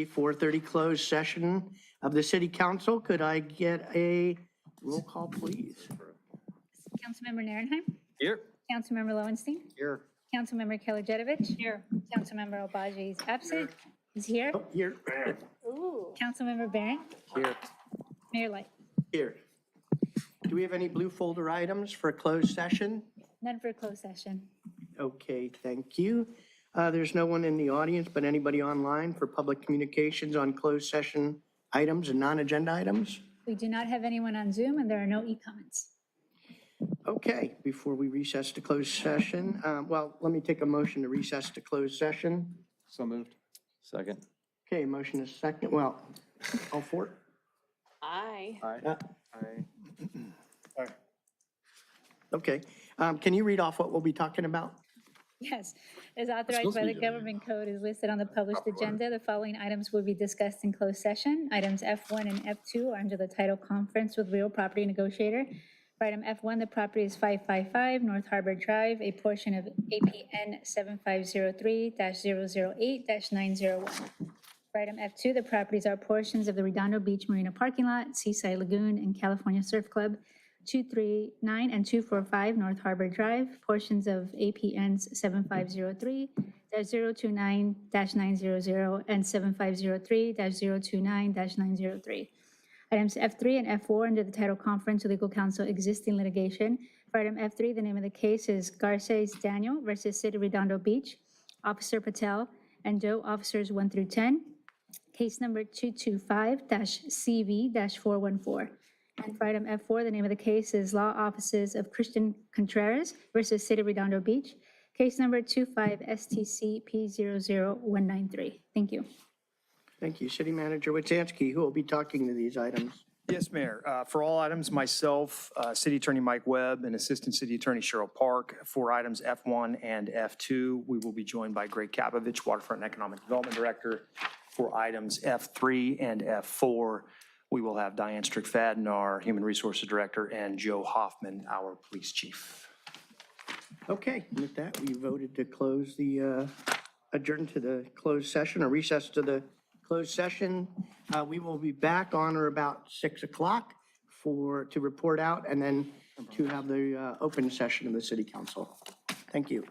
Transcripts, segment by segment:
4:30 closed session of the city council. Could I get a roll call, please? Councilmember Narenheim. Here. Councilmember Lowenstein. Here. Councilmember Kelajedovich. Here. Councilmember Obaji is absent. He's here. Oh, here. Ooh. Councilmember Barron. Here. Mayor Light. Here. Do we have any blue folder items for closed session? None for closed session. Okay, thank you. There's no one in the audience, but anybody online for public communications on closed session items and non-agenda items? We do not have anyone on Zoom and there are no e-comments. Okay, before we recess to closed session, well, let me take a motion to recess to closed session. So moved. Second. Okay, motion is second. Well, all for it? Aye. Aye. Aye. Okay, can you read off what we'll be talking about? Yes, as authorized by the government code is listed on the published agenda. The following items will be discussed in closed session. Items F1 and F2 are under the title Conference with Real Property Negotiator. For item F1, the property is 555 North Harbor Drive, a portion of APN 7503-008-901. For item F2, the properties are portions of the Redondo Beach Marina parking lot, Seaside Lagoon, and California Surf Club, 239 and 245 North Harbor Drive, portions of APNs 7503-029-900 and 7503-029-903. Items F3 and F4 under the title Conference with Legal Counsel Existing Litigation. For item F3, the name of the case is Garces Daniel versus City of Redondo Beach, Officer Patel and Doe Officers 1 through 10, case number 225-CV-414. And for item F4, the name of the case is Law Offices of Christian Contreras versus City of Redondo Beach, case number 25-STC-P00193. Thank you. Thank you. City Manager Witsansky, who will be talking to these items? Yes, Mayor. For all items, myself, City Attorney Mike Webb, and Assistant City Attorney Cheryl Park. For items F1 and F2, we will be joined by Greg Kapovich, Waterfront and Economic Development Director. For items F3 and F4, we will have Diane Strickfadden, our Human Resources Director, and Joe Hoffman, our Police Chief. Okay, with that, we voted to close the, adjourn to the closed session or recess to the closed session. We will be back on or about 6 o'clock to report out and then to have the open session of the City Council. Thank you.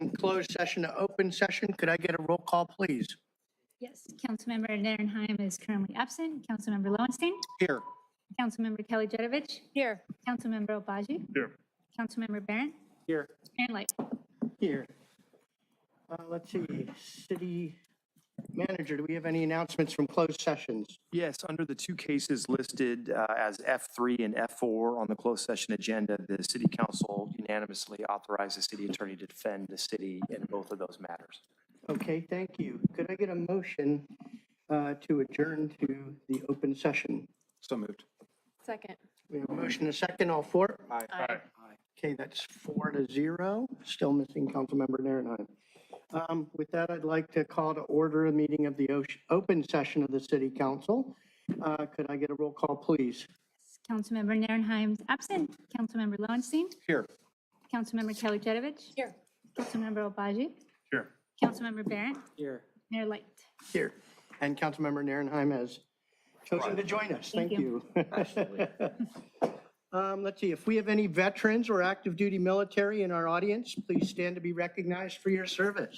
closed session to open session. Could I get a roll call, please? Yes, Councilmember Narenheim is currently absent. Councilmember Lowenstein. Here. Councilmember Kelly Jedovich. Here. Councilmember Obaji. Here. Councilmember Barron. Here. And Light. Here. Let's see, city manager, do we have any announcements from closed sessions? Yes, under the two cases listed as F3 and F4 on the closed session agenda, the city council unanimously authorized the city attorney to defend the city in both of those matters. Okay, thank you. Could I get a motion to adjourn to the open session? So moved. Second. We have a motion and a second, all four? Aye. Okay, that's 4-0. Still missing Councilmember Narenheim. With that, I'd like to call to order a meeting of the open session of the city council. Could I get a roll call, please? Councilmember Narenheim is absent. Councilmember Lowenstein. Here. Councilmember Kelly Jedovich. Here. Councilmember Obaji. Here. Councilmember Barron. Here. Mayor Light. Here. And Councilmember Narenheim has chosen to join us. Thank Thank you. Let's see, if we have any veterans or active duty military in our audience, please stand to be recognized for your service.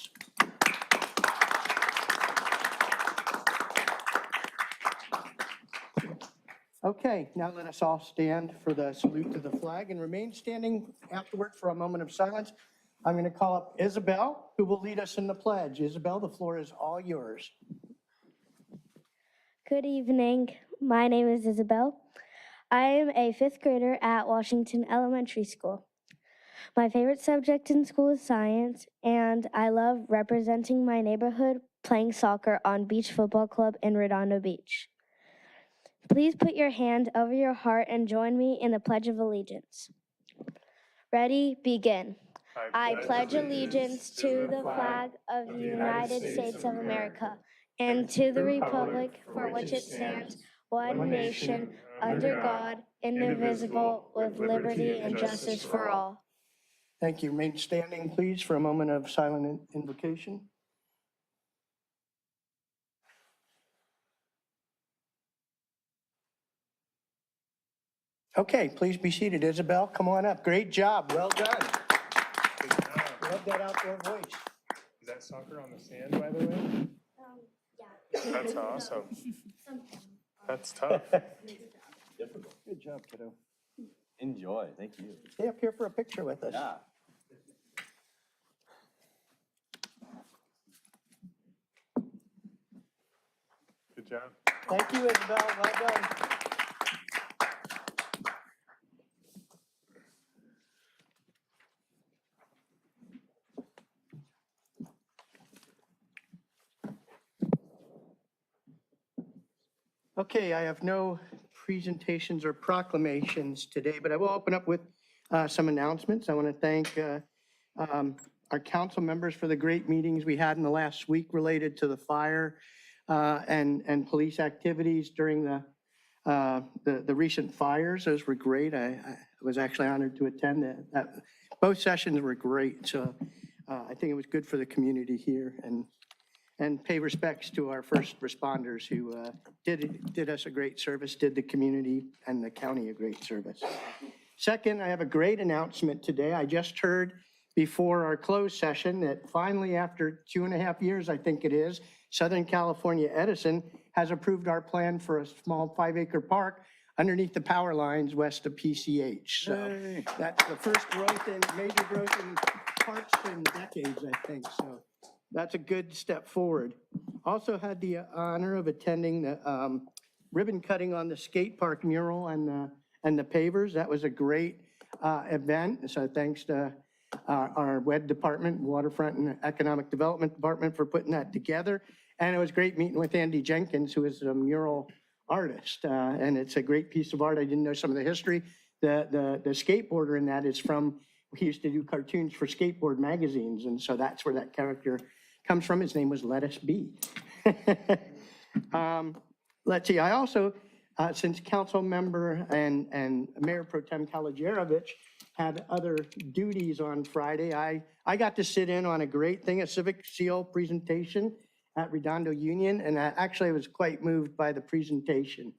Okay, now let us all stand for the salute to the flag and remain standing afterward for a moment of silence. I'm going to call up Isabel, who will lead us in the pledge. Isabel, the floor is all yours. Good evening. My name is Isabel. I am a fifth grader at Washington Elementary School. My favorite subject in school is science, and I love representing my neighborhood playing soccer on Beach Football Club in Redondo Beach. Please put your hand over your heart and join me in the Pledge of Allegiance. Ready, begin. I pledge allegiance to the flag of the United States of America and to the republic for which it stands, one nation, under God, indivisible, with liberty and justice for all. Thank you. Remain standing, please, for a moment of silent invocation. Okay, please be seated. Isabel, come on up. Great job. Well done. Love that outdoor voice. Is that soccer on the sand, by the way? Yeah. That's awesome. That's tough. Good job, kiddo. Enjoy. Thank you. Stay up here for a picture with us. Yeah. Good job. Thank you, Isabel. Well done. Okay, I have no presentations or proclamations today, but I will open up with some announcements. I want to thank our council members for the great meetings we had in the last week related to the fire and police activities during the recent fires. Those were great. I was actually honored to attend that. Both sessions were great. So I think it was good for the community here, and pay respects to our first responders who did us a great service, did the community and the county a great service. Second, I have a great announcement today. I just heard before our closed session that finally, after 2.5 years, I think it is, Southern California Edison has approved our plan for a small 5-acre park underneath the power lines west of PCH. So that's the first major growth in parks in decades, I think. So that's a good step forward. Also had the honor of attending the ribbon cutting on the skate park mural and the pavers. That was a great event. So thanks to our WED department, Waterfront and Economic Development Department, for putting that together. And it was great meeting with Andy Jenkins, who is a mural artist. And it's a great piece of art. I didn't know some of the history. The skateboarder in that is from, he used to do cartoons for skateboard magazines. And so that's where that character comes from. His name was Let Us Be. Let's see, I also, since council member and Mayor Pro Tem Kalajerovich had other duties on Friday, I got to sit in on a great thing, a civic seal presentation at Redondo Union, and I actually was quite moved by the presentation.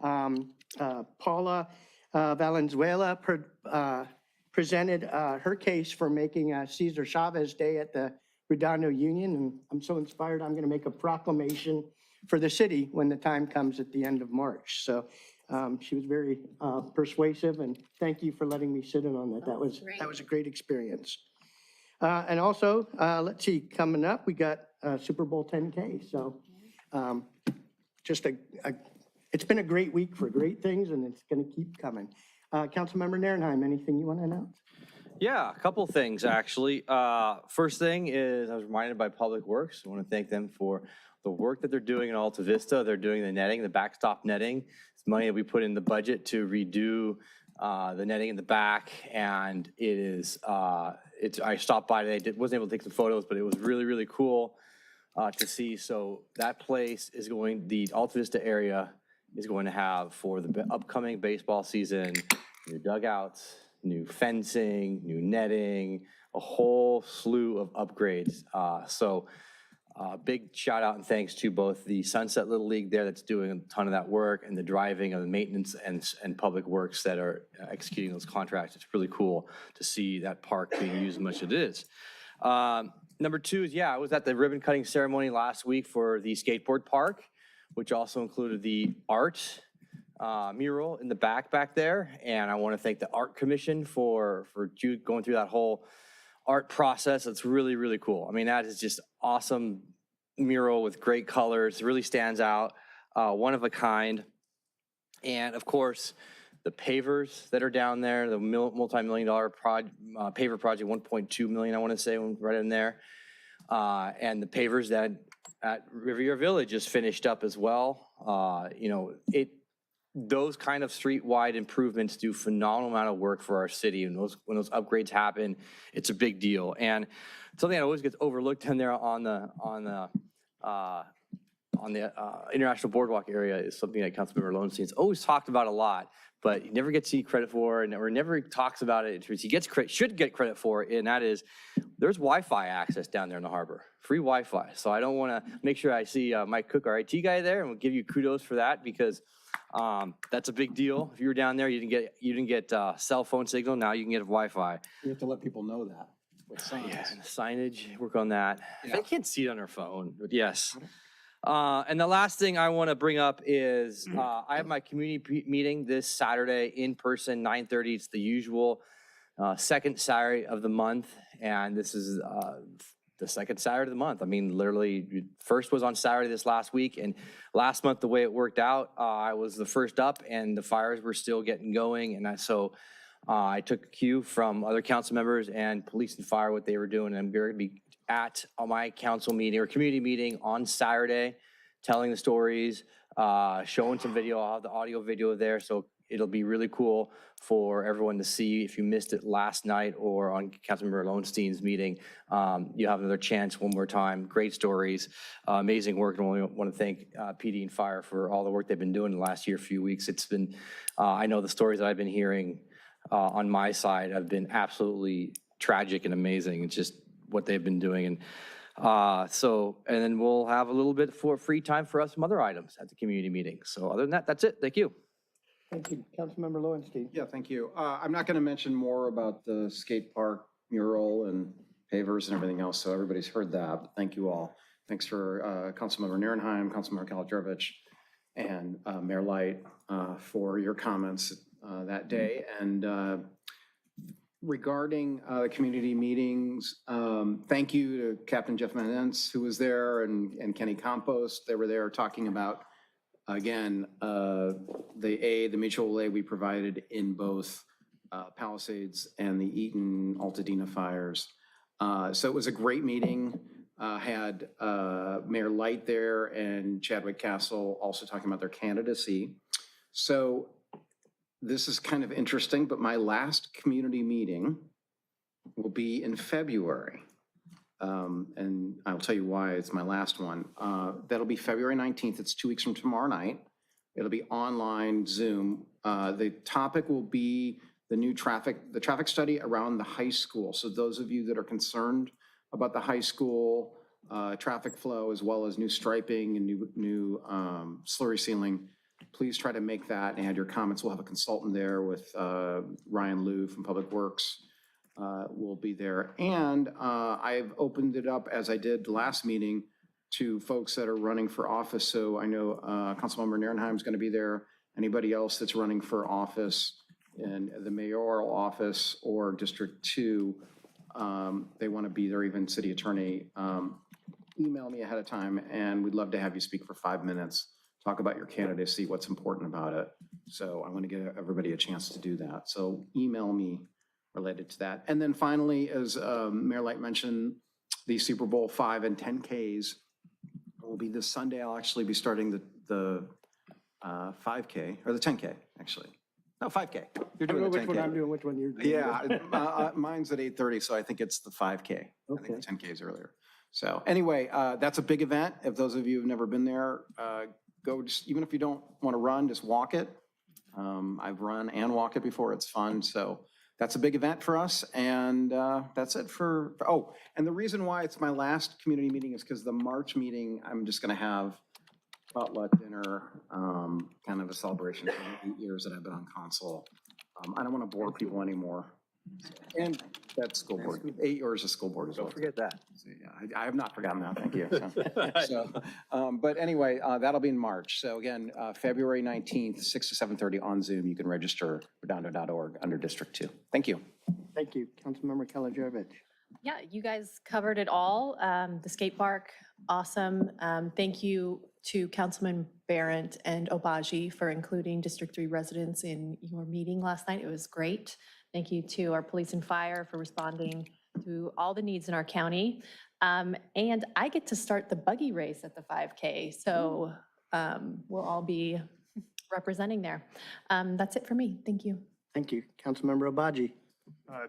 Paula Valenzuela presented her case for making Cesar Chavez Day at the Redondo Union, and I'm so inspired, I'm going to make a proclamation for the city when the time comes at the end of March. So she was very persuasive, and thank you for letting me sit in on that. That was a great experience. And also, let's see, coming up, we got Super Bowl 10K. So just it's been a great week for great things, and it's going to keep coming. Councilmember Narenheim, anything you want to announce? Yeah, a couple things, actually. First thing is I was reminded by Public Works. I want to thank them for the work that they're doing in Alta Vista. They're doing the netting, the backstop netting. It's money that we put in the budget to redo the netting in the back, and it is, I stopped by today, wasn't able to take some photos, but it was really, really cool to see. So that place is going, the Alta Vista area is going to have, for the upcoming baseball season, new dugouts, new fencing, new netting, a whole slew of upgrades. Big shout out and thanks to both the Sunset Little League there that's doing a ton of that work, and the driving of the maintenance and Public Works that are executing those contracts. It's really cool to see that park being used as much as it is. Number two is, I was at the ribbon cutting ceremony last week for the skateboard park, which also included the art mural in the back there. And I want to thank the Art Commission for going through that whole art process. It's really, really cool. I mean, that is just awesome mural with great colors. It really stands out, one of a kind. And of course, the pavers that are down there, the multi-million-dollar paver project, 1.2 million, I want to say, right in there. And the pavers that at Riviera Village just finished up as well. Those kind of street-wide improvements do phenomenal amount of work for our city, and when those upgrades happen, it's a big deal. And something that always gets overlooked in there on the International Boardwalk area is something that Councilmember Lowenstein's always talked about a lot, but you never get to see credit for, or never talks about it. He should get credit for, and that is there's Wi-Fi access down there in the harbor, free Wi-Fi. So I don't want to make sure I see Mike Cook, our IT guy, there, and we'll give you kudos for that, because that's a big deal. If you were down there, you didn't get cell phone signal. Now you can get Wi-Fi. You have to let people know that with signs. Yeah, and the signage, work on that. Yeah. They can't see it on their phone, but yes. And the last thing I want to bring up is I have my community meeting this Saturday in person, 9:30. It's the usual second Saturday of the month, and this is the second Saturday of the month. I mean, literally, first was on Saturday this last week, and last month, the way it worked out, I was the first up, and the fires were still getting going, and so I took a cue from other council members and police and fire, what they were doing, and I'm going to be at my council meeting or community meeting on Saturday, telling the stories, showing some video. I'll have the audio video there, so it'll be really cool for everyone to see. If you missed it last night or on Councilmember Lowenstein's meeting, you have another chance one more time. Great stories, amazing work, and I want to thank PD and Fire for all the work they've been doing the last few weeks. It's been, I know the stories that I've been hearing on my side have been absolutely tragic and amazing. It's just what they've been doing. And and then we'll have a little bit for free time for us, some other items at the community meeting. So other than that, that's it. Thank you. Thank you. Councilmember Lowenstein. Yeah, thank you. I'm not going to mention more about the skate park mural and pavers and everything else, so everybody's heard that. But thank you all. Thanks for Councilmember Narenheim, Councilmember Kaladrovich, and Mayor Light for your comments that day. And regarding the community meetings, thank you to Captain Jeff Menendez, who was there, and Kenny Compost. They were there talking about, again, the mutual aid we provided in both Palisades and the Eaton Altadena fires. So it was a great meeting. Had Mayor Light there and Chadwick Castle also talking about their candidacy. So this is kind of interesting, but my last community meeting will be in February. And I'll tell you why it's my last one. That'll be February 19th. It's 2 weeks from tomorrow night. It'll be online Zoom. The topic will be the traffic study around the high school. So those of you that are concerned about the high school traffic flow, as well as new striping and new slurry sealing, please try to make that and add your comments. We'll have a consultant there with Ryan Liu from Public Works. Will be there. And I've opened it up, as I did last meeting, to folks that are running for office. So I know Councilmember Nierenheim is going to be there. Anybody else that's running for office in the mayoral office or District 2, they want to be there, even city attorney, email me ahead of time, and we'd love to have you speak for 5 minutes, talk about your candidacy, what's important about it. So I want to give everybody a chance to do that. So email me related to that. And then finally, as Mayor Light mentioned, the Super Bowl 5 and 10Ks will be this Sunday. I'll actually be starting the 5K, or the 10K, actually. No, 5K. You're doing the 10K. Which one I'm doing, which one you're doing. Yeah, mine's at 8:30, so I think it's the 5K. I think the 10K is earlier. So anyway, that's a big event. If those of you who've never been there, go just, even if you don't want to run, just walk it. I've run and walked it before. It's fun. So that's a big event for us. And that's it for, oh, and the reason why it's my last community meeting is because the March meeting, I'm just going to have potluck dinner, kind of a celebration for the 8 years that I've been on council. I don't want to bore people anymore. And that school board, 8 years of school board as well. Don't forget that. So, yeah, I have not forgotten that, thank you. But anyway, that'll be in March. So again, February 19th, 6 to 7:30 on Zoom. You can register redondo.org under District 2. Thank you. Thank you, Councilmember Kalajovic. Yeah, you guys covered it all. The skate park, awesome. Thank you to Councilman Barrett and Obaji for including District 3 residents in your meeting last night. It was great. Thank you to our police and fire for responding to all the needs in our county. And I get to start the buggy race at the 5K, so we'll all be representing there. That's it for me. Thank you. Thank you, Councilmember Obaji.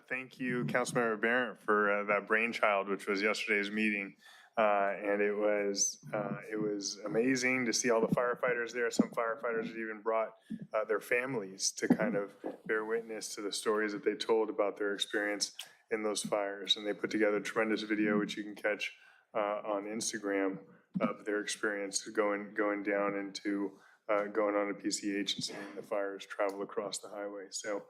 Thank you, Councilmember Barrett, for that brainchild, which was yesterday's meeting. And it was amazing to see all the firefighters there. Some firefighters had even brought their families to kind of bear witness to the stories that they told about their experience in those fires. And they put together a tremendous video, which you can catch on Instagram, of their experience going down into going on a PCH and seeing the fires travel across the highway. So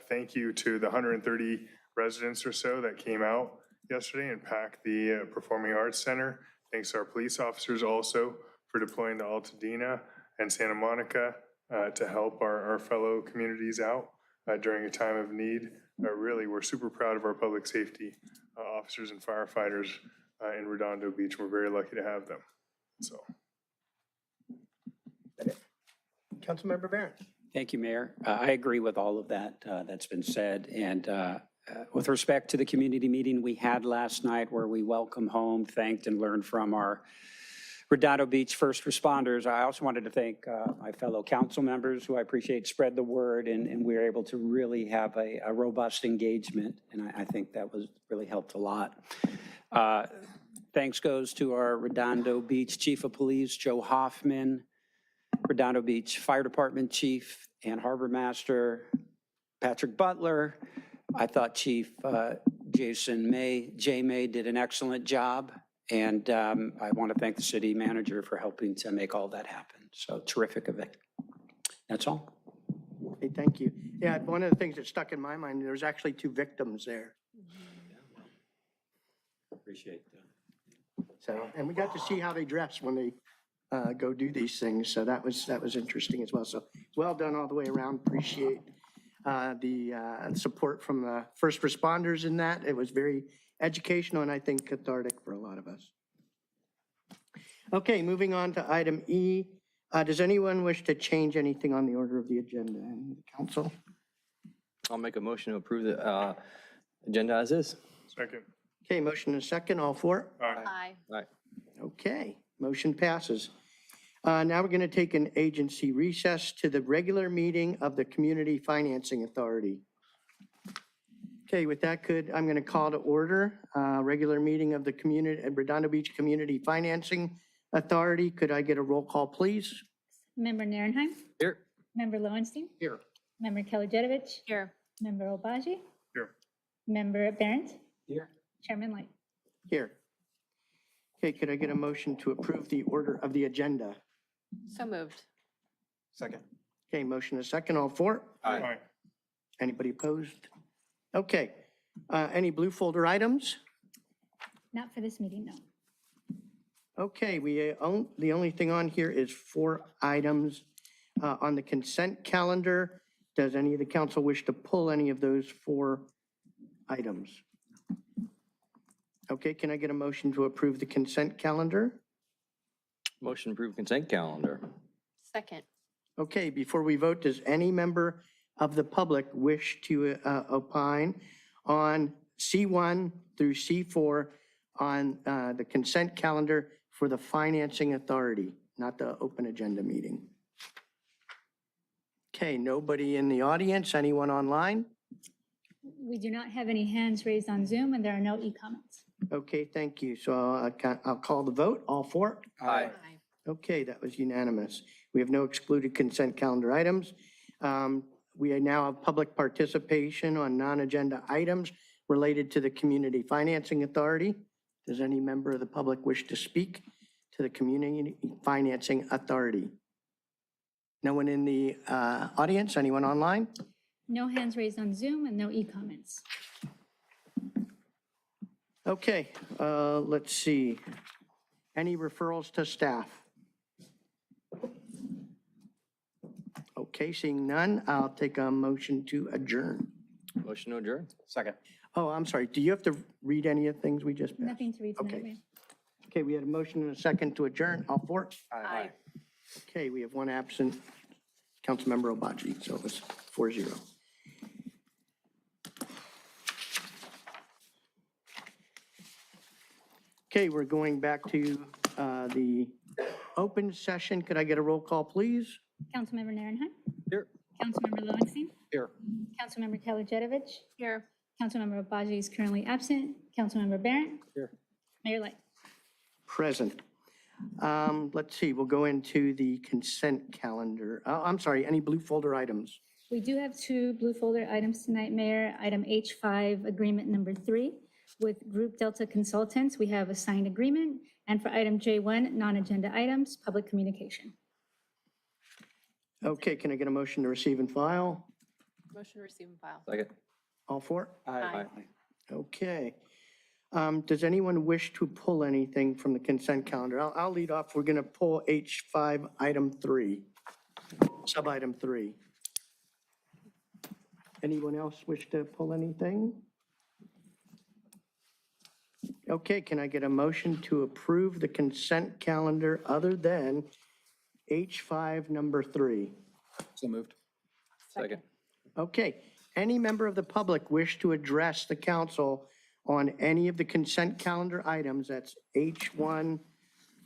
thank you to the 130 residents or so that came out yesterday and packed the Performing Arts Center. Thanks to our police officers also for deploying to Altadena and Santa Monica to help our fellow communities out during a time of need. Really, we're super proud of our public safety officers and firefighters in Redondo Beach. We're very lucky to have them. So. Councilmember Barrett. Thank you, Mayor. I agree with all of that that's been said. And with respect to the community meeting we had last night where we welcomed home, thanked and learned from our Redondo Beach first responders, I also wanted to thank my fellow council members who I appreciate spread the word, and we were able to really have a robust engagement. And I think that was really helped a lot. Thanks goes to our Redondo Beach Chief of Police, Joe Hoffman, Redondo Beach Fire Department Chief and Harbor Master Patrick Butler. I thought Chief Jay May did an excellent job, and I want to thank the city manager for helping to make all that happen. So terrific event. That's all. Hey, thank you. Yeah, one of the things that stuck in my mind, there was actually 2 victims there. Appreciate that. So, and we got to see how they dress when they go do these things. So that was interesting as well. So well done all the way around. Appreciate the support from the first responders in that. It was very educational and I think cathartic for a lot of us. Okay, moving on to item E. Does anyone wish to change anything on the order of the agenda? Any of the council? I'll make a motion to approve the agenda as is. Second. Okay, motion and a second, all 4? Aye. Right. Okay, motion passes. Now we're going to take an agency recess to the regular meeting of the Community Financing Authority. Okay, with that, I'm going to call to order regular meeting of the Redondo Beach Community Financing Authority. Could I get a roll call, please? Member Nierenheim, Here. Member Lowenstein, Here. Member Kalajovic, Here. Member Obaji, Here. Member Barrett, Here. Chairman Light. Here. Okay, could I get a motion to approve the order of the agenda? So moved. Second. Okay, motion is second, all for? Aye. Anybody opposed? Okay, any blue folder items? Not for this meeting, no. Okay, the only thing on here is 4 items on the consent calendar. Does any of the council wish to pull any of those 4 items? Okay, can I get a motion to approve the consent calendar? Motion to approve consent calendar. Second. Okay, before we vote, does any member of the public wish to opine on C1 through C4 on the consent calendar for the financing authority, not the open agenda meeting? Okay, nobody in the audience, anyone online? We do not have any hands raised on Zoom, and there are no e-comments. Okay, thank you. So I'll call the vote, all for? Aye. Okay, that was unanimous. We have no excluded consent calendar items. We now have public participation on non-agenda items related to the Community Financing Authority. Does any member of the public wish to speak to the Community Financing Authority? No one in the audience? Anyone online? No hands raised on Zoom and no e-comments. Okay, let's see. Any referrals to staff? Okay, seeing none, I'll take a motion to adjourn. Motion to adjourn. Second. Oh, I'm sorry. Do you have to read any of the things we just passed? Nothing to read tonight, Okay. Mayor. Okay, we had a motion and a second to adjourn. All for? Aye. Okay, we have one absent, Councilmember Obaji, so it was 4-0. Okay, we're going back to the open session. Could I get a roll call, please? Councilmember Narenheim? Here. Councilmember Lowenstein? Here. Councilmember Kalijadovich? Here. Councilmember Obaji is currently absent. Councilmember Barron? Here. Mayor Light? Present. Let's see, we'll go into the consent calendar. I'm sorry, any blue folder items? We do have 2 blue folder items tonight, Mayor. Item H5, agreement number 3. With Group Delta Consultants, we have a signed agreement. And for item J1, non-agenda items, public communication. Okay, can I get a motion to receive and file? Motion to receive and file. Second. All for? Aye. Okay. Does anyone wish to pull anything from the consent calendar? I'll lead off. We're going to pull H5, item 3, sub-item 3. Anyone else wish to pull anything? Okay, can I get a motion to approve the consent calendar other than H5, number 3? So moved. Second. Okay, any member of the public wish to address the council on any of the consent calendar items, that's H1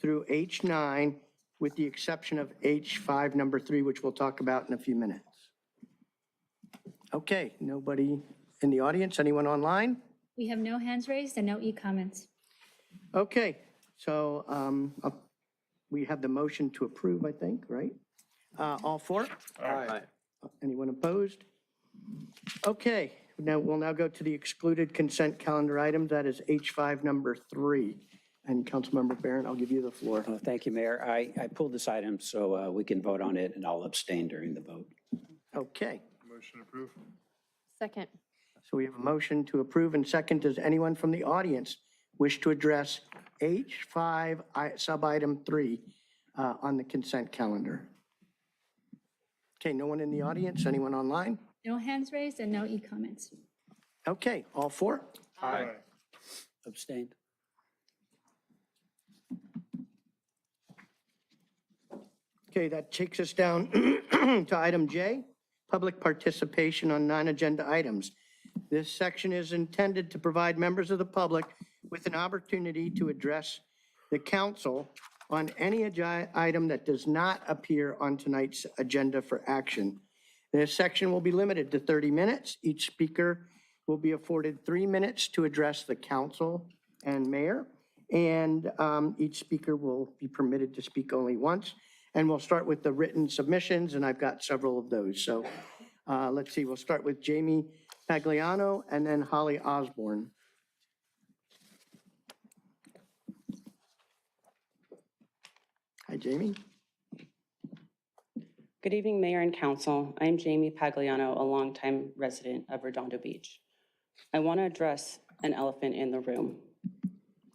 through H9, with the exception of H5, number 3, which we'll talk about in a few minutes. Okay, nobody in the audience, anyone online? We have no hands raised and no e-comments. Okay, so we have the motion to approve, I think, right? All for? Aye. Anyone opposed? Okay, we'll now go to the excluded consent calendar item. That is H5, number 3. And Councilmember Barron, I'll give you the floor. Thank you, Mayor. I pulled this item so we can vote on it, and I'll abstain during the vote. Okay, Motion approved. Second. so we have a motion to approve and second. Does anyone from the audience wish to address H5, sub-item 3 on the consent calendar? Okay, no one in the audience? Anyone online? No hands raised and no e-comments. Okay, all for? Aye. Abstained. Okay, that takes us down to item J, public participation on non-agenda items. This section is intended to provide members of the public with an opportunity to address the council on any item that does not appear on tonight's agenda for action. This section will be limited to 30 minutes. Each speaker will be afforded 3 minutes to address the council and mayor, and each speaker will be permitted to speak only once. And we'll start with the written submissions, and I've got several of those. So let's see, we'll start with Jamie Pagliano and then Holly Osborne. Hi, Jamie. Good evening, Mayor and Council. I'm Jamie Pagliano, a longtime resident of Redondo Beach. I want to address an elephant in the room.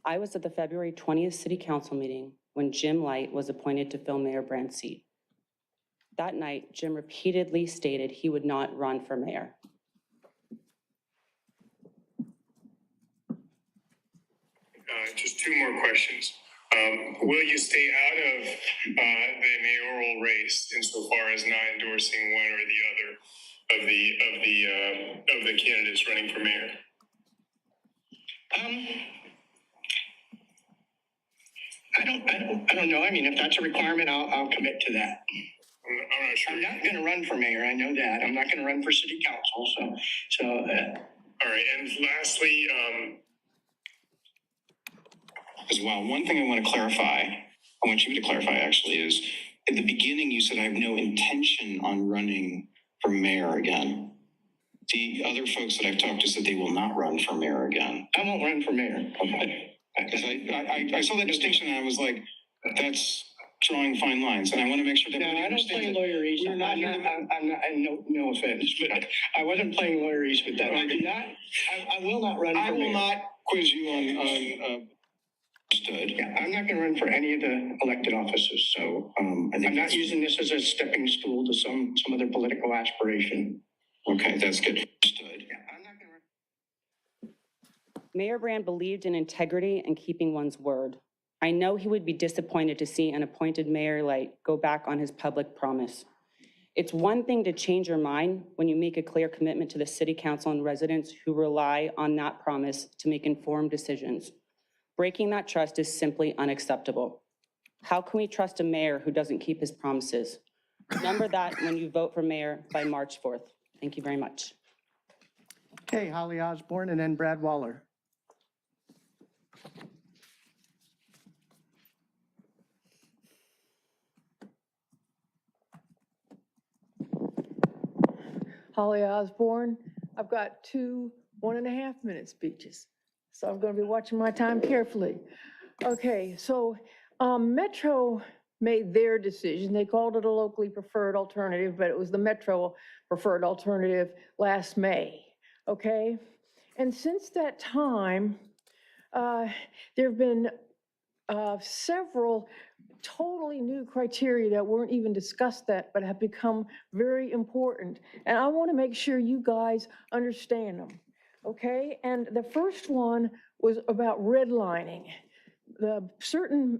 I was at the February 20th City Council meeting when Jim Light was appointed to fill Mayor Brandt's seat. That night, Jim repeatedly stated he would not run for mayor. Just two more questions. Will you stay out of the mayoral race insofar as not endorsing one or the other of the candidates running for mayor? I don't know. I mean, if that's a requirement, I'll commit to that. I'm not sure. I'm not going to run for mayor. I know that. I'm not going to run for city council. All right. And lastly, as well, one thing I want to clarify, I want you to clarify actually, is at the beginning you said I have no intention on running for mayor again. The other folks that I've talked to said they will not run for mayor again. I won't run for mayor. Okay. Because I saw that distinction and I was like, that's drawing fine lines, and I want to make sure that No, everybody I don't understands play that lawyerese. we're not here to- I'm not, and no offense, but I wasn't playing lawyerese with that. I will not run for mayor. I will not quiz you on understood. Yeah, I'm not going to run for any of the elected offices, so I'm not using this as a stepping stool to some other political aspiration. Okay, that's good. Understood. Yeah, I'm not going to run. Mayor Brandt believed in integrity and keeping one's word. I know he would be disappointed to see an appointed Mayor Light go back on his public promise. It's one thing to change your mind when you make a clear commitment to the City Council and residents who rely on that promise to make informed decisions. Breaking that trust is simply unacceptable. How can we trust a mayor who doesn't keep his promises? Remember that when you vote for mayor by March 4th. Thank you very much. Okay, Holly Osborne and then Brad Waller. Holly Osborne. I've got 2 1.5-minute speeches, so I'm going to be watching my time carefully. Okay, so Metro made their decision. They called it a locally preferred alternative, but it was the Metro preferred alternative last May, okay? And since that time, there have been several totally new criteria that weren't even discussed that, but have become very important. And I want to make sure you guys understand them, okay? And the first one was about redlining. The certain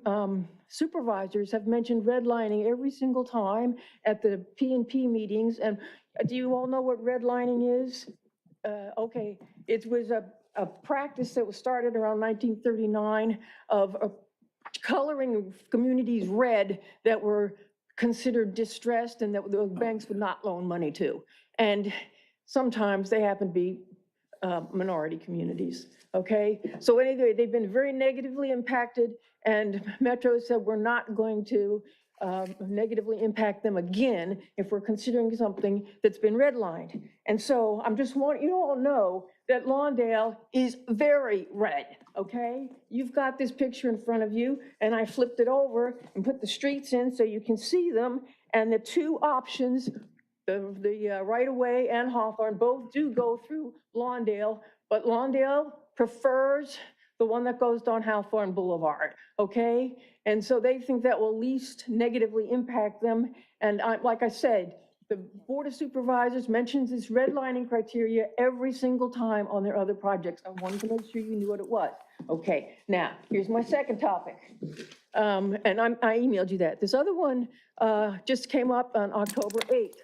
supervisors have mentioned redlining every single time at the P&P meetings. And do you all know what redlining is? Okay, it was a practice that was started around 1939 of coloring communities red that were considered distressed and that the banks would not loan money to. And sometimes they happen to be minority communities, okay? So anyway, they've been very negatively impacted, and Metro said we're not going to negatively impact them again if we're considering something that's been redlined. And so I'm just wanting you to all know that Lawndale is very red, okay? You've got this picture in front of you, and I flipped it over and put the streets in so you can see them, and the two options, the right-of-way and Hawthorne, both do go through Lawndale, but Lawndale prefers the one that goes down Hawthorne Boulevard, okay? And so they think that will least negatively impact them. And like I said, the Board of Supervisors mentions this redlining criteria every single time on their other projects. I wanted to make sure you knew what it was. Okay, now, here's my second topic. And I emailed you that. This other one just came up on October 8th.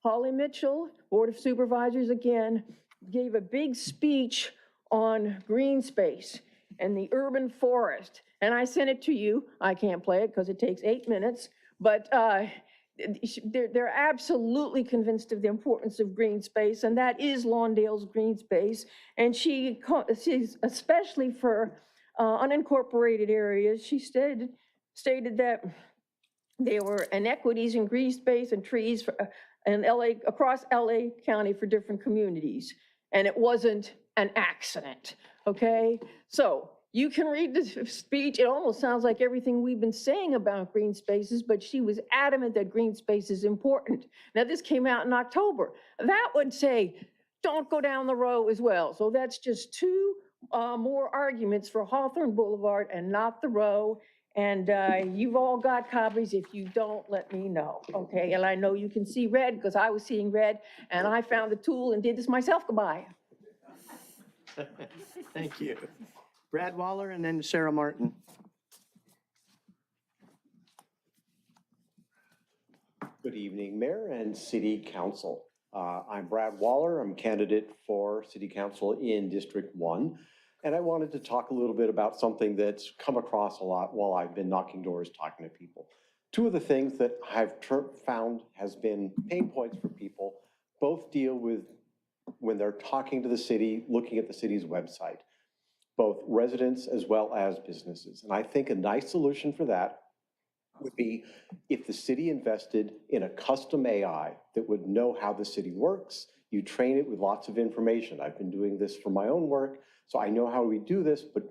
Holly Mitchell, Board of Supervisors again, gave a big speech on green space and the urban forest. And I sent it to you. I can't play it because it takes 8 minutes, but they're absolutely convinced of the importance of green space, and that is Lawndale's green space. And she's especially for unincorporated areas, she stated that there were inequities in green space and trees in LA, across LA County for different communities. And it wasn't an accident, okay? So you can read the speech. It almost sounds like everything we've been saying about green spaces, but she was adamant that green space is important. Now, this came out in October. That would say, don't go down the row as well. So that's just two more arguments for Hawthorne Boulevard and not the row. And you've all got copies. If you don't, let me know, okay? And I know you can see red because I was seeing red, and I found the tool and did this myself. Goodbye. Thank you. Brad Waller and then Sarah Martin. Good evening, Mayor and City Council. I'm Brad Waller. I'm candidate for City Council in District 1. And I wanted to talk a little bit about something that's come across a lot while I've been knocking doors, talking to people. Two of the things that I've found has been pain points for people, both deal with when they're talking to the city, looking at the city's website, both residents as well as businesses. And I think a nice solution for that would be if the city invested in a custom AI that would know how the city works. You train it with lots of information. I've been doing this for my own work, so I know how we do this, but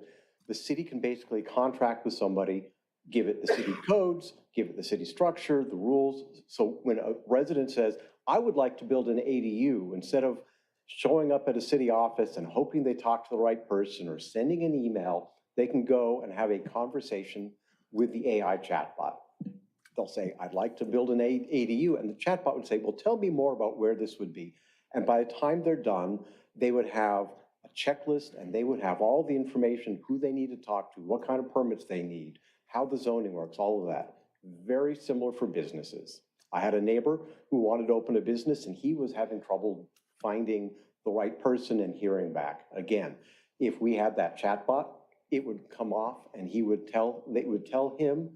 the city can basically contract with somebody, give it the city codes, give it the city structure, the rules. So when a resident says, I would like to build an ADU, instead of showing up at a city office and hoping they talk to the right person or sending an email, they can go and have a conversation with the AI chatbot. They'll say, I'd like to build an ADU, and the chatbot would say, well, tell me more about where this would be. And by the time they're done, they would have a checklist and they would have all the information, who they need to talk to, what kind of permits they need, how the zoning works, all of that. Very similar for businesses. I had a neighbor who wanted to open a business and he was having trouble finding the right person and hearing back. Again, if we had that chatbot, it would come off and they would tell him,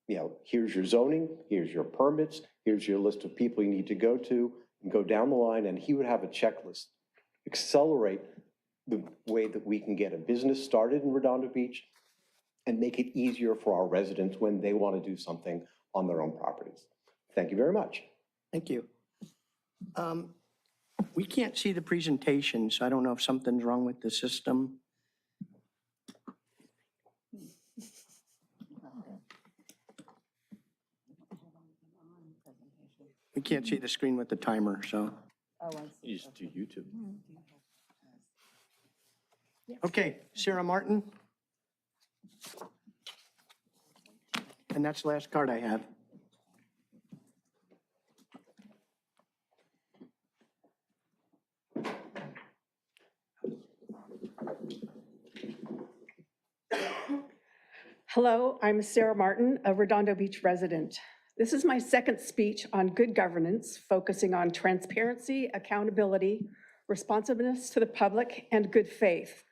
you know, here's your zoning, here's your permits, here's your list of people you need to go to, and go down the line, and he would have a checklist. Accelerate the way that we can get a business started in Redondo Beach and make it easier for our residents when they want to do something on their own properties. Thank you very much. Thank you. We can't see the presentation, so I don't know if something's wrong with the system. We can't see the screen with the timer, so. You just do YouTube. Okay, Sarah Martin. And that's the last card I have. Hello, I'm Sarah Martin, a Redondo Beach resident. This is my second speech on good governance, focusing on transparency, accountability, responsiveness to the public, and good faith.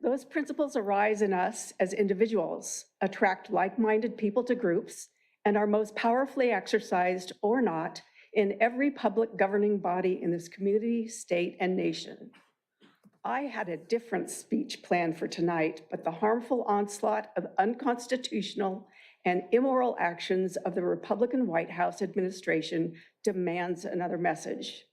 Those principles arise in us as individuals, attract like-minded people to groups, and are most powerfully exercised or not in every public governing body in this community, state, and nation. I had a different speech planned for tonight, but the harmful onslaught of unconstitutional and immoral actions of the Republican White House administration demands another message.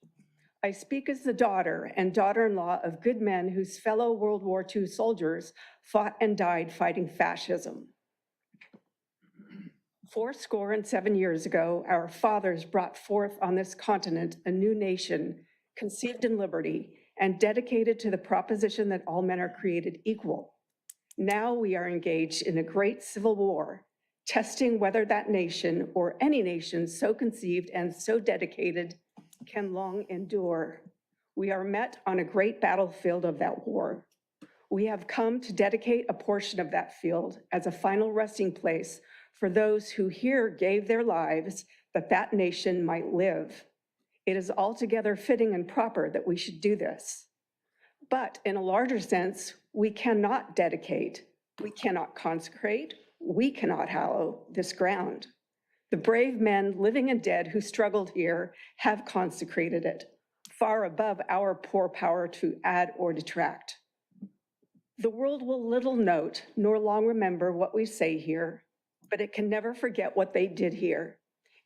I speak as the daughter and daughter-in-law of good men whose fellow World War II soldiers fought and died fighting fascism. 7 years ago, our fathers brought forth on this continent a new nation conceived in liberty and dedicated to the proposition that all men are created equal. Now we are engaged in a great civil war, testing whether that nation or any nation so conceived and so dedicated can long endure. We are met on a great battlefield of that war. We have come to dedicate a portion of that field as a final resting place for those who here gave their lives that that nation might live. It is altogether fitting and proper that we should do this. But in a larger sense, we cannot dedicate, we cannot consecrate, we cannot hallow this ground. The brave men, living and dead, who struggled here have consecrated it, far above our poor power to add or detract. The world will little note nor long remember what we say here, but it can never forget what they did here.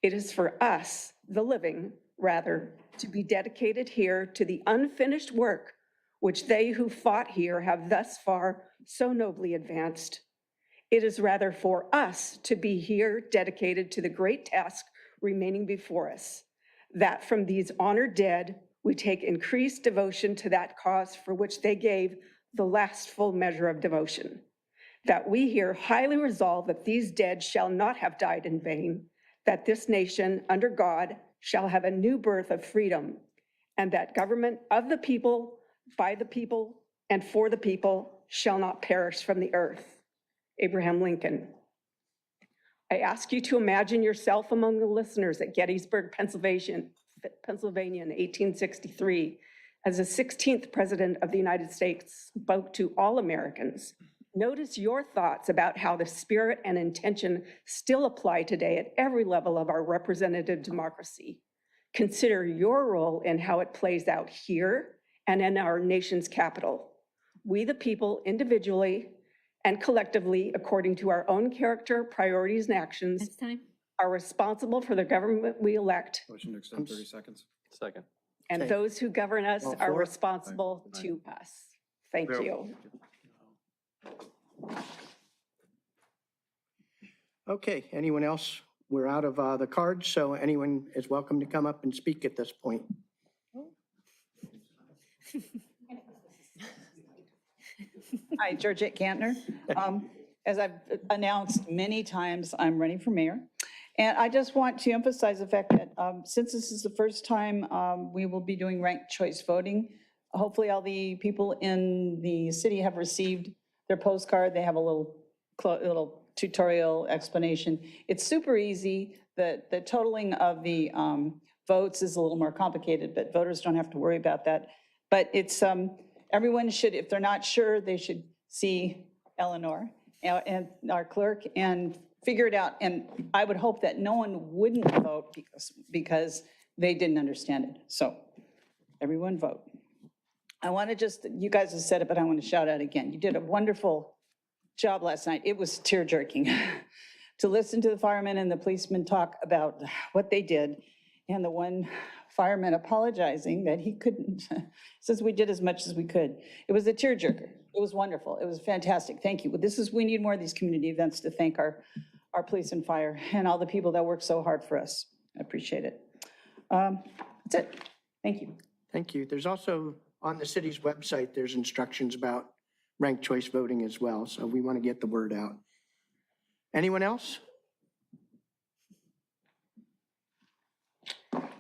It is for us, the living, rather, to be dedicated here to the unfinished work which they who fought here have thus far so nobly advanced. It is rather for us to be here dedicated to the great task remaining before us, that from these honored dead, we take increased devotion to that cause for which they gave the last full measure of devotion. That we here highly resolve that these dead shall not have died in vain, that this nation, under God, shall have a new birth of freedom, and that government of the people, by the people, and for the people shall not perish from the earth. Abraham Lincoln. I ask you to imagine yourself among the listeners at Gettysburg, Pennsylvania in 1863, as the 16th President of the United States spoke to all Americans. Notice your thoughts about how the spirit and intention still apply today at every level of our representative democracy. Consider your role in how it plays out here and in our nation's capital. We, the people, individually and collectively, according to our own character, priorities, and actions, Next time. are responsible for the government we elect, Motion to extend 30 seconds. Second. and Okay. those who govern us All are for it? responsible to us. Thank Bill. you. Okay, anyone else? We're out of the cards, so anyone is welcome to come up and speak at this point. Hi, Georgette Cantner. As I've announced many times, I'm running for mayor. And I just want to emphasize the fact that since this is the first time we will be doing ranked choice voting, hopefully all the people in the city have received their postcard. They have a little tutorial explanation. It's super easy. The totaling of the votes is a little more complicated, but voters don't have to worry about that. But it's, everyone should, if they're not sure, they should see Eleanor and our clerk and figure it out. And I would hope that no one wouldn't vote because they didn't understand it. So everyone vote. I want to just, you guys have said it, but I want to shout out again. You did a wonderful job last night. It was tear-jerking to listen to the firemen and the policemen talk about what they did, and the one fireman apologizing that he couldn't, since we did as much as we could. It was a tearjerker. It was wonderful. It was fantastic. Thank you. We need more of these community events to thank our police and fire and all the people that work so hard for us. I appreciate it. That's it. Thank you. Thank you. There's also, on the city's website, there's instructions about ranked choice voting as well, so we want to get the word out. Anyone else?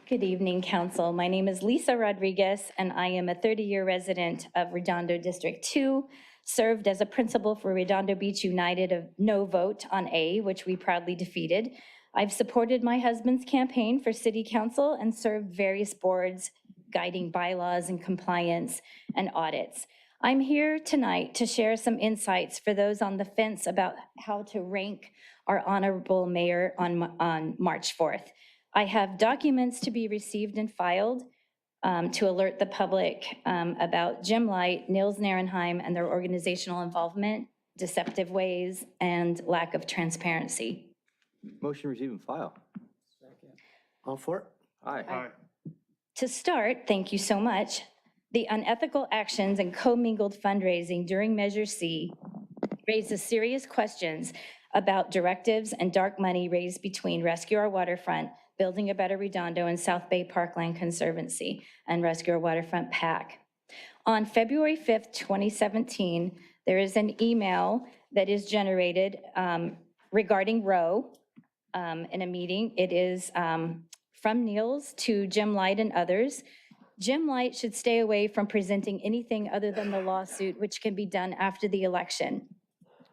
Good evening, Council. My name is Lisa Rodriguez, and I am a 30-year resident of Redondo District 2, served as a principal for Redondo Beach United of no vote on A, which we proudly defeated. I've supported my husband's campaign for city council and served various boards guiding bylaws and compliance and audits. I'm here tonight to share some insights for those on the fence about how to rank our honorable mayor on March 4th. I have documents to be received and filed to alert the public about Jim Light, Nils Narenheim, and their organizational involvement, deceptive ways, and lack of transparency. Motion to receive and file. All for it? Aye. Aye. To start, thank you so much. The unethical actions and commingled fundraising during Measure C raises serious questions about directives and dark money raised between Rescue Our Waterfront, Building a Better Redondo, and South Bay Parkland Conservancy and Rescue Our Waterfront PAC. On February 5th, 2017, there is an email that is generated regarding Roe in a meeting. It is from Niels to Jim Light and others. Jim Light should stay away from presenting anything other than the lawsuit, which can be done after the election.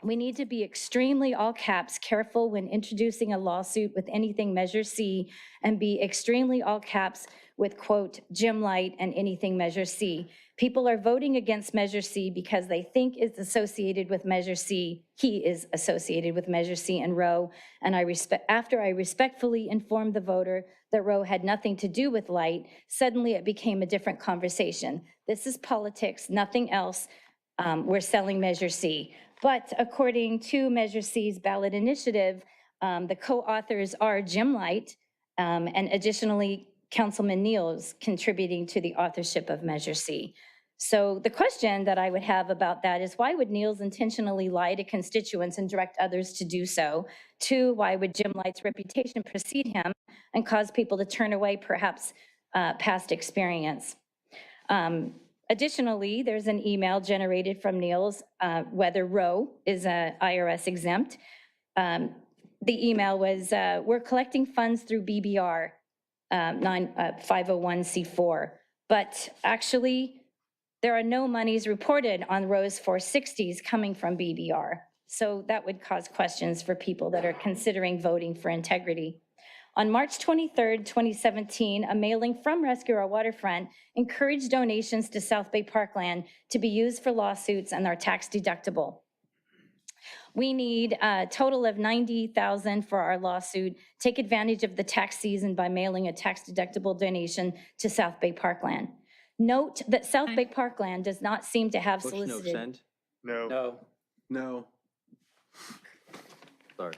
We need to be extremely, all caps, careful when introducing a lawsuit with anything Measure C, and be extremely, all caps, with, quote, Jim Light and anything Measure C. People are voting against Measure C because they think it's associated with Measure C. He is associated with Measure C and Roe. And after I respectfully informed the voter that Roe had nothing to do with Light, suddenly it became a different conversation. This is politics, nothing else. We're selling Measure C. But according to Measure C's ballot initiative, the co-authors are Jim Light and additionally Councilman Niels contributing to the authorship of Measure C. So the question that I would have about that is, why would Niels intentionally lie to constituents and direct others to do so? 2, why would Jim Light's reputation precede him and cause people to turn away perhaps past experience? Additionally, there's an email generated from Niels, whether Roe is IRS exempt. The email was, we're collecting funds through BBR 501c4, but actually there are no monies reported on Roe's 460s coming from BBR. So that would cause questions for people that are considering voting for integrity. On March 23rd, 2017, a mailing from Rescue Our Waterfront encouraged donations to South Bay Parkland to be used for lawsuits and are tax deductible. We need a total of $90,000 for our lawsuit. Take advantage of the tax season by mailing a tax deductible donation to South Bay Parkland. Note that South Bay Parkland does not seem to have Push no solicited. send. No. No. Sorry.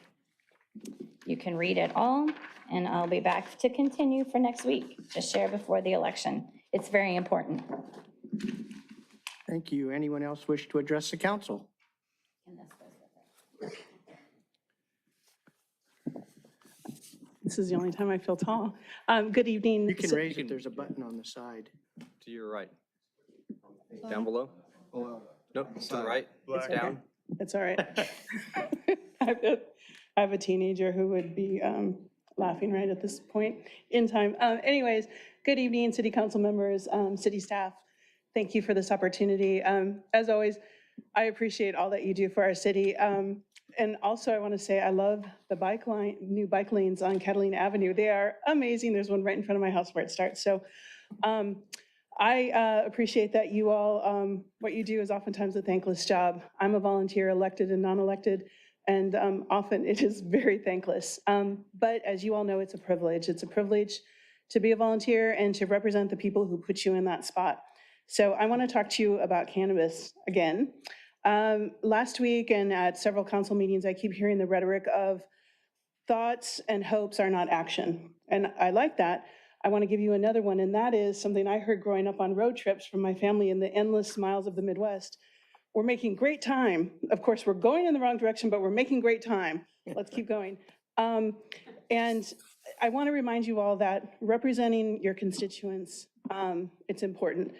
You can read it all, and I'll be back to continue for next week to share before the election. It's very important. Thank you. Anyone else wish to address the council? This is the only time I feel tall. Good evening. You can raise it. There's a button on the side. To your right. Down below? Nope, to the right, down. It's all right. I have a teenager who would be laughing right at this point in time. Anyways, good evening, city council members, city staff. Thank you for this opportunity. As always, I appreciate all that you do for our city. And also I want to say I love the new bike lanes on Catalina Avenue. They are amazing. There's one right in front of my house where it starts. So I appreciate that you all, what you do is oftentimes a thankless job. I'm a volunteer, elected and non-elected, and often it is very thankless. But as you all know, it's a privilege. It's a privilege to be a volunteer and to represent the people who put you in that spot. So I want to talk to you about cannabis again. Last week and at several council meetings, I keep hearing the rhetoric of thoughts and hopes are not action. And I like that. I want to give you another one, and that is something I heard growing up on road trips from my family in the endless miles of the Midwest. We're making great time. Of course, we're going in the wrong direction, but we're making great time. Let's keep going. And I want to remind you all that representing your constituents, it's important.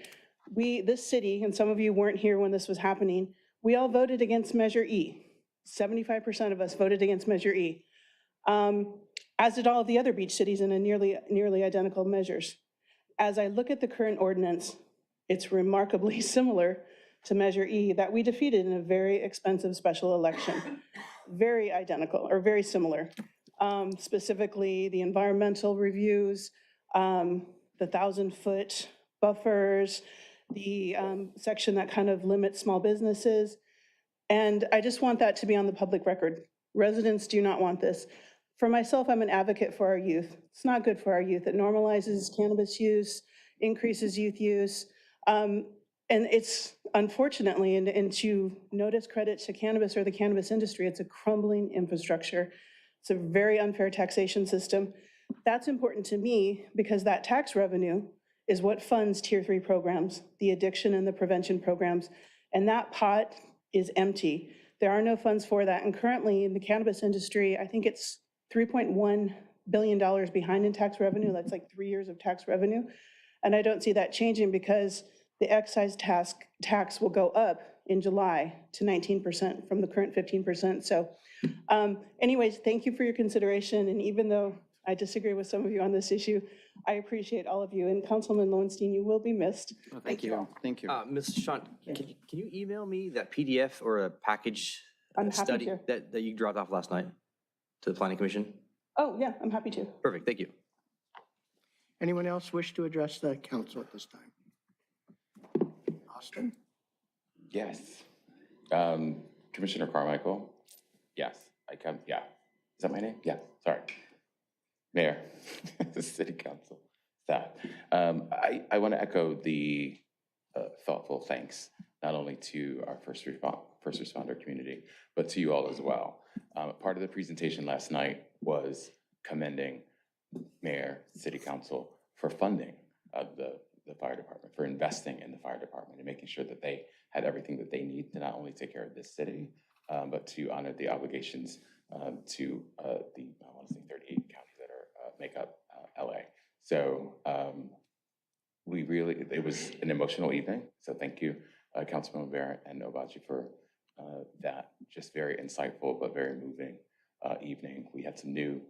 This city, and some of you weren't here when this was happening, we all voted against Measure E. 75% of us voted against Measure E. As did all of the other beach cities in a nearly identical measures. As I look at the current ordinance, it's remarkably similar to Measure E that we defeated in a very expensive special election. Very identical, or very similar. Specifically, the environmental reviews, the 1,000-foot buffers, the section that kind of limits small businesses. And I just want that to be on the public record. Residents do not want this. For myself, I'm an advocate for our youth. It's not good for our youth. It normalizes cannabis use, increases youth use. And it's unfortunately, and to notice credit to cannabis or the cannabis industry, it's a crumbling infrastructure. It's a very unfair taxation system. That's important to me because that tax revenue is what funds Tier 3 programs, the addiction and the prevention programs. And that pot is empty. There are no funds for that. And currently in the cannabis industry, I think it's $3.1 billion behind in tax revenue. That's like 3 years of tax revenue. And I don't see that changing because the excise tax will go up in July to 19% from the current 15%. So anyways, thank you for your consideration. And even though I disagree with some of you on this issue, I appreciate all of you. And Councilman Lowenstein, you will be missed. Oh, thank you. Thank you. Ms. Sean, can you email me that PDF or a package I'm happy study to. that you dropped off last night to the Planning Commission? Oh, yeah, I'm happy to. Perfect, thank you. Anyone else wish to address the council at this time? Austin? Yes. Commissioner Carmichael? Yes, yeah. Is that my name? Yeah, sorry. Mayor, the city council staff. I want to echo the thoughtful thanks, not only to our first responder community, but to you all as well. Part of the presentation last night was commending Mayor, City Council for funding the the fire department, for investing in the fire department and making sure that they had everything that they need to not only take care of this city, but to honor the obligations to the, I want to say 38 counties that are make up LA. So it was an emotional evening. So thank you, Councilman Barrett and Obaji, for that just very insightful but very moving evening. We had some new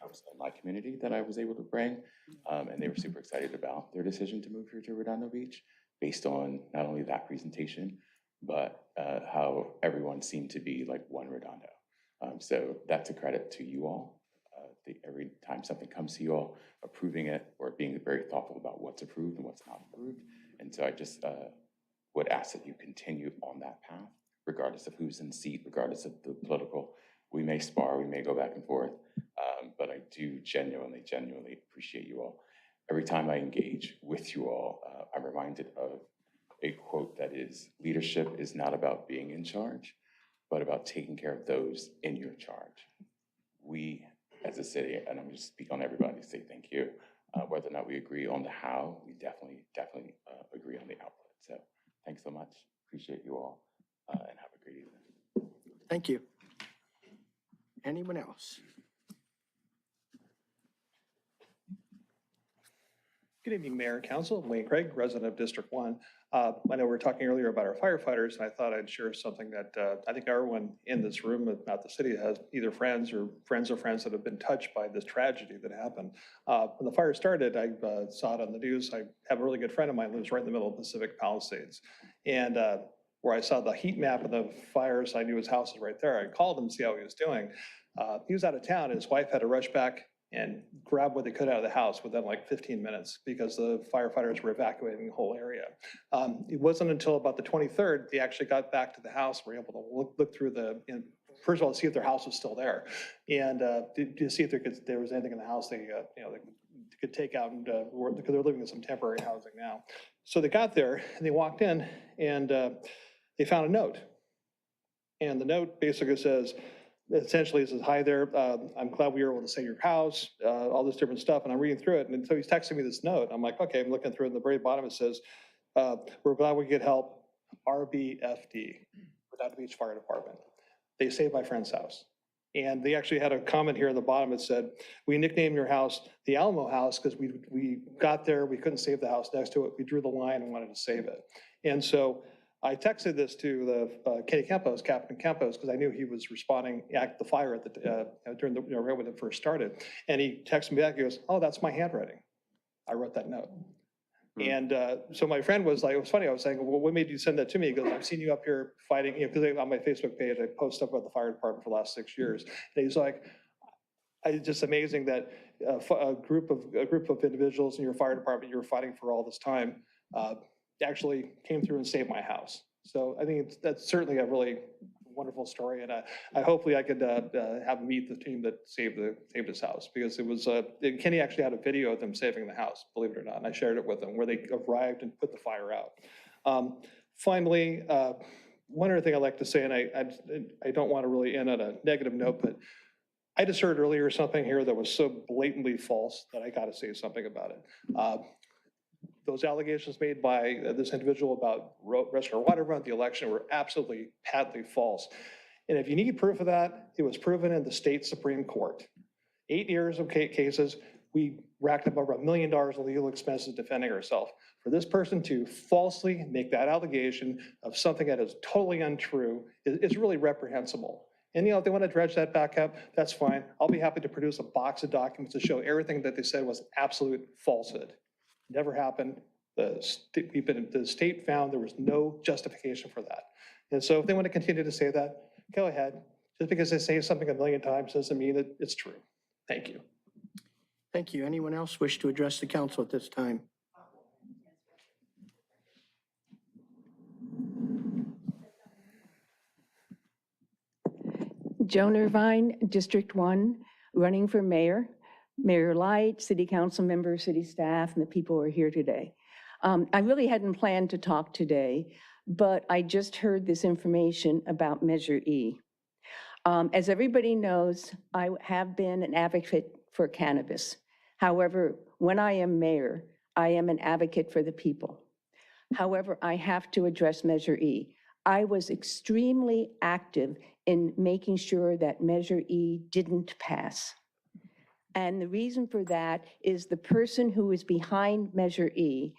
folks in my community that I was able to bring, and they were super excited about their decision to move here to Redondo Beach based on not only that presentation, but how everyone seemed to be like one Redondo. So that's a credit to you all. Every time something comes to you all, approving it or being very thoughtful about what's approved and what's not approved. And so I just would ask that you continue on that path, regardless of who's in seat, regardless of the political. We may spar, we may go back and forth, but I do genuinely appreciate you all. Every time I engage with you all, I'm reminded of a quote that is, leadership is not about being in charge, but about taking care of those in your charge. We, as a city, and I'm going to speak on everybody, say thank you. Whether or not we agree on the how, we definitely agree on the output. So thanks so much. Appreciate you all, and have a great evening. Thank you. Anyone else? Good evening, Mayor and Council. I'm Wayne Craig, resident of District 1. I know we were talking earlier about our firefighters, and I thought I'd share something that I think everyone in this room, if not the city, has either friends of friends that have been touched by this tragedy that happened. When the fire started, I saw it on the news. I have a really good friend of mine who lives right in the middle of Pacific Palisades. And where I saw the heat map of the fires, I knew his house was right there. I called him to see how he was doing. He was out of town, and his wife had to rush back and grab what they could out of the house within like 15 minutes because the firefighters were evacuating the whole area. It wasn't until about the 23rd, they actually got back to the house, were able to look through first of all, see if their house was still there, and to see if there was anything in the house they could take out, and because they're living in some temporary housing now. So they got there and they walked in and they found a note. And the note basically says, essentially it says, hi there, I'm glad we were able to save your house, all this different stuff. And I'm reading through it. And so he's texting me this note. I'm like, okay, I'm looking through it. At the very bottom, it says, we're glad we could help RBFD, Redondo Beach Fire Department. They saved my friend's house. And they actually had a comment here at the bottom that said, we nicknamed your house the Alamo House because we got there, we couldn't save the house next to it. We drew the line and wanted to save it. And so I texted this to the Captain Campos, because I knew he was responding at the fire at during the right when it first started. And he texted me back. He goes, "Oh, that's my handwriting. I wrote that note." And so my friend was like, it was funny. I was saying, "Well, what made you send that to me?" He goes, "I've seen you up here fighting." Because on my Facebook page, I post up about the fire department for the last 6 years. And he's like, "It's just amazing that a group of individuals in your fire department you were fighting for all this time." Actually came through and saved my house. So I think that's certainly a really wonderful story, and hopefully I could have meet the team that saved his house, because it was Kenny actually had a video of them saving the house, believe it or not, and I shared it with them where they arrived and put the fire out. Finally, one other thing I'd like to say, and I don't want to really end on a negative note, but I just heard earlier something here that was so blatantly false that I got to say something about it. Those allegations made by this individual about Reservoir Waterfront, the election, were absolutely patently false. And if you need proof of that, it was proven in the state Supreme Court. 8 years of cases, we racked up over $1 million in legal expenses defending ourselves. For this person to falsely make that allegation of something that is totally untrue is really reprehensible. And if they want to dredge that back up, that's fine. I'll be happy to produce a box of documents to show everything that they said was absolute falsehood. Never happened. The state found there was no justification for that. And so if they want to continue to say that, go ahead. Just because they say something 1 million times doesn't mean that it's true. Thank you. Thank you. Anyone else wish to address the council at this time? Joan Irvine, District 1, running for mayor. Mayor Light, city council members, city staff, and the people who are here today. I really hadn't planned to talk today, but I just heard this information about Measure E. As everybody knows, I have been an advocate for cannabis. However, when I am mayor, I am an advocate for the people. However, I have to address Measure E. I was extremely active in making sure that Measure E didn't pass. And the reason for that is the person who was behind Measure E,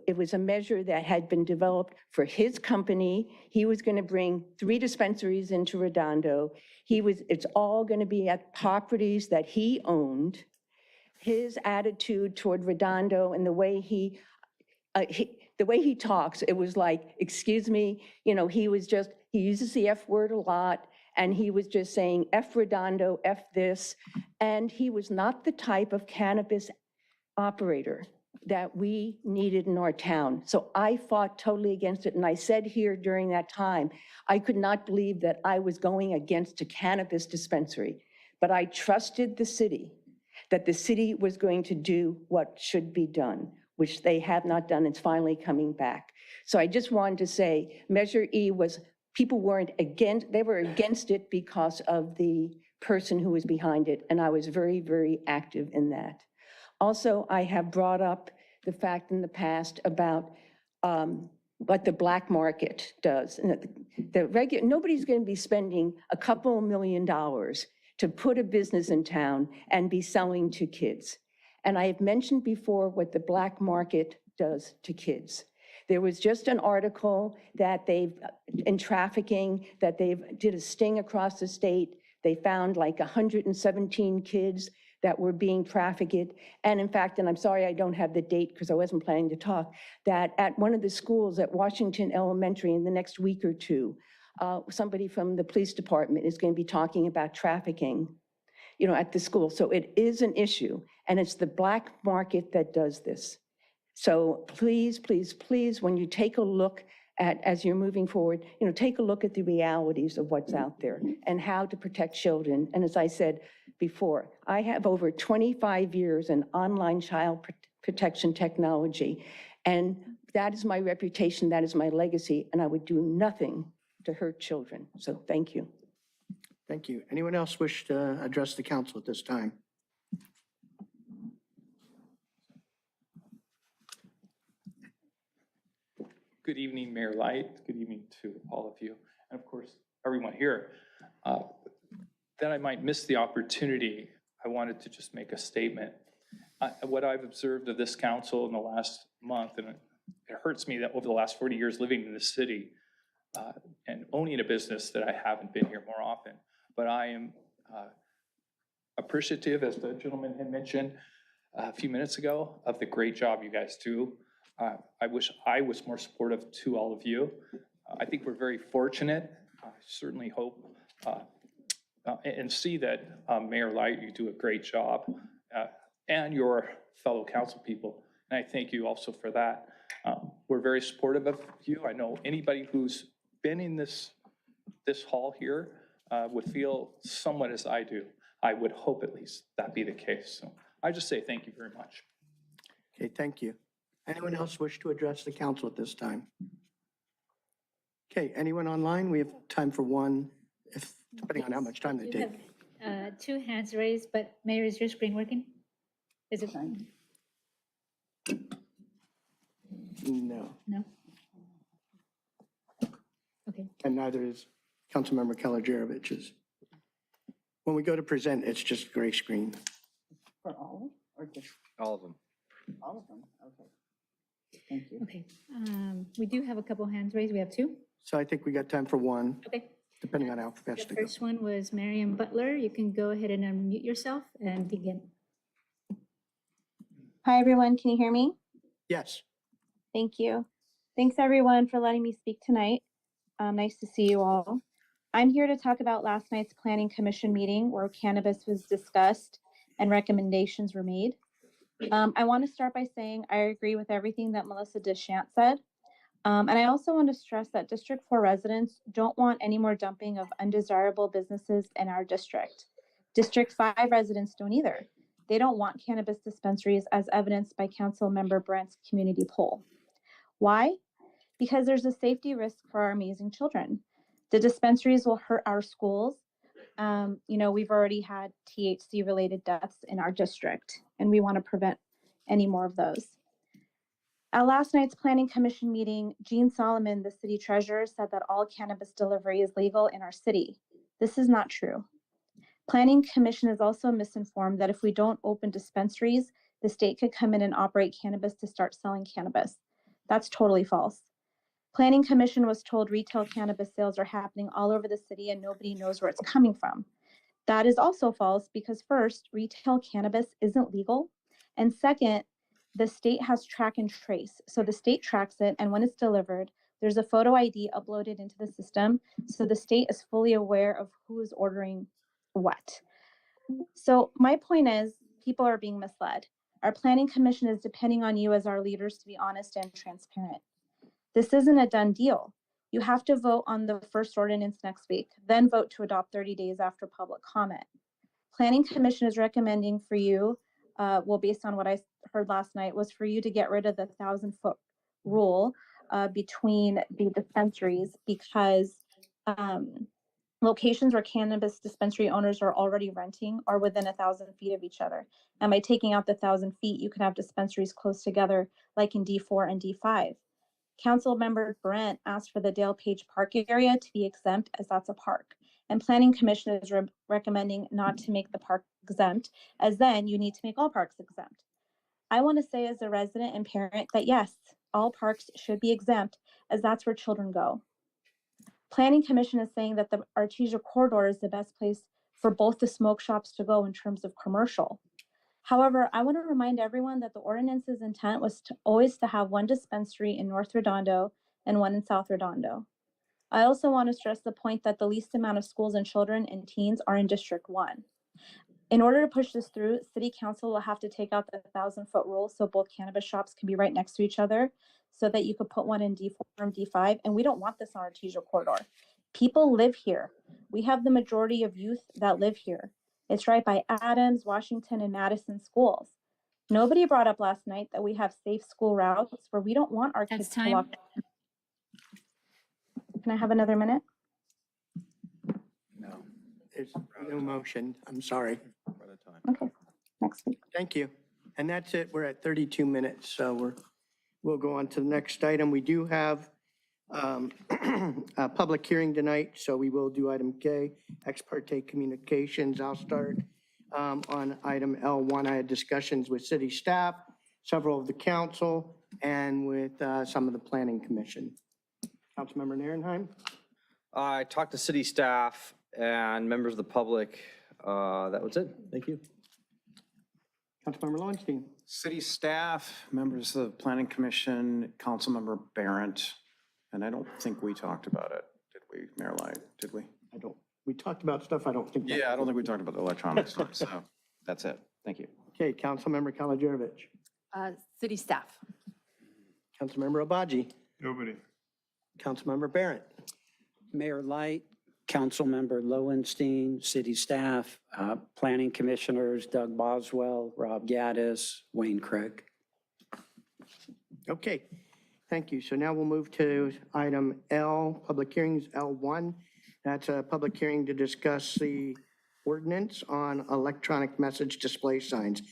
it was a measure that had been developed for his company. He was going to bring 3 dispensaries into Redondo. It's all going to be at properties that he owned. His attitude toward Redondo and the way he talks, it was like, excuse me, he uses the F word a lot, and he was just saying F Redondo, F this, and he was not the type of cannabis operator that we needed in our town. So I fought totally against it, and I said here during that time, I could not believe that I was going against a cannabis dispensary, but I trusted the city, that the city was going to do what should be done, which they have not done. It's finally coming back. So I just wanted to say, Measure E was, people weren't against, they were against it because of the person who was behind it, and I was very, very active in that. Also, I have brought up the fact in the past about what the black market does. Nobody's going to be spending a couple $1 million to put a business in town and be selling to kids. And I have mentioned before what the black market does to kids. There was just an article that in trafficking, that did a sting across the state. They found like 117 kids that were being trafficked. And in fact, and I'm sorry I don't have the date because I wasn't planning to talk, that at one of the schools at Washington Elementary in the next week or two, somebody from the police department is going to be talking about trafficking, at the school. So it is an issue, and it's the black market that does this. So please, please, please, when you take a look as you're moving forward, take a look at the realities of what's out there and how to protect children. And as I said before, I have over 25 years in online child protection technology, and that is my reputation, that is my legacy, and I would do nothing to hurt children. So thank you. Thank you. Anyone else wish to address the council at this time? Good evening, Mayor Light. Good evening to all of you, and of course, everyone here. That I might miss the opportunity, I wanted to just make a statement. What I've observed of this council in the last month, and it hurts me that over the last 40 years living in this city and owning a business, that I haven't been here more often. But I am appreciative, as the gentleman had mentioned a few minutes ago, of the great job you guys do. I wish I was more supportive to all of you. I think we're very fortunate. I certainly hope and see that Mayor Light, you do a great job, and your fellow council people. And I thank you also for that. We're very supportive of you. I know anybody who's been in this hall here would feel somewhat as I do. I would hope at least that be the case. So I just say thank you very much. Okay, thank you. Anyone else wish to address the council at this time? Okay, anyone online? We have time for one, depending on how much time they You take. have 2 hands raised, but Mayor, is your screen working? Is it? No. No? Okay. And neither is Councilmember Keller-Jaravich's. When we go to present, it's just gray screen. For all or just All of them. all of them? Okay. Thank you. Okay. We do have a couple hands raised. We have 2. So I think we got time for one, Okay. depending on how fast The to go. first one was Marion Butler. You can go ahead and unmute yourself and begin. Hi, everyone. Can you hear me? Yes. Thank you. Thanks, everyone, for letting me speak tonight. Nice to see you all. I'm here to talk about last night's Planning Commission meeting where cannabis was discussed and recommendations were made. I want to start by saying I agree with everything that Melissa Deschamps said. And I also want to stress that District 4 residents don't want any more dumping of undesirable businesses in our district. District 5 residents don't either. They don't want cannabis dispensaries, as evidenced by Council Member Brandt's community poll. Why? Because there's a safety risk for our amazing children. The dispensaries will hurt our schools. We've already had THC-related deaths in our district, and we want to prevent any more of those. At last night's Planning Commission meeting, Jean Solomon, the city treasurer, said that all cannabis delivery is legal in our city. This is not true. Planning Commission is also misinformed that if we don't open dispensaries, the state could come in and operate cannabis to start selling cannabis. That's totally false. Planning Commission was told retail cannabis sales are happening all over the city and nobody knows where it's coming from. That is also false because first, retail cannabis isn't legal. And second, the state has track and trace. So the state tracks it, and when it's delivered, there's a photo ID uploaded into the system. So the state is fully aware of who is ordering what. So my point is, people are being misled. Our Planning Commission is depending on you as our leaders to be honest and transparent. This isn't a done deal. You have to vote on the first ordinance next week, then vote to adopt 30 days after public comment. Planning Commission is recommending for you, well, based on what I heard last night, was for you to get rid of the 1,000-foot rule between the dispensaries because locations where cannabis dispensary owners are already renting are within 1,000 feet of each other. And by taking out the 1,000 feet, you can have dispensaries close together like in D4 and D5. Council member Brent asked for the Dale Page Park area to be exempt as that's a park. And Planning Commission is recommending not to make the park exempt, as then you need to make all parks exempt. I want to say as a resident and parent that yes, all parks should be exempt as that's where children go. Planning Commission is saying that the Artesia corridor is the best place for both the smoke shops to go in terms of commercial. However, I want to remind everyone that the ordinance's intent was always to have one dispensary in North Redondo and one in South Redondo. I also want to stress the point that the least amount of schools and children and teens are in District 1. In order to push this through, City Council will have to take out the 1,000-foot rule so both cannabis shops can be right next to each other so that you could put one in D4 and D5, and we don't want this on Artesia corridor. People live here. We have the majority of youth that live here. It's right by Adams, Washington, and Madison schools. Nobody brought up last night that we have safe school routes where we don't want our kids to walk. Can I have another minute? No. There's no motion. I'm sorry. Okay, next week. Thank you. And that's it. We're at 32 minutes, so we'll go on to the next item. We do have a public hearing tonight, so we will do item K, ex parte communications. I'll start on item L1. I had discussions with city staff, several of the council, and with some of the planning commission. Councilmember Nierenheim? I talked to city staff and members of the public. That was it. Thank you. Councilmember Lowenstein? City staff, members of the Planning Commission, Councilmember Barrett, and I don't think we talked about it, did we, Mayor Light? Did we? We talked about stuff I don't think. Yeah, I don't think we talked about the electronic stuff, so that's it. Thank you. Okay, Councilmember Kalajevic. City staff. Councilmember Obaji. Nobody. Councilmember Barrett. Mayor Light, Councilmember Lowenstein, city staff, planning commissioners, Doug Boswell, Rob Gaddis, Wayne Craig. Okay, thank you. So now we'll move to item L, public hearings, L1. That's a public hearing to discuss the ordinance on electronic message display signs.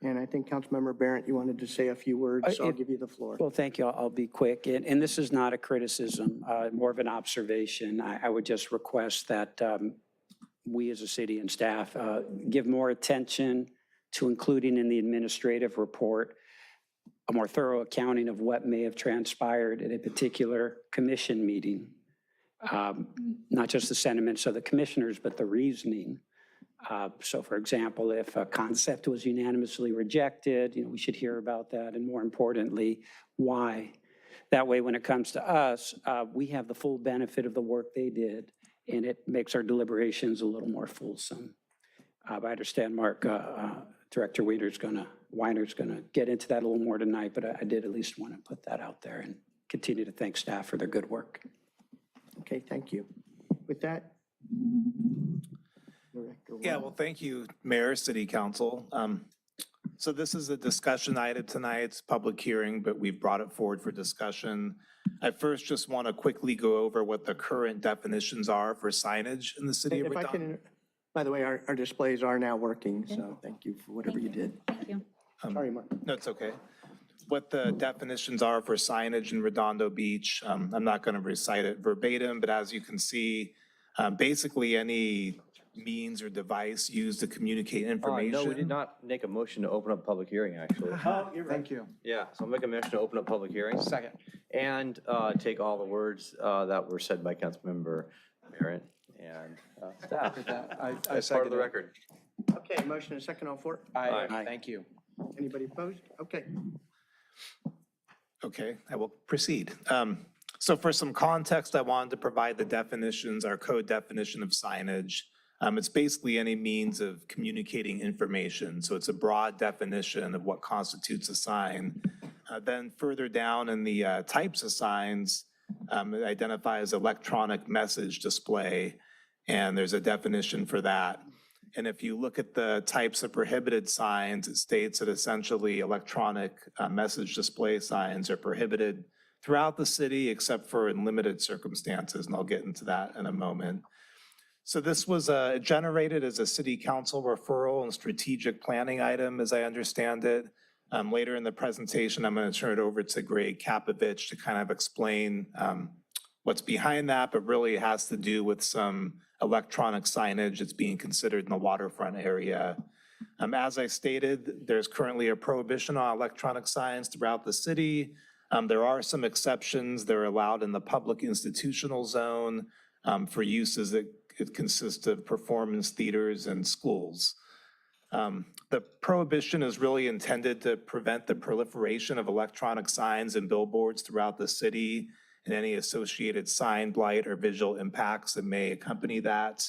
And I think Councilmember Barrett, you wanted to say a few words, so I'll give you the floor. Well, thank you. I'll be quick. And this is not a criticism, more of an observation. I would just request that we as a city and staff give more attention to including in the administrative report a more thorough accounting of what may have transpired at a particular commission meeting. Not just the sentiments of the commissioners, but the reasoning. So for example, if a concept was unanimously rejected, we should hear about that, and more importantly, why. That way, when it comes to us, we have the full benefit of the work they did, and it makes our deliberations a little more fulsome. I understand, Mark, Director Weiner's gonna get into that a little more tonight, but I did at least want to put that out there and continue to thank staff for their good work. Okay, thank you. With that, Director Yeah, well, thank you, Mayor, City Council. So this is a discussion item tonight. It's a public hearing, but we've brought it forward for discussion. I first just want to quickly go over what the current definitions are for signage in the city of if I Redondo. can, by the way, our displays are now working, so thank you for whatever you did. Thank you. Sorry, Mark. No, it's okay. what the definitions are for signage in Redondo Beach. I'm not going to recite it verbatim, but as you can see, basically any means or device used to communicate information. No, we did not make a motion to open up public hearing, actually. Thank you. Yeah, so I'll make a motion to open up public hearing. Second. And take all the words that were said by Councilmember Barrett and staff. I As part of the record. Okay, motion and second on floor. Aye. Thank you. Anybody opposed? Okay. Okay, I will proceed. So for some context, I wanted to provide the definitions, our code definition of signage. It's basically any means of communicating information. So it's a broad definition of what constitutes a sign. Then further down in the types of signs, it identifies electronic message display, and there's a definition for that. And if you look at the types of prohibited signs, it states that essentially electronic message display signs are prohibited throughout the city except for in limited circumstances, and I'll get into that in a moment. So this was generated as a city council referral and strategic planning item, as I understand it. Later in the presentation, I'm going to turn it over to Greg Kapovich to kind of explain what's behind that, but really it has to do with some electronic signage that's being considered in the waterfront area. As I stated, there's currently a prohibition on electronic signs throughout the city. There are some exceptions. They're allowed in the public institutional zone for uses that could consist of performance theaters and schools. The prohibition is really intended to prevent the proliferation of electronic signs and billboards throughout the city and any associated sign blight or visual impacts that may accompany that.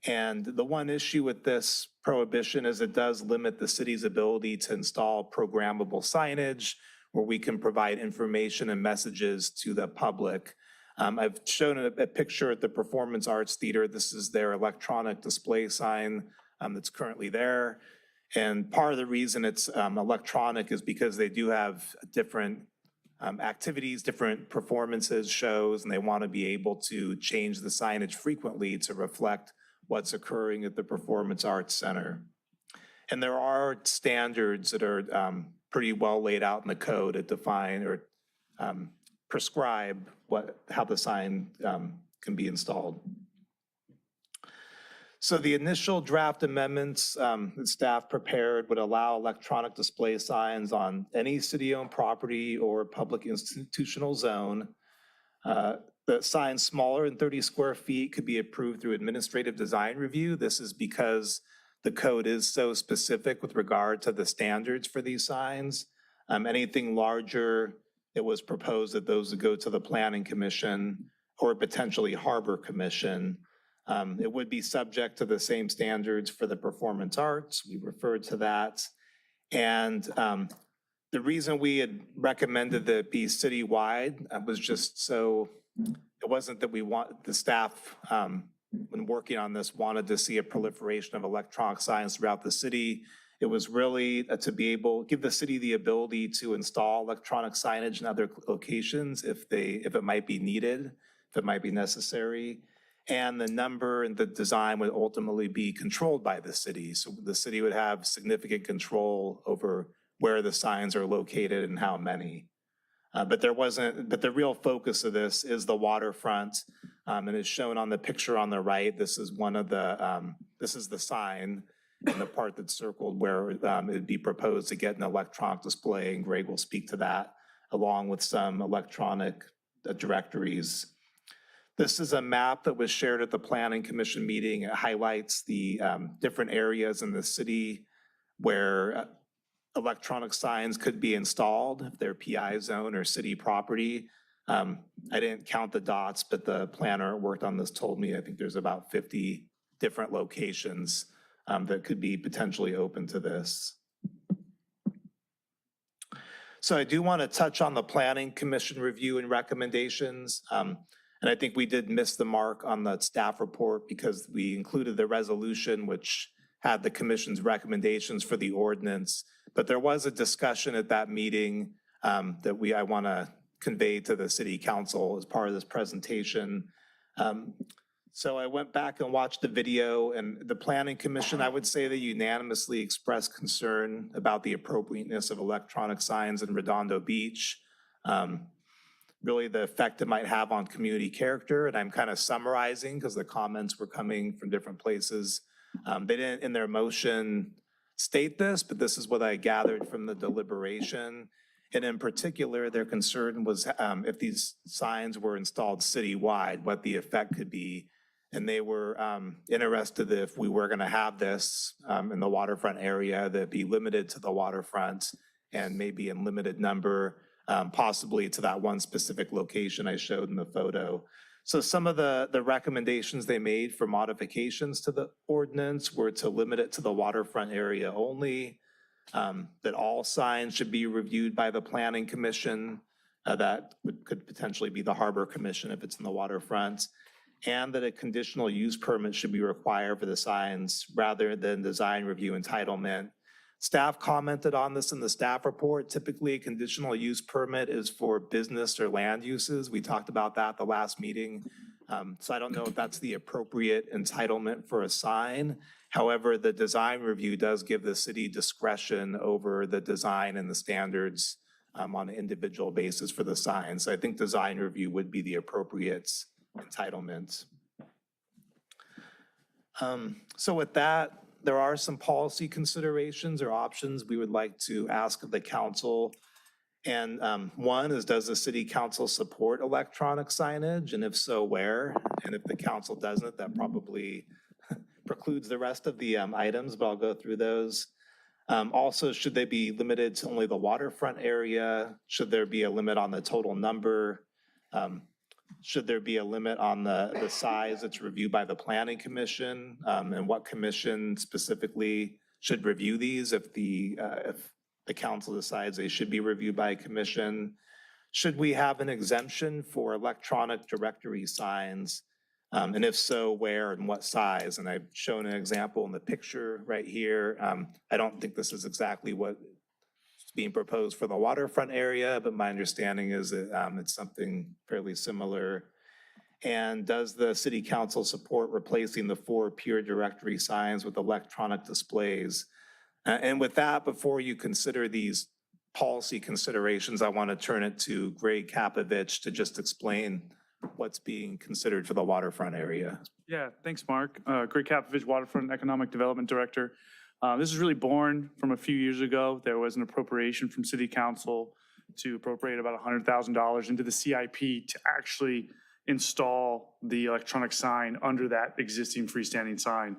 And the one issue with this prohibition is it does limit the city's ability to install programmable signage where we can provide information and messages to the public. I've shown a picture at the Performance Arts Theater. This is their electronic display sign that's currently there. And part of the reason it's electronic is because they do have different activities, different performances, shows, and they want to be able to change the signage frequently to reflect what's occurring at the Performance Arts Center. And there are standards that are pretty well laid out in the code that define or prescribe how the sign can be installed. So the initial draft amendments that staff prepared would allow electronic display signs on any city-owned property or public institutional zone. The signs smaller than 30 square feet could be approved through administrative design review. This is because the code is so specific with regard to the standards for these signs. Anything larger, it was proposed that those would go to the Planning Commission or potentially Harbor Commission. It would be subject to the same standards for the performance arts. We referred to that. And the reason we had recommended that it be citywide was just so, it wasn't that we want, the staff when working on this wanted to see a proliferation of electronic signs throughout the city. It was really to be able, give the city the ability to install electronic signage in other locations if it might be needed, if it might be necessary. And the number and the design would ultimately be controlled by the city. So the city would have significant control over where the signs are located and how many. But the real focus of this is the waterfront. And it's shown on the picture on the right. This is this is the sign in the part that's circled where it'd be proposed to get an electronic display, and Greg will speak to that, along with some electronic directories. This is a map that was shared at the Planning Commission meeting. It highlights the different areas in the city where electronic signs could be installed if they're PI zone or city property. I didn't count the dots, but the planner who worked on this told me I think there's about 50 different locations that could be potentially open to this. So I do want to touch on the Planning Commission review and recommendations. And I think we did miss the mark on the staff report because we included the resolution which had the commission's recommendations for the ordinance. But there was a discussion at that meeting that I want to convey to the city council as part of this presentation. So I went back and watched the video, and the Planning Commission, I would say they unanimously expressed concern about the appropriateness of electronic signs in Redondo Beach. Really the effect it might have on community character, and I'm kind of summarizing because the comments were coming from different places. They didn't, in their motion, state this, but this is what I gathered from the deliberation. And in particular, their concern was if these signs were installed citywide, what the effect could be. And they were interested if we were going to have this in the waterfront area, that be limited to the waterfront and maybe in limited number, possibly to that one specific location I showed in the photo. So some of the recommendations they made for modifications to the ordinance were to limit it to the waterfront area only, that all signs should be reviewed by the Planning Commission, that could potentially be the Harbor Commission if it's in the waterfront, and that a conditional use permit should be required for the signs rather than design review entitlement. Staff commented on this in the staff report. Typically, a conditional use permit is for business or land uses. We talked about that the last meeting. So I don't know if that's the appropriate entitlement for a sign. However, the design review does give the city discretion over the design and the standards on an individual basis for the signs. So I think design review would be the appropriate entitlement. So with that, there are some policy considerations or options we would like to ask of the council. And one is, does the city council support electronic signage? And if so, where? And if the council doesn't, that probably precludes the rest of the items, but I'll go through those. Also, should they be limited to only the waterfront area? Should there be a limit on the total number? Should there be a limit on the size that's reviewed by the Planning Commission? And what commission specifically should review these if the council decides they should be reviewed by a commission? Should we have an exemption for electronic directory signs? And if so, where and what size? And I've shown an example in the picture right here. I don't think this is exactly what being proposed for the waterfront area, but my understanding is that it's something fairly similar. And does the city council support replacing the 4 pure directory signs with electronic displays? And with that, before you consider these policy considerations, I want to turn it to Greg Kapovich to just explain what's being considered for the waterfront area. Yeah, thanks, Mark. Greg Kapovich, Waterfront Economic Development Director. This is really born from a few years ago. There was an appropriation from City Council to appropriate about $100,000 into the CIP to actually install the electronic sign under that existing freestanding sign.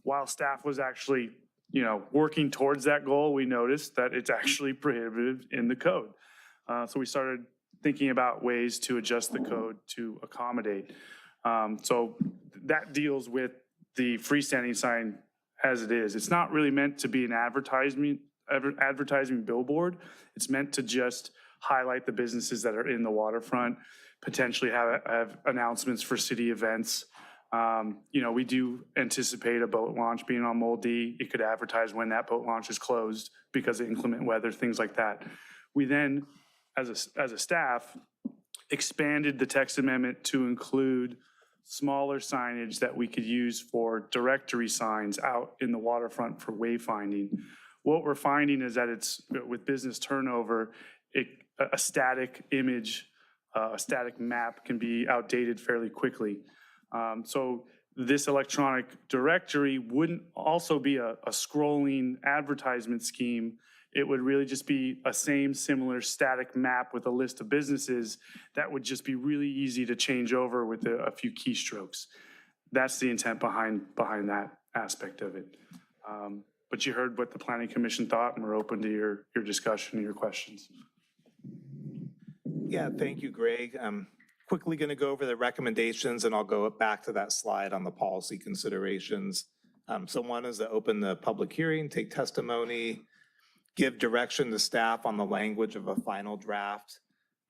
While staff was actually, working towards that goal, we noticed that it's actually prohibited in the code. So we started thinking about ways to adjust the code to accommodate. So that deals with the freestanding sign as it is. It's not really meant to be an advertising billboard. It's meant to just highlight the businesses that are in the waterfront, potentially have announcements for city events. We do anticipate a boat launch being on Moldy. It could advertise when that boat launch is closed because of inclement weather, things like that. We then, as a staff, expanded the text amendment to include smaller signage that we could use for directory signs out in the waterfront for wayfinding. What we're finding is that it's, with business turnover, a static image, a static map can be outdated fairly quickly. So this electronic directory wouldn't also be a scrolling advertisement scheme. It would really just be a similar static map with a list of businesses that would just be really easy to change over with a few keystrokes. That's the intent behind that aspect of it. But you heard what the Planning Commission thought, and we're open to your discussion and your questions. Yeah, thank you, Greg. I'm quickly going to go over the recommendations, and I'll go back to that slide on the policy considerations. So one is to open the public hearing, take testimony, give direction to staff on the language of a final draft.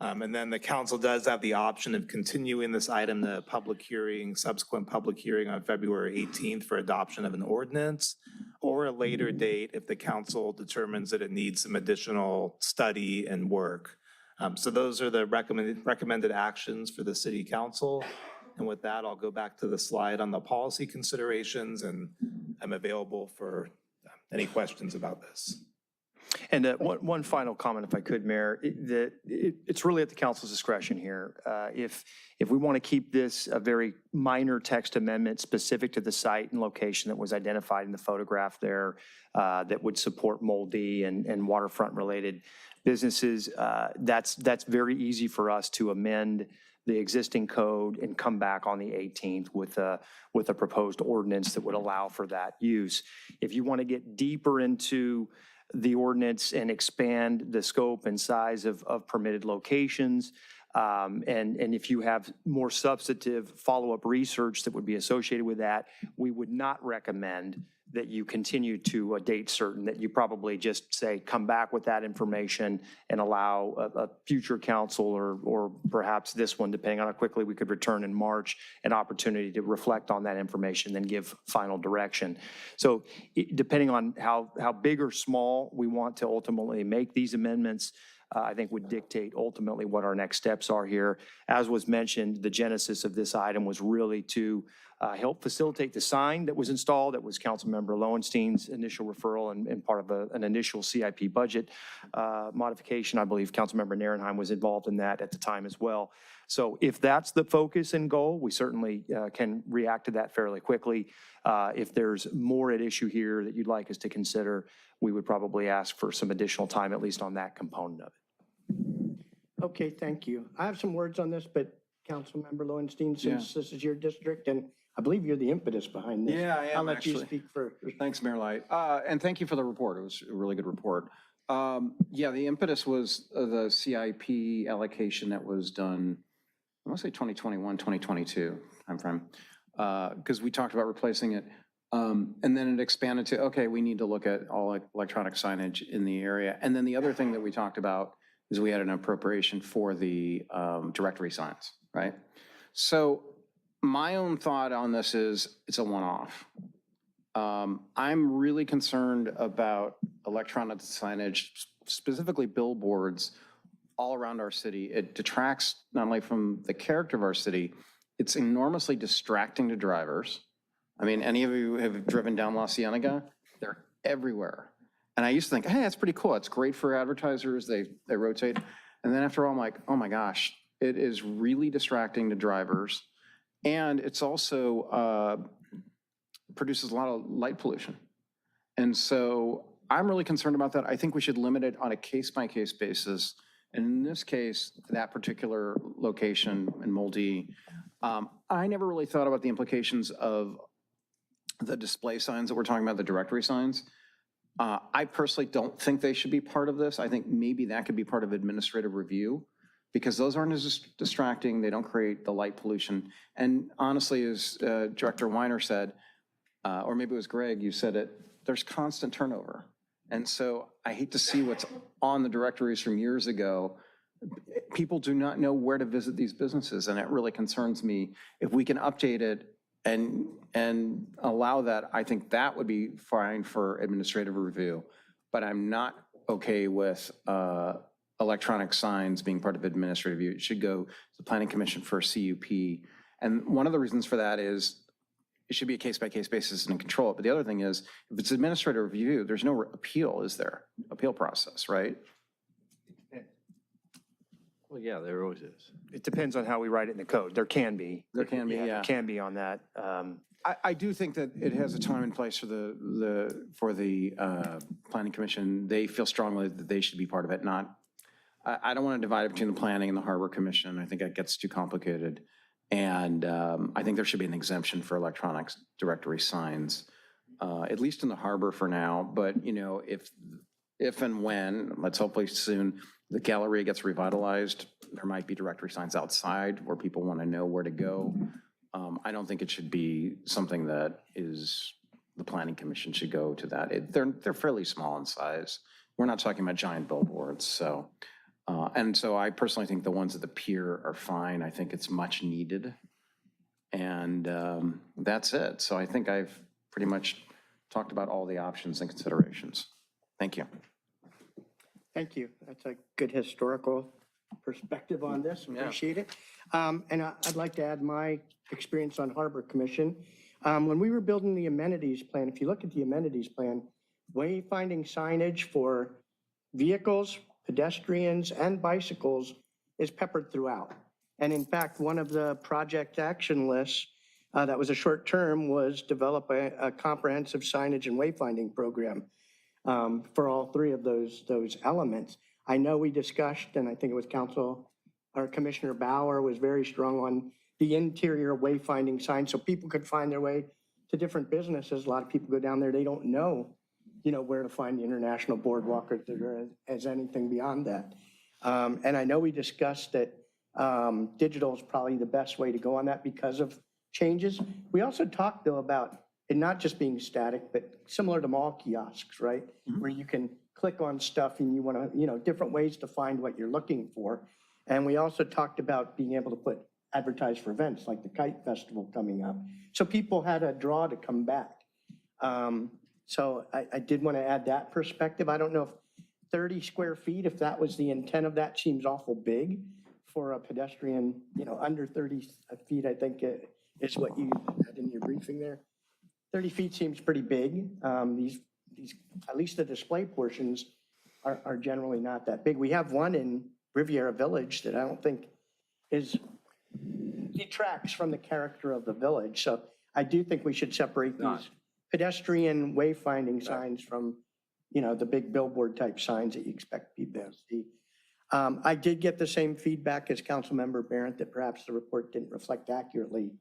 And then the council does have the option of continuing this item to public hearing, subsequent public hearing on February 18th for adoption of an ordinance, or a later date if the council determines that it needs some additional study and work. So those are the recommended actions for the city council. And with that, I'll go back to the slide on the policy considerations, and I'm available for any questions about this. And one final comment, if I could, Mayor, it's really at the council's discretion here. If we want to keep this a very minor text amendment specific to the site and location that was identified in the photograph there that would support Moldy and waterfront-related businesses, that's very easy for us to amend the existing code and come back on the 18th with a proposed ordinance that would allow for that use. If you want to get deeper into the ordinance and expand the scope and size of permitted locations, and if you have more substantive follow-up research that would be associated with that, we would not recommend that you continue to a date certain, that you probably just say, come back with that information and allow a future council or perhaps this one, depending on how quickly we could return in March, an opportunity to reflect on that information, then give final direction. So depending on how big or small we want to ultimately make these amendments, I think would dictate ultimately what our next steps are here. As was mentioned, the genesis of this item was really to help facilitate the sign that was installed. That was Councilmember Lowenstein's initial referral and part of an initial CIP budget modification. I believe Councilmember Nierenheim was involved in that at the time as well. So if that's the focus and goal, we certainly can react to that fairly quickly. If there's more at issue here that you'd like us to consider, we would probably ask for some additional time, at least on that component of it. Okay, thank you. I have some words on this, but Councilmember Lowenstein, since this is your district, and I believe you're the impetus behind this. Yeah, I am, I'll let you actually. speak first. Thanks, Mayor Light. And thank you for the report. It was a really good report. Yeah, the impetus was the CIP allocation that was done, I want to say 2021, 2022 timeframe, because we talked about replacing it. And then it expanded to, okay, we need to look at all electronic signage in the area. And then the other thing that we talked about is we had an appropriation for the directory signs, right? So my own thought on this is it's a one-off. I'm really concerned about electronic signage, specifically billboards, all around our city. It detracts not only from the character of our city, it's enormously distracting to drivers. I mean, any of you have driven down La Cienega? They're everywhere. And I used to think, hey, that's pretty cool. It's great for advertisers. They rotate. And then after all, I'm like, oh my gosh, it is really distracting to drivers. And it's also produces a lot of light pollution. And so I'm really concerned about that. I think we should limit it on a case-by-case basis. And in this case, that particular location in Moldy, I never really thought about the implications of the display signs that we're talking about, the directory signs. I personally don't think they should be part of this. I think maybe that could be part of administrative review, because those aren't as distracting. They don't create the light pollution. And honestly, as Director Weiner said, or maybe it was Greg, you said it, there's constant turnover. And so I hate to see what's on the directories from years ago. People do not know where to visit these businesses, and it really concerns me. If we can update it and allow that, I think that would be fine for administrative review. But I'm not okay with electronic signs being part of administrative review. It should go to the Planning Commission for CUP. And one of the reasons for that is it should be a case-by-case basis and control it. But the other thing is, if it's administrative review, there's no appeal, is there? Appeal process, right? Well, yeah, there always is. It depends on how we write it in the code. There can be. There can be, yeah. There can be on that. I do think that it has a time and place for the Planning Commission. They feel strongly that they should be part of it, not, I don't want to divide it between the Planning and the Harbor Commission. I think that gets too complicated. And I think there should be an exemption for electronic directory signs, at least in the harbor for now. But, you know, if and when, let's hopefully soon, the Galleria gets revitalized, there might be directory signs outside where people want to know where to go. I don't think it should be something that is, the Planning Commission should go to that. They're fairly small in size. We're not talking about giant billboards, so. And so I personally think the ones at the pier are fine. I think it's much needed. And that's it. So I think I've pretty much talked about all the options and considerations. Thank you. Thank you. That's a good historical perspective on this. Appreciate it. And I'd like to add my experience on Harbor Commission. When we were building the amenities plan, if you look at the amenities plan, wayfinding signage for vehicles, pedestrians, and bicycles is peppered throughout. And in fact, one of the project action lists that was a short term was develop a comprehensive signage and wayfinding program for all three of those elements. I know we discussed, and I think it was Commissioner Bauer was very strong on the interior wayfinding signs so people could find their way to different businesses. A lot of people go down there, they don't know, where to find the International Boardwalk or there as anything beyond that. And I know we discussed that digital is probably the best way to go on that because of changes. We also talked though about it not just being static, but similar to mall kiosks, right? Where you can click on stuff and you want to, different ways to find what you're looking for. And we also talked about being able to advertise for events like the Kite Festival coming up. So people had a draw to come back. So I did want to add that perspective. I don't know if 30 square feet, if that was the intent of that, seems awful big for a pedestrian, under 30 feet, I think is what you had in your briefing there. 30 feet seems pretty big. These, at least the display portions are generally not that big. We have one in Riviera Village that I don't think detracts from the character of the village. So I do think we should separate these pedestrian wayfinding signs from, the big billboard type signs that you expect people to see. I did get the same feedback as Councilmember Barrett that perhaps the report didn't reflect accurately,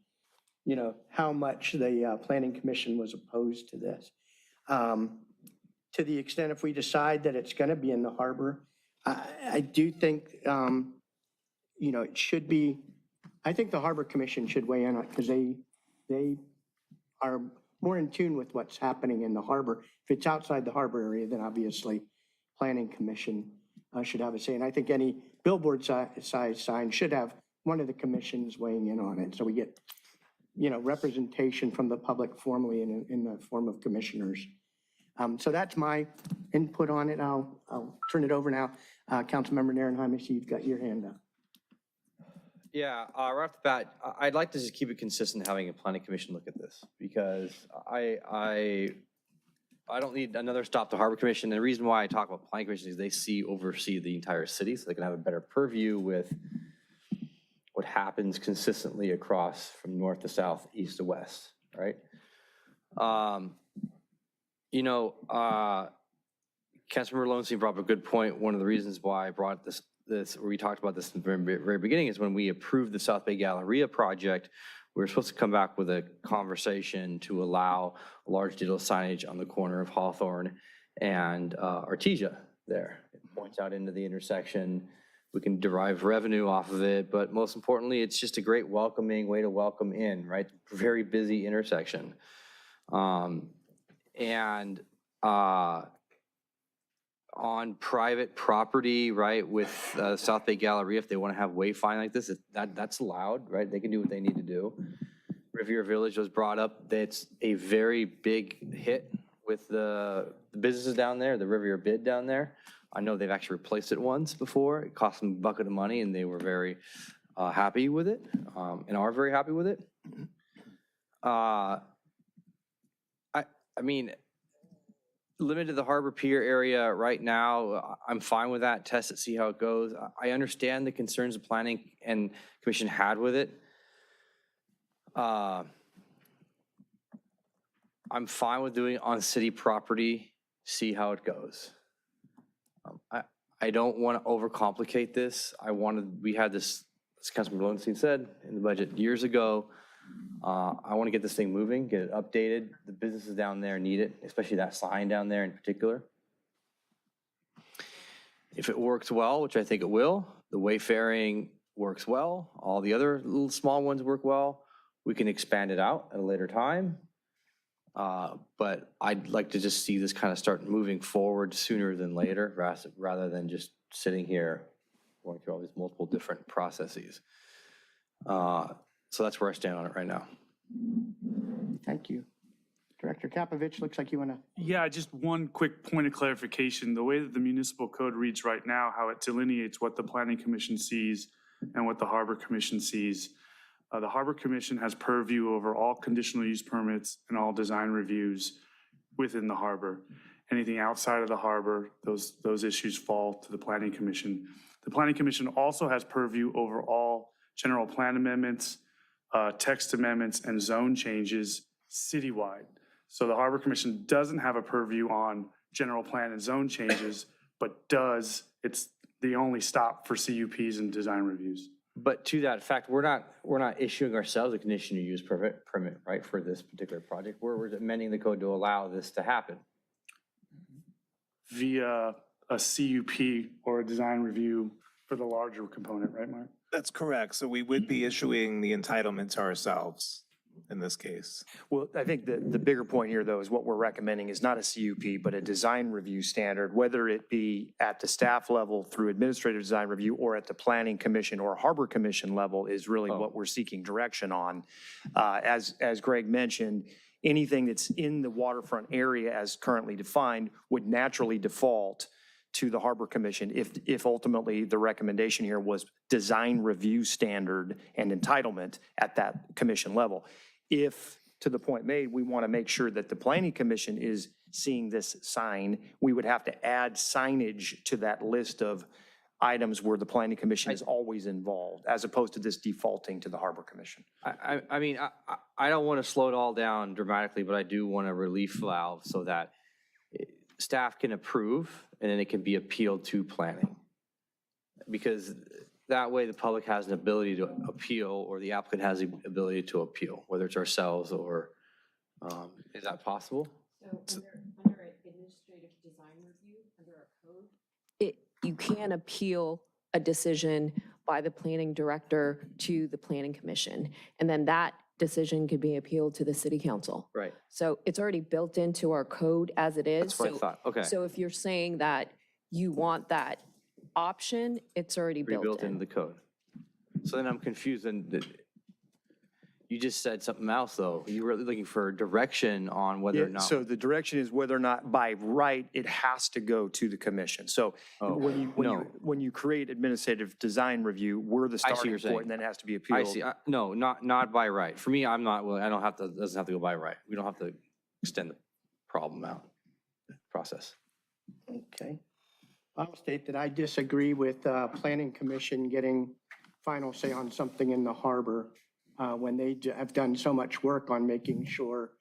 how much the Planning Commission was opposed to this. To the extent if we decide that it's going to be in the harbor, I do think, it should be, I think the Harbor Commission should weigh in on it because they are more in tune with what's happening in the harbor. If it's outside the harbor area, then obviously Planning Commission should have a say. And I think any billboard size sign should have one of the commissions weighing in on it. So we get, representation from the public formally in the form of commissioners. So that's my input on it. I'll turn it over now. Councilmember Narenheim, I see you've got your hand up. Yeah, right off the bat, I'd like to just keep it consistent having a planning commission look at this because I don't need another stop to Harbor Commission. And the reason why I talk about planning commission is they oversee the entire city so they can have a better purview with what happens consistently across from north to south, east to west, right? Councilmember Lowenstein brought up a good point. One of the reasons why I brought this where we talked about this in the very beginning is when we approved the South Bay Galleria project, we were supposed to come back with a conversation to allow large digital signage on the corner of Hawthorne and Artesia there. It points out into the intersection. We can derive revenue off of it, but most importantly, it's just a great welcoming way to welcome in, right? Very busy intersection. On private property, right, with South Bay Galleria, if they want to have wayfinding like this, that's allowed, right? They can do what they need to do. Riviera Village was brought up. That's a very big hit with the businesses down there, the Riviera Bid down there. I know they've actually replaced it once before. It cost them a bucket of money and they were very happy with it and are very happy with it. I mean, limited to the Harbor Pier area right now, I'm fine with that. Test it, see how it goes. I understand the concerns the Planning and Commission had with it. I'm fine with doing it on city property, see how it goes. I don't want to overcomplicate this. We had this, as Councilman Lowenstein said, in the budget years ago. I want to get this thing moving, get it updated. The businesses down there need it, especially that sign down there in particular. If it works well, which I think it will, the wayfaring works well, all the other little small ones work well, we can expand it out at a later time. But I'd like to just see this kind of start moving forward sooner than later, rather than just sitting here going through all these multiple different processes. So that's where I stand on it right now. Thank you. Director Kapovich, looks like you want to. Yeah, just one quick point of clarification. The way that the municipal code reads right now, how it delineates what the Planning Commission sees and what the Harbor Commission sees. The Harbor Commission has purview over all conditional use permits and all design reviews within the harbor. Anything outside of the harbor, those issues fall to the Planning Commission. The Planning Commission also has purview over all general plan amendments, text amendments, and zone changes citywide. So the Harbor Commission doesn't have a purview on general plan and zone changes, but it's the only stop for CUPs and design reviews. But to that fact, we're not issuing ourselves a conditional use permit, right, for this particular project. We're amending the code to allow this to happen. Via a CUP or a design review for the larger component, right, Mark? That's correct. So we would be issuing the entitlement to ourselves in this case. Well, I think the bigger point here, though, is what we're recommending is not a CUP, but a design review standard, whether it be at the staff level through administrative design review or at the Planning Commission or Harbor Commission level is really what we're seeking direction on. As Greg mentioned, anything that's in the waterfront area as currently defined would naturally default to the Harbor Commission if ultimately the recommendation here was design review standard and entitlement at that commission level. If, to the point made, we want to make sure that the Planning Commission is seeing this sign, we would have to add signage to that list of items where the Planning Commission is always involved, as opposed to this defaulting to the Harbor Commission. I mean, I don't want to slow it all down dramatically, but I do want a relief valve so that staff can approve and then it can be appealed to planning. Because that way the public has an ability to appeal, or the applicant has the ability to appeal, whether it's ourselves or, is that possible? So under administrative design review, under our code, you can appeal a decision by the planning director to the planning commission. And then that decision could be appealed to the city council. Right. So it's already built into our code as it is. That's what I thought. Okay. So if you're saying that you want that option, it's already built in. Into the code. So then I'm confused, and you just said something else though. You were looking for direction on whether or not. So the direction is whether or not by right it has to go to the commission. So when you create administrative design review, we're the starting point, and then it has to be appealed. I see. No, not by right. For me, I'm not willing. I don't have to. It doesn't have to go by right. We don't have to extend the problem out process. Okay. I'll state that I disagree with Planning Commission getting final say on something in the harbor when they have done so much work on making sure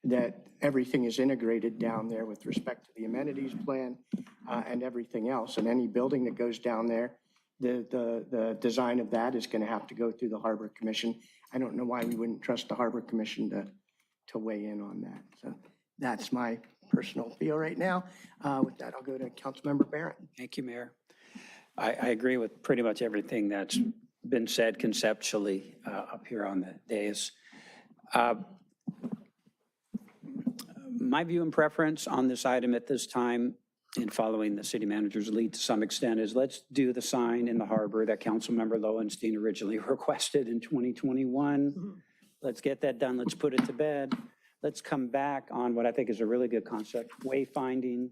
that everything is integrated down there with respect to the amenities plan and everything else. And any building that goes down there, the design of that is going to have to go through the Harbor Commission. I don't know why we wouldn't trust the Harbor Commission to weigh in on that. So that's my personal feel right now. With that, I'll go to Councilmember Barrett. Thank you, Mayor. I agree with pretty much everything that's been said conceptually up here on the dais. My view and preference on this item at this time, in following the city manager's lead to some extent, is let's do the sign in the harbor that Councilmember Lowenstein originally requested in 2021. Let's get that done. Let's put it to bed. Let's come back on what I think is a really good concept, wayfinding.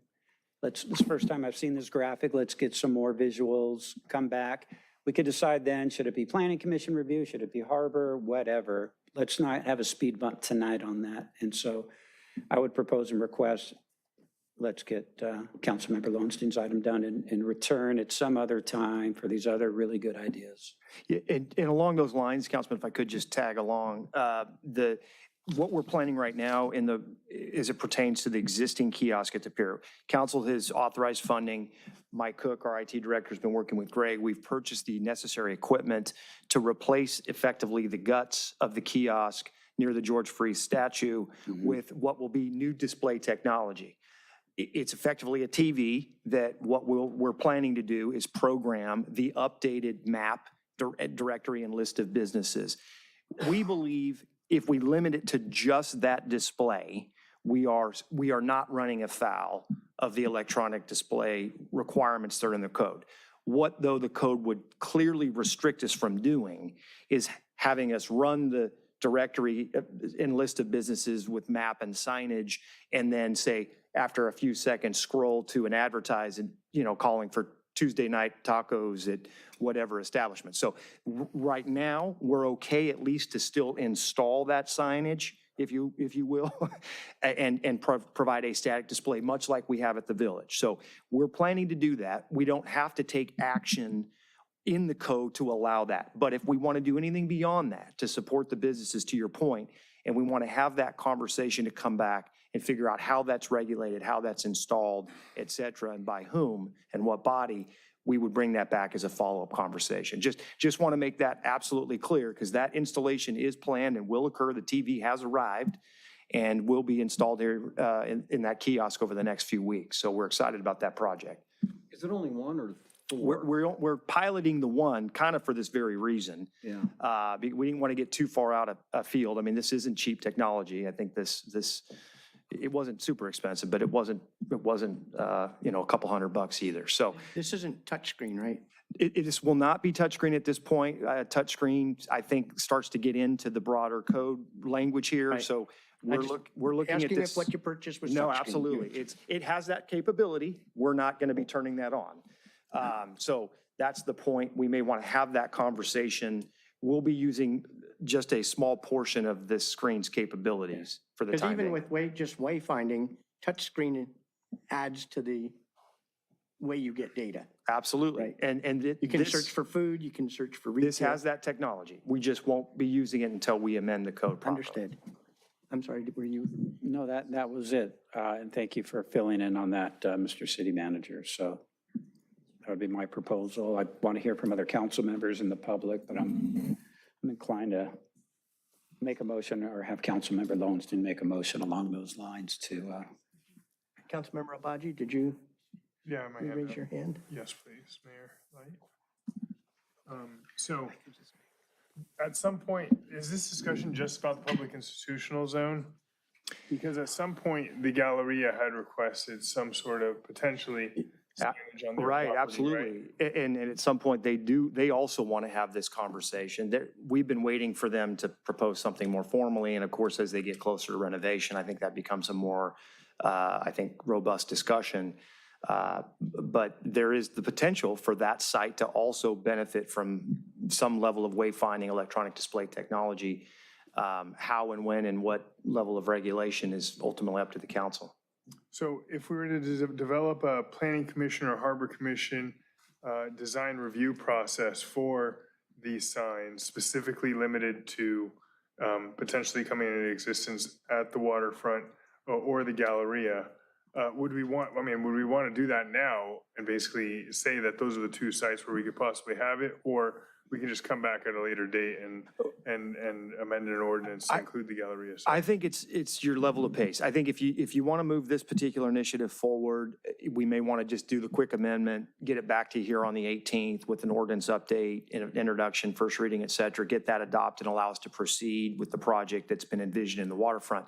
This is the first time I've seen this graphic. Let's get some more visuals, come back. We could decide then, should it be Planning Commission review? Should it be Harbor? Whatever. Let's not have a speed bump tonight on that. And so I would propose and request, let's get Councilmember Lowenstein's item done and return at some other time for these other really good ideas. Yeah, and along those lines, Councilman, if I could just tag along, what we're planning right now as it pertains to the existing kiosk at the pier, council has authorized funding. Mike Cook, our IT director, has been working with Greg. We've purchased the necessary equipment to replace effectively the guts of the kiosk near the George Freese statue with what will be new display technology. It's effectively a TV that what we're planning to do is program the updated map, directory, and list of businesses. We believe if we limit it to just that display, we are not running afoul of the electronic display requirements that are in the code. What, though, the code would clearly restrict us from doing is having us run the directory and list of businesses with map and signage, and then say, after a few seconds, scroll to an advertise and, calling for Tuesday night tacos at whatever establishment. So right now, we're okay at least to still install that signage, if you will, and provide a static display, much like we have at the Village. So we're planning to do that. We don't have to take action in the code to allow that. But if we want to do anything beyond that to support the businesses, to your point, and we want to have that conversation to come back and figure out how that's regulated, how that's installed, et cetera, and by whom and what body, we would bring that back as a follow-up conversation. Just want to make that absolutely clear, because that installation is planned and will occur. The TV has arrived and will be installed here in that kiosk over the next few weeks. So we're excited about that project. Is it only one or four? We're piloting the one kind of for this very reason. Yeah. We didn't want to get too far out of field. I mean, this isn't cheap technology. I think it wasn't super expensive, but it wasn't a couple $100 either. So This isn't touchscreen, right? it will not be touchscreen at this point. Touchscreen, I think, starts to get into the broader code language here. Right. So we're looking at Asking this. if what you purchased was No, touchscreen. absolutely. It has that capability. We're not going to be turning that on. So that's the point. We may want to have that conversation. We'll be using just a small portion of this screen's capabilities for the Because time even being. with just wayfinding, touchscreen adds to the way you get data. Absolutely. Right. And You can search for food, you can search for retail. This has that technology. We just won't be using it until we amend the code properly. Understood. I'm sorry, were you? No, that was it. And thank you for filling in on that, Mr. City Manager. So that would be my proposal. I want to hear from other council members and the public, but I'm inclined to make a motion or have Councilmember Lowenstein make a motion along those lines to. Councilmember Abaji, did you Yeah, my hand raise up. your hand? Yes, please, Mayor Light. So at some point, is this discussion just about the public institutional zone? Because at some point, the Galleria had requested some sort of potentially signage on their Right, property, absolutely. And at some point, they also want to have this conversation. We've been waiting for them to propose something more formally. And of course, as they get closer to renovation, I think that becomes a more, robust discussion. But there is the potential for that site to also benefit from some level of wayfinding electronic display technology. How and when and what level of regulation is ultimately up to the council. So if we were to develop a planning commission or harbor commission design review process for these signs, specifically limited to potentially coming into existence at the waterfront or the Galleria, would we want to do that now and basically say that those are the two sites where we could possibly have it? Or we can just come back at a later date and amend an ordinance to include the Galleria? I think it's your level of pace. I think if you want to move this particular initiative forward, we may want to just do the quick amendment, get it back to you here on the 18th with an ordinance update, introduction, first reading, et cetera, get that adopted and allow us to proceed with the project that's been envisioned in the waterfront.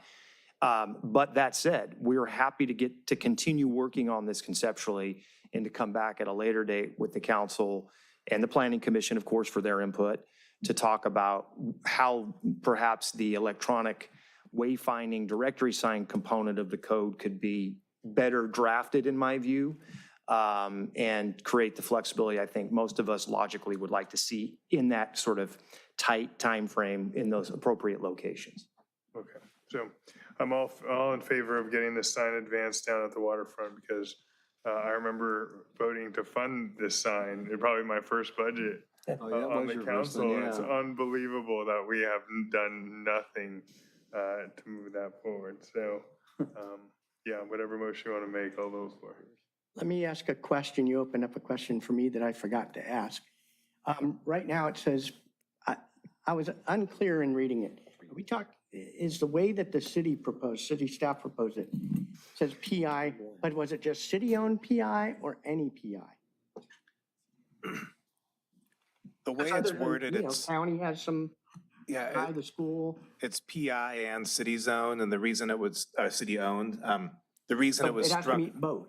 But that said, we're happy to continue working on this conceptually and to come back at a later date with the council and the planning commission, of course, for their input to talk about how perhaps the electronic wayfinding directory sign component of the code could be better drafted, in my view, and create the flexibility I think most of us logically would like to see in that sort of tight time frame in those appropriate locations. Okay, so I'm all in favor of getting this sign advanced down at the waterfront because I remember voting to fund this sign in probably my first budget on the council. And it's unbelievable that we have done nothing to move that forward. So, yeah, whatever motion you want to make, I'll vote for. Let me ask a question. You opened up a question for me that I forgot to ask. Right now it says, I was unclear in reading it. Is the way that the city staff proposed it, says PI, but was it just city-owned PI or any PI? The way it's worded, it's. County has some, by the school. It's PI and city zone, and the reason it was city-owned, the reason it was It has to struck. meet both.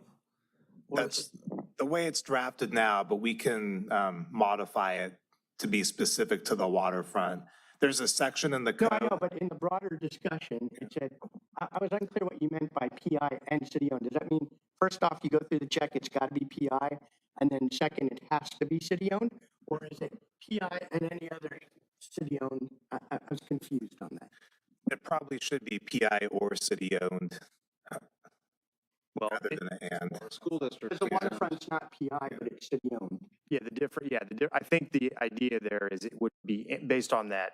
That's the way it's drafted now, but we can modify it to be specific to the waterfront. There's a section in the No, I code. know, but in the broader discussion, it said, I was unclear what you meant by PI and city-owned. Does that mean, first off, you go through the check, it's got to be PI, and then second, it has to be city-owned? Or is it PI and any other city-owned? I was confused on that. It probably should be PI or city-owned. Well, rather than an and. School district. Because the waterfront's not PI, but it's city-owned. Yeah, I think the idea there is it would be based on that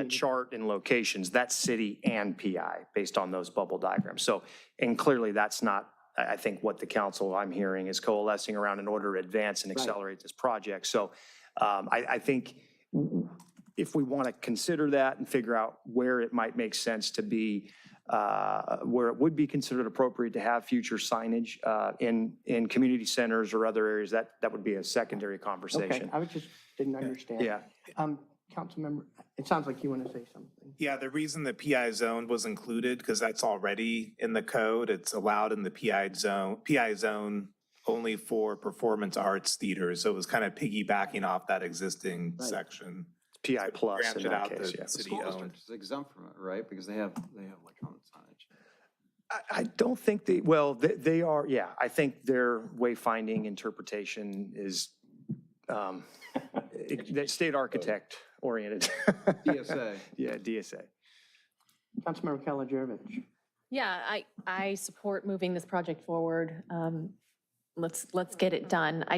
chart and locations, that's city and PI, based on those bubble diagrams. So, and clearly that's not, I think, what the council I'm hearing is coalescing around in order to advance and accelerate this project. So I think if we want to consider that and figure out where it might make sense to be, where it would be considered appropriate to have future signage in community centers or other areas, that would be a secondary conversation. Okay, I just didn't understand. Yeah. Councilmember, it sounds like you want to say something. Yeah, the reason the PI zone was included, because that's already in the code. It's allowed in the PI zone only for performance arts theaters. So it was kind of piggybacking off that existing section. PI plus in Branch it that out case, to yeah. The school city-owned. district is exempt from it, right? Because they have electronic signage. I don't think they are, yeah, I think their wayfinding interpretation is state architect oriented. DSA. Yeah, DSA. Councilmember Kalijorovic. Yeah, I support moving this project forward. Let's get it done. I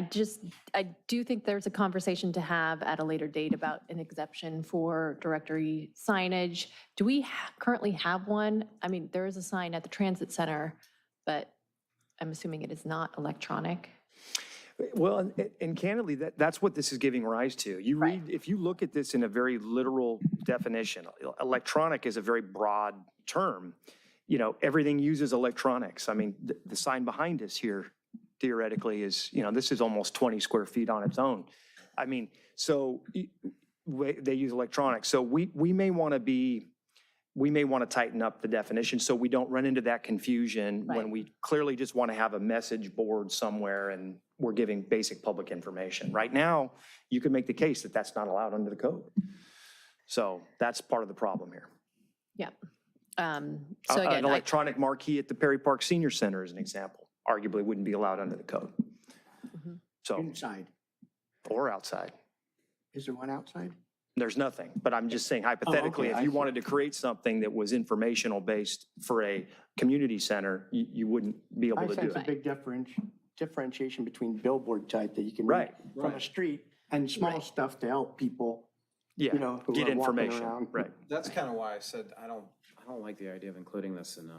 do think there's a conversation to have at a later date about an exception for directory signage. Do we currently have one? I mean, there is a sign at the transit center, but I'm assuming it is not electronic. Well, and candidly, that's what this is giving rise to. You read, if you look at this in a very literal definition, electronic is a very broad term. You know, everything uses electronics. I mean, the sign behind us here theoretically is, you know, this is almost 20 square feet on its own. I mean, so they use electronics. So we may want to tighten up the definition so we don't run into that confusion when we clearly just want to have a message board somewhere and we're giving basic public information. Right now, you can make the case that that's not allowed under the code. So that's part of the problem here. Yeah. So again, an electronic marquee at the Perry Park Senior Center is an example. Arguably wouldn't be allowed under the code. So, Inside. or outside. Is there one outside? There's nothing, but I'm just saying hypothetically, okay, if I you see. wanted to create something that was informational based for a community center, you wouldn't be able I to do sense a it. big differentiation between billboard type that you can Right. read from a street and small stuff to help people, Yeah, you know, who get are walking information, around. right. That's kind of why I said I don't like the idea of including this in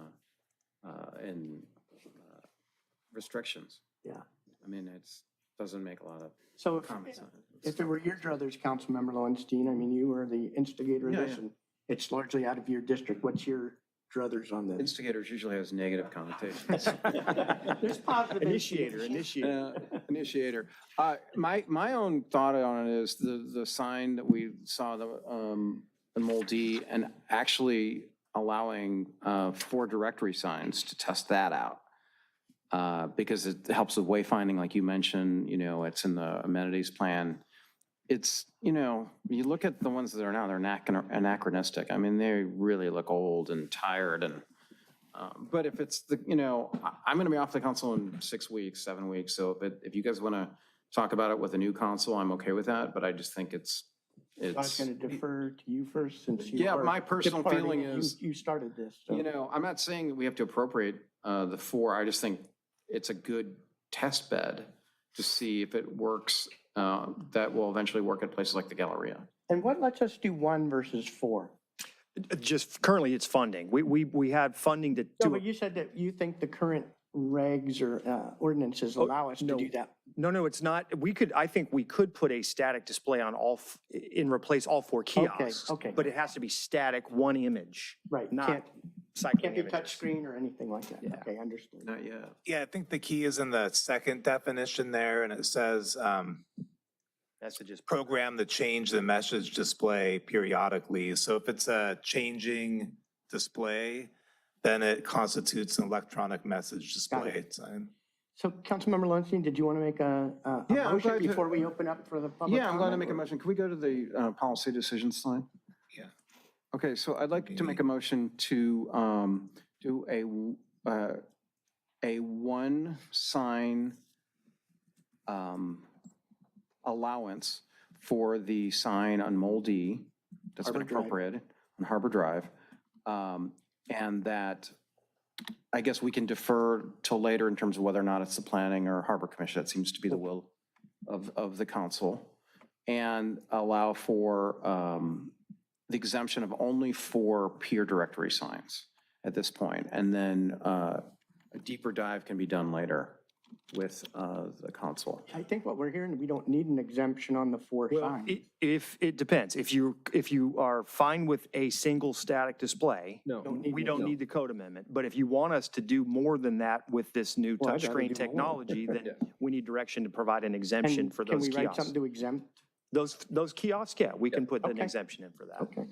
restrictions. Yeah. I mean, doesn't make a lot of So common sense. if it were your druthers, Councilmember Lowenstein, I mean, you were the instigator of Yeah, this, yeah. and it's largely out of your district. What's your druthers on this? Instigators usually has negative connotations. There's positive. Initiator. Initiator. My own thought on it is the sign that we saw, the Moldy, and actually allowing 4 directory signs to test that out. Because it helps with wayfinding, like you mentioned, you know, it's in the amenities plan. It's, you know, you look at the ones that are now, they're anachronistic. I mean, they really look old and tired and, but if it's you know, I'm going to be off the council in 6 weeks, 7 weeks. So if you guys want to talk about it with a new council, I'm okay with that. But I just think it's. I was going to defer to you first since you Yeah, are my personal departing feeling and is. You started this. So. You know, I'm not saying that we have to appropriate the 4. I just think it's a good test bed to see if it works. That will eventually work at places like the Galleria. And what lets us do 1 versus 4? Just currently it's funding. We had funding to. No, but you said that you think the current regs or ordinances allow us to do that. No, it's not. I think we could put a static display on replace all 4 kiosks. Okay. But it has to be static, one image. Right. Not cycling Can't be images. touch screen or anything like that. Yeah. Okay, understood. Not yet. Yeah, I think the key is in the second definition there, and it says Messages. program to change the message display periodically. So if it's a changing display, then it constitutes an electronic message display sign. So Councilmember Lowenstein, did you want to make a Yeah, I'm motion glad to- before we open up for the public? Yeah, I'm glad to comment, make a or- motion. Can we go to the policy decision slide? Okay, so I'd like to make a motion to do a one sign allowance for the sign on Moldy that's been Harbor Drive. appropriated on Harbor Drive. And that, I guess we can defer till later in terms of whether or not it's the planning or Harbor Commission. That seems to be the will of the council. And allow for the exemption of only 4 peer directory signs at this point. And then a deeper dive can be done later with the council. I think what we're hearing, we don't need an exemption on the 4 Well, signs. if, it depends. If you are fine with a single static display, we don't need the code amendment. But if you want us to do more than that with this new Well, I'd rather touchscreen do more. technology, then we need direction to provide an exemption for Can those we write kiosks. something to exempt? Those kiosks, yeah, we can put an Okay. exemption in for that. Okay.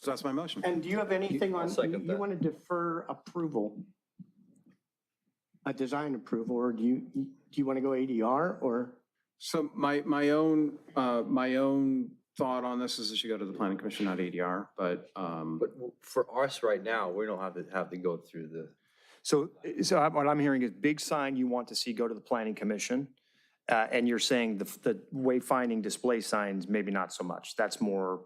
So that's my motion. And do you have anything on, second you that. want to defer approval? A design approval, or do you want to go ADR or? So my own thought on this is it should go to the planning commission, not ADR, but But for us right now, we don't have to go through the. So what I'm hearing is big sign you want to see go to the planning commission. And you're saying the wayfinding display signs, maybe not so much. That's more,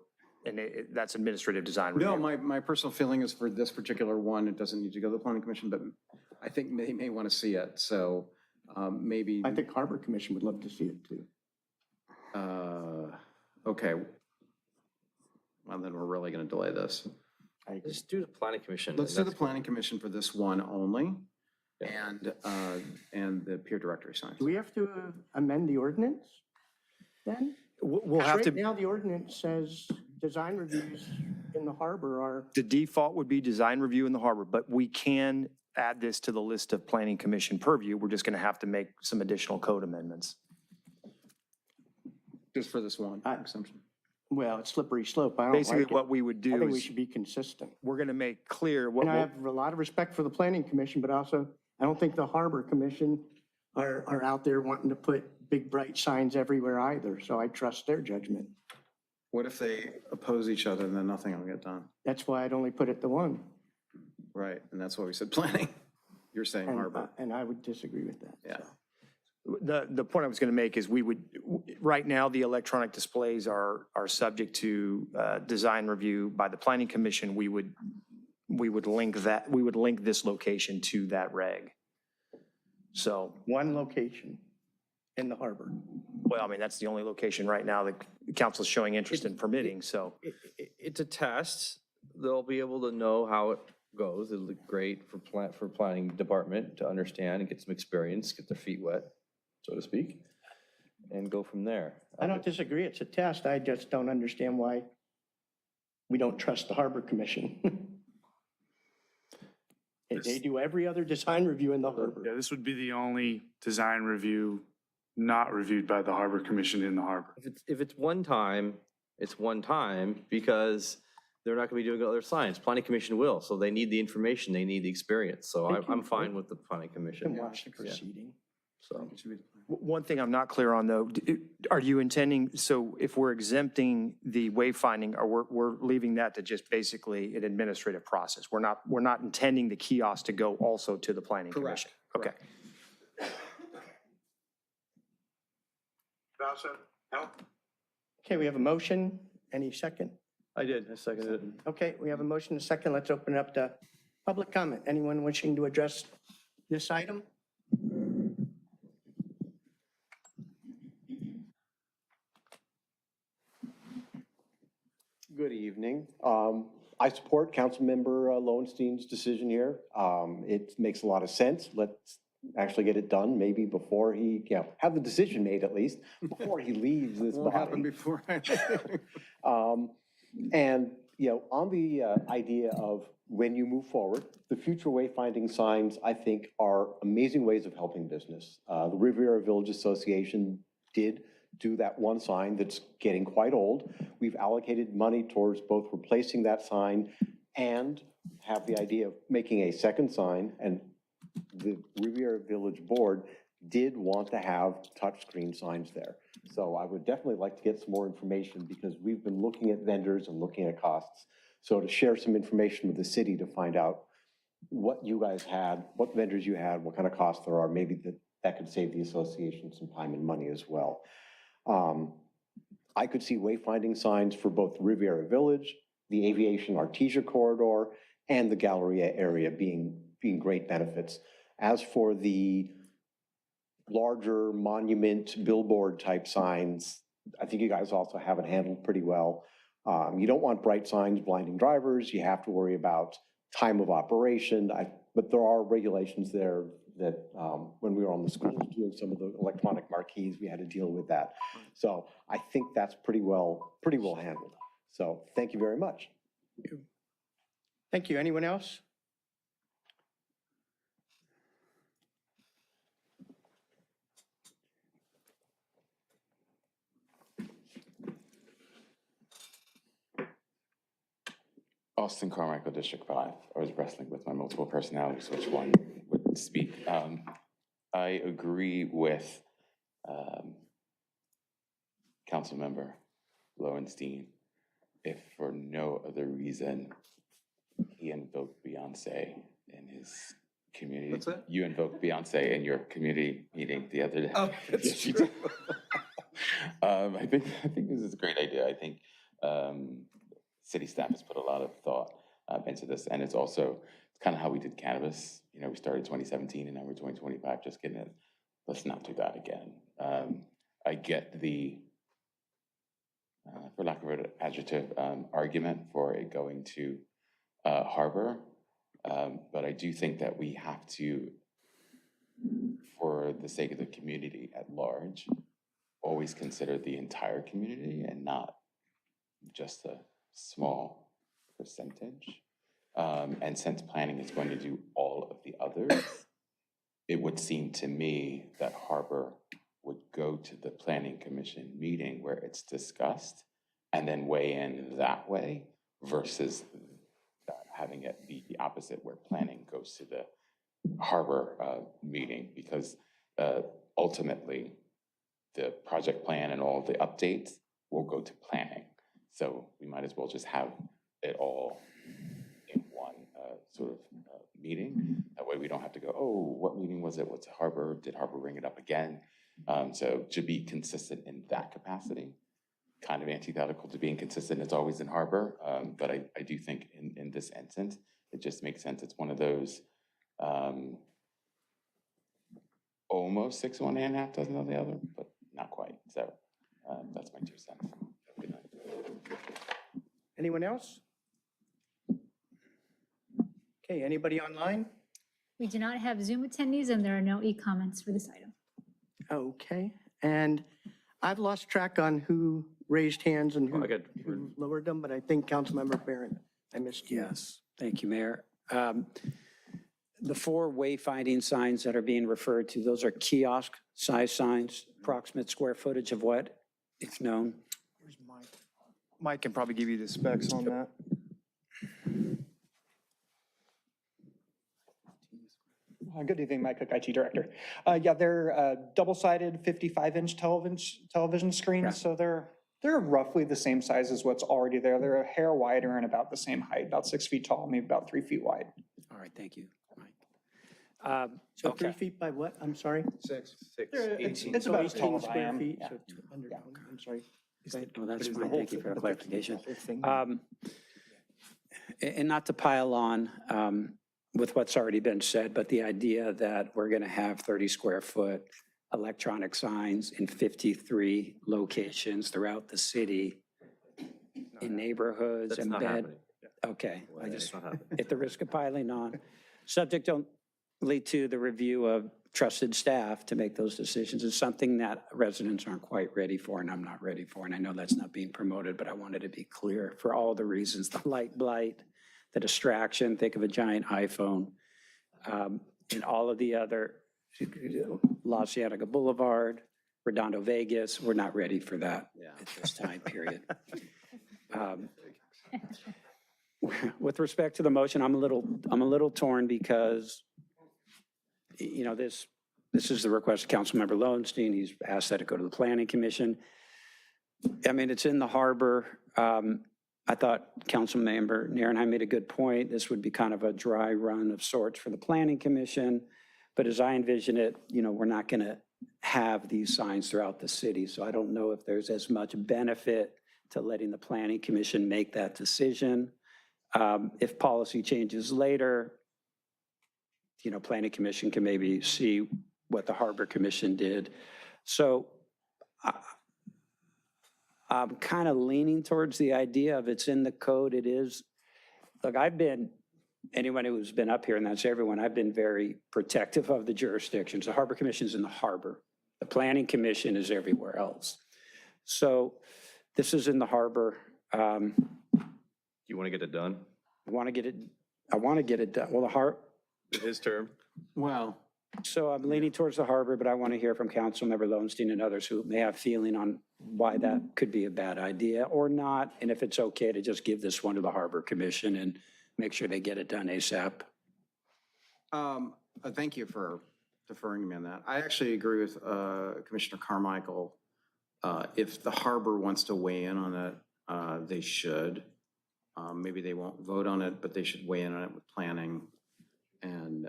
and that's administrative design review. no, my personal feeling is for this particular one, it doesn't need to go to the planning commission, but I think they may want to see it, so maybe. I think Harbor Commission would love to see it too. Okay. Well, then we're really going to delay this. Just do the planning commission. Let's do the planning commission for this one only, and the peer directory signs. Do we have to amend the ordinance then? We'll have to. Right now, the ordinance says design reviews in the harbor are. The default would be design review in the harbor, but we can add this to the list of planning commission purview. We're just going to have to make some additional code amendments. Just for this one exemption. Well, it's slippery slope. I don't like Basically, it. what we would do I think we is should be consistent. we're going to make clear what. And I have a lot of respect for the planning commission, but also I don't think the harbor commission are out there wanting to put big bright signs everywhere either. So I trust their judgment. What if they oppose each other and then nothing will get done? That's why I'd only put it to one. Right, and that's why we said planning. You're saying harbor. And I would disagree with that. Yeah. The point I was going to make is right now, the electronic displays are subject to design review by the planning commission. We would link this location to that reg. So. One location in the harbor. Well, I mean, that's the only location right now that the council's showing interest in permitting, so. It's a test. They'll be able to know how it goes. It'll look great for planning department to understand and get some experience, get their feet wet, so to speak, and go from there. I don't disagree. It's a test. I just don't understand why we don't trust the harbor commission. They do every other design review in the harbor. Yeah, this would be the only design review not reviewed by the Harbor Commission in the harbor. If it's one time, it's one time because they're not going to be doing other signs. Planning commission will, so they need the information, they need the experience. So I'm fine with the planning commission. Can watch the proceeding. So. One thing I'm not clear on though, are you intending, so if we're exempting the wayfinding, or we're leaving that to just basically an administrative process? We're not intending the kiosk to go also to the planning commission? Okay. Okay, we have a motion. Any second? I seconded it. Okay, we have a motion and a second. Let's open it up to public comment. Anyone wishing to address this item? Good evening. I support Councilmember Lowenstein's decision here. It makes a lot of sense. Let's actually get it done, maybe before he, have the decision made at least, before he leaves this Won't happen body. before. And, on the idea of when you move forward, the future wayfinding signs, I think, are amazing ways of helping business. The Riviera Village Association did do that one sign that's getting quite old. We've allocated money towards both replacing that sign and have the idea of making a second sign, and the Riviera Village Board did want to have touchscreen signs there. So I would definitely like to get some more information because we've been looking at vendors and looking at costs. So to share some information with the city to find out what you guys had, what vendors you had, what kind of costs there are, maybe that could save the association some time and money as well. I could see wayfinding signs for both Riviera Village, the Aviation Artesia Corridor, and the Galleria area being great benefits. As for the larger monument billboard type signs, I think you guys also have it handled pretty well. You don't want bright signs blinding drivers. You have to worry about time of operation. But there are regulations there that when we were on the schools doing some of the electronic marquees, we had to deal with that. So I think that's pretty well handled. So thank you very much. Thank you. Anyone else? Austin Carmichael, District 5. I was wrestling with my multiple personalities, which one would speak. I agree with Councilmember Lowenstein. If for no other reason, he invoked Beyonce in his community. What's that? You invoked Beyonce in your community meeting the other day. Oh, that's true. I think this is a great idea. I think city staff has put a lot of thought into this, and it's kind of how we did cannabis. You know, we started 2017 and now we're 2025, just getting it. Let's not do that again. I get the, for lack of an adjective, argument for it going to Harbor, but I do think that we have to, for the sake of the community at large, always consider the entire community and not just a small percentage. And since planning is going to do all of the others, it would seem to me that Harbor would go to the Planning Commission meeting where it's discussed and then weigh in that way versus having it be the opposite where planning goes to the Harbor meeting, because ultimately the project plan and all the updates will go to planning. So we might as well just have it all in one sort of meeting. That way we don't have to go, oh, what meeting was it? What's Harbor? Did Harbor bring it up again? So to be consistent in that capacity, kind of antithetical to being consistent, it's always in Harbor. But I do think in this instance, it just makes sense. It's one of those almost 6 on one hand, half dozen on the other, but not quite. So that's my 2 cents. Good night. Anyone else? Okay, anybody online? We do not have Zoom attendees and there are no e-comments for this item. Okay, and I've lost track on who raised hands and who lowered them, but I think Councilmember Barron, I missed you. Yes, thank you, Mayor. The 4 wayfinding signs that are being referred to, those are kiosk-size signs, approximate square footage of what, if known? Where's Mike? Mike can probably give you the specs on that. Good evening, Mike Cook, IT Director. Yeah, they're double-sided 55-inch television screens, so they're roughly the same size as what's already there. They're a hair wider and about the same height, about 6 feet tall, maybe about 3 feet wide. All right, thank you, Mike. So 3 feet by what? I'm sorry? 6. It's about as tall as I am. Feet, Yeah. so 200, I'm sorry. Well, that's fine, thank you for the clarification. And not to pile on with what's already been said, but the idea that we're going to have 30 square foot electronic signs in 53 locations throughout the city in neighborhoods and bed. Okay, I just, at the risk of piling on, subject only to the review of trusted staff to make those decisions is something that residents aren't quite ready for and I'm not ready for. And I know that's not being promoted, but I wanted to be clear for all the reasons, the light blight, the distraction, think of a giant iPhone, and all of the other, La Cienega Boulevard, Redondo, Vegas, we're not ready for that at this time period. With respect to the motion, I'm a little torn because, you know, this this is the request of Councilmember Lowenstein. He's asked that it go to the Planning Commission. I mean, it's in the harbor. I thought Councilmember Nierenheim made a good point. This would be kind of a dry run of sorts for the Planning Commission. But as I envision it, we're not going to have these signs throughout the city. So I don't know if there's as much benefit to letting the Planning Commission make that decision. If policy changes later, Planning Commission can maybe see what the Harbor Commission did. So I'm kind of leaning towards the idea of it's in the code. It is. Look, anyone who's been up here, and that's everyone, I've been very protective of the jurisdictions. The Harbor Commission is in the harbor. The Planning Commission is everywhere else. So this is in the harbor. You want to get it done? I want to get it done. Well, His term. Well, so I'm leaning towards the harbor, but I want to hear from Councilmember Lowenstein and others who may have feeling on why that could be a bad idea or not, and if it's okay to just give this one to the Harbor Commission and make sure they get it done ASAP. Thank you for deferring to me on that. I actually agree with Commissioner Carmichael. If the harbor wants to weigh in on it, they should. Maybe they won't vote on it, but they should weigh in on it with planning. And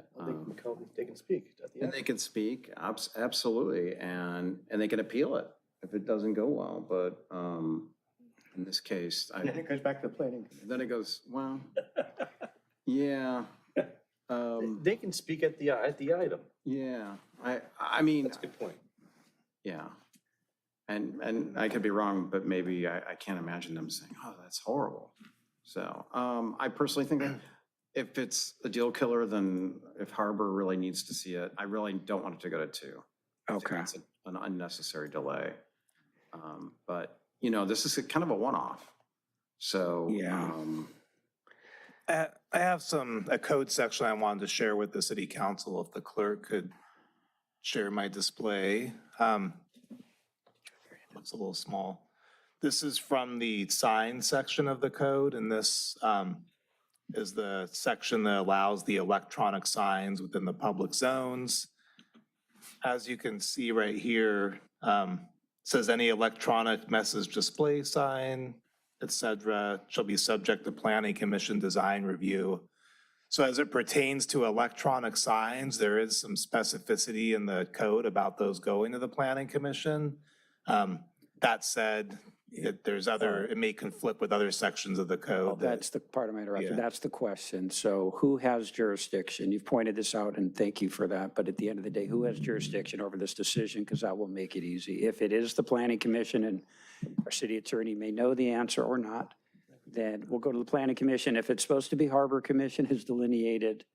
they can speak at the end. And they can speak, absolutely, and they can appeal it if it doesn't go well. But in this case, And then it goes back to the planning. then it goes, well, yeah. They can speak at the item. Yeah, I mean. That's a good point. Yeah. And I could be wrong, but maybe I can't imagine them saying, oh, that's horrible. So I personally think that if it's a deal killer, then if Harbor really needs to see it, I really don't want it to go to 2. Okay. It's an unnecessary delay. But, this is kind of a one-off. So. Yeah. I have a code section I wanted to share with the city council, if the clerk could share my display. It's a little small. This is from the sign section of the code, and this is the section that allows the electronic signs within the public zones. As you can see right here, it says any electronic message display sign, et cetera, shall be subject to Planning Commission design review. So as it pertains to electronic signs, there is some specificity in the code about those going to the Planning Commission. That said, it may conflict with other sections of the code. That's the part of my interruption. Yeah. That's the question. So who has jurisdiction? You've pointed this out and thank you for that. But at the end of the day, who has jurisdiction over this decision? Because that will make it easy. If it is the Planning Commission, and our city attorney may know the answer or not, then we'll go to the Planning Commission. If it's supposed to be Harbor Commission has delineated, it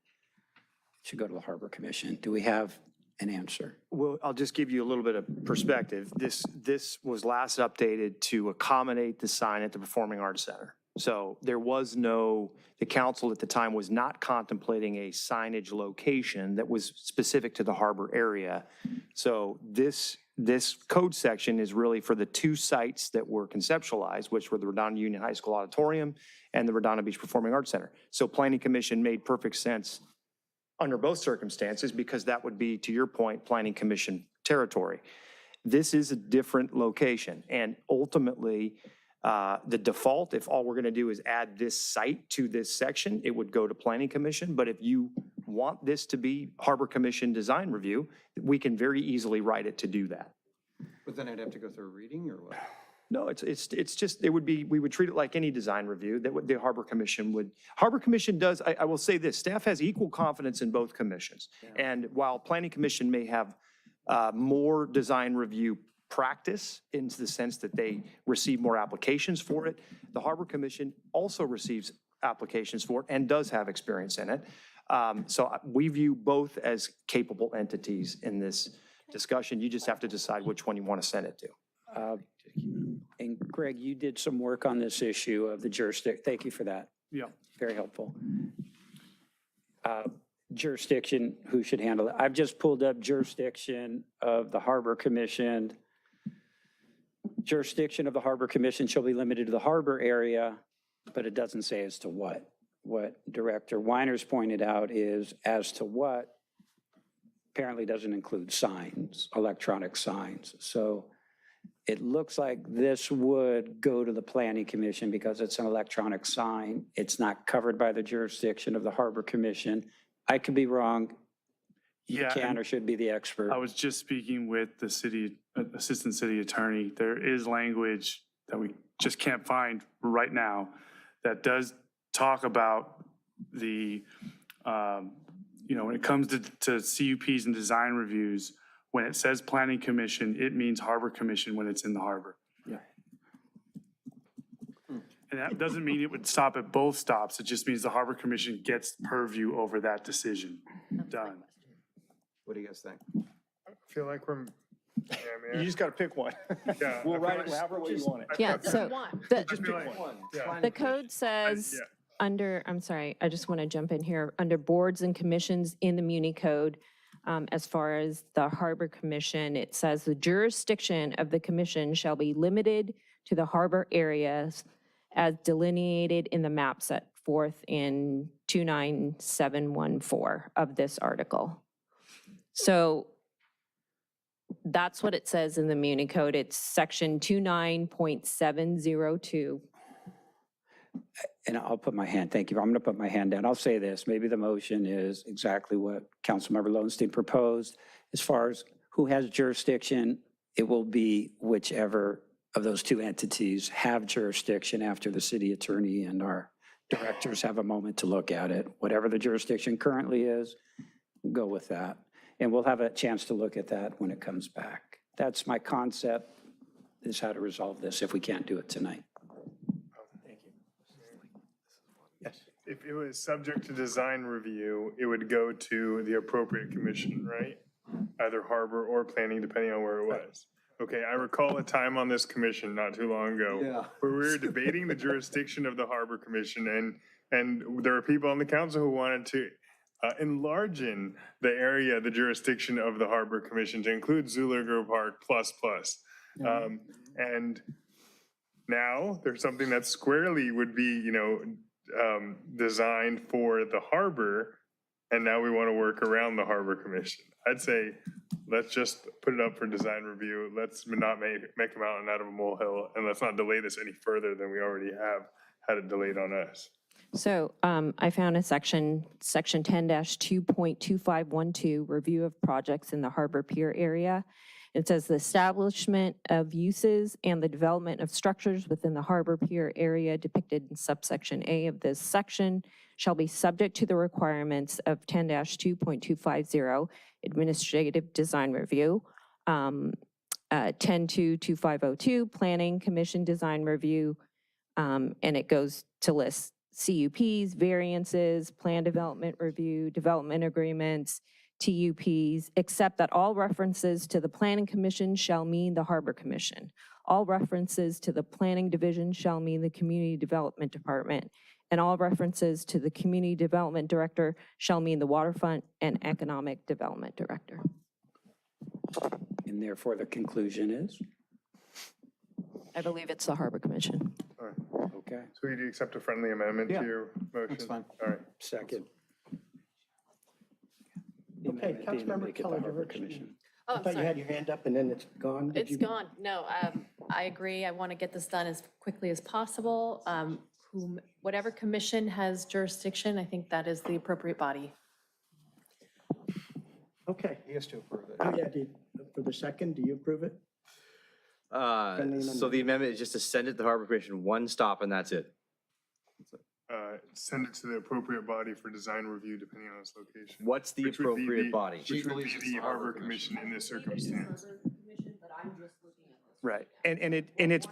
should go to the Harbor Commission. Do we have an answer? Well, I'll just give you a little bit of perspective. This was last updated to accommodate the sign at the Performing Arts Center. So there was the council at the time was not contemplating a signage location that was specific to the harbor area. So this code section is really for the 2 sites that were conceptualized, which were the Redondo Union High School Auditorium and the Redondo Beach Performing Arts Center. So Planning Commission made perfect sense under both circumstances, because that would be, to your point, Planning Commission territory. This is a different location, and ultimately, the default, if all we're going to do is add this site to this section, it would go to Planning Commission. But if you want this to be Harbor Commission design review, we can very easily write it to do that. But then I'd have to go through a reading or what? No, it's just, we would treat it like any design review that the Harbor Commission would. Harbor Commission does, I will say this, staff has equal confidence in both commissions. Yeah. And while Planning Commission may have more design review practice in the sense that they receive more applications for it, the Harbor Commission also receives applications for it and does have experience in it. So we view both as capable entities in this discussion. You just have to decide which one you want to send it to. And Greg, you did some work on this issue of the jurisdiction. Thank you for that. Yeah. Very helpful. Jurisdiction, who should handle it? I've just pulled up jurisdiction of the Harbor Commission. Jurisdiction of the Harbor Commission shall be limited to the harbor area, but it doesn't say as to what. What Director Weiner's pointed out is as to what apparently doesn't include signs, electronic signs. So it looks like this would go to the planning commission because it's an electronic sign. It's not covered by the jurisdiction of the Harbor Commission. I could be wrong. You Yeah, can and or should be the expert. I was just speaking with the assistant city attorney. There is language that we just can't find right now that does talk about the, when it comes to CUPs and design reviews, when it says planning commission, it means harbor commission when it's in the harbor. Yeah. And that doesn't mean it would stop at both stops. It just means the harbor commission gets purview over that decision. Done. What do you guys think? I feel like we're, yeah, man. You just got to pick one. Yeah, We'll I feel write like- it however way you want it. Yeah, so the, Just pick one. Yeah. the code says I'm sorry, I just want to jump in here, under boards and commissions in the Muni Code, as far as the Harbor Commission, it says the jurisdiction of the commission shall be limited to the harbor areas as delineated in the map set forth in 29714 of this article. So that's what it says in the Muni Code. It's section 29.702. And I'll put my hand, thank you. I'm going to put my hand down. I'll say this, maybe the motion is exactly what Councilmember Lowenstein proposed. As far as who has jurisdiction, it will be whichever of those two entities have jurisdiction after the city attorney and our directors have a moment to look at it. Whatever the jurisdiction currently is, go with that. And we'll have a chance to look at that when it comes back. That's my concept, is how to resolve this if we can't do it tonight. Thank you. Yes. If it was subject to design review, it would go to the appropriate commission, right? Either harbor or planning, depending on where it was. Okay, I recall a time on this commission not too long ago where we were debating the jurisdiction of the harbor commission, and there were people on the council who wanted to enlarge in the area, the jurisdiction of the harbor commission to include Zoolager Park plus. And now there's something that squarely would be, designed for the harbor, and now we want to work around the harbor commission. I'd say, let's just put it up for design review. Let's not make a mountain out of a molehill, and let's not delay this any further than we already have had it delayed on us. So I found a section 10-2.2512, review of projects in the Harbor Pier area. It says the establishment of uses and the development of structures within the Harbor Pier area depicted in subsection A of this section shall be subject to the requirements of 10-2.250, administrative design review, 10-2.2502, planning commission design review, and it goes to list CUPs, variances, plan development review, development agreements, TUPs, except that all references to the Planning Commission shall mean the Harbor Commission. All references to the Planning Division shall mean the Community Development Department, and all references to the Community Development Director shall mean the Waterfront and Economic Development Director. And therefore, the conclusion is? I believe it's the Harbor Commission. All right. Okay. So you accept a friendly amendment to your motion? That's fine. All right. Second. Okay, Councilmember Keller, Oh, I thought you had your hand up and then it's gone. Did It's you- gone. No, I agree. I want to get this done as quickly as possible. Whatever commission has jurisdiction, I think that is the appropriate body. Okay. He has to approve it. Oh, yeah, for the second, do you approve it? So the amendment is just to send it to the Harbor Commission, one stop, and that's it. Send it to the appropriate body for design review, depending on its location. What's the Which would be appropriate body? Which would be the Harbor Commission in this circumstance. Right, and it's,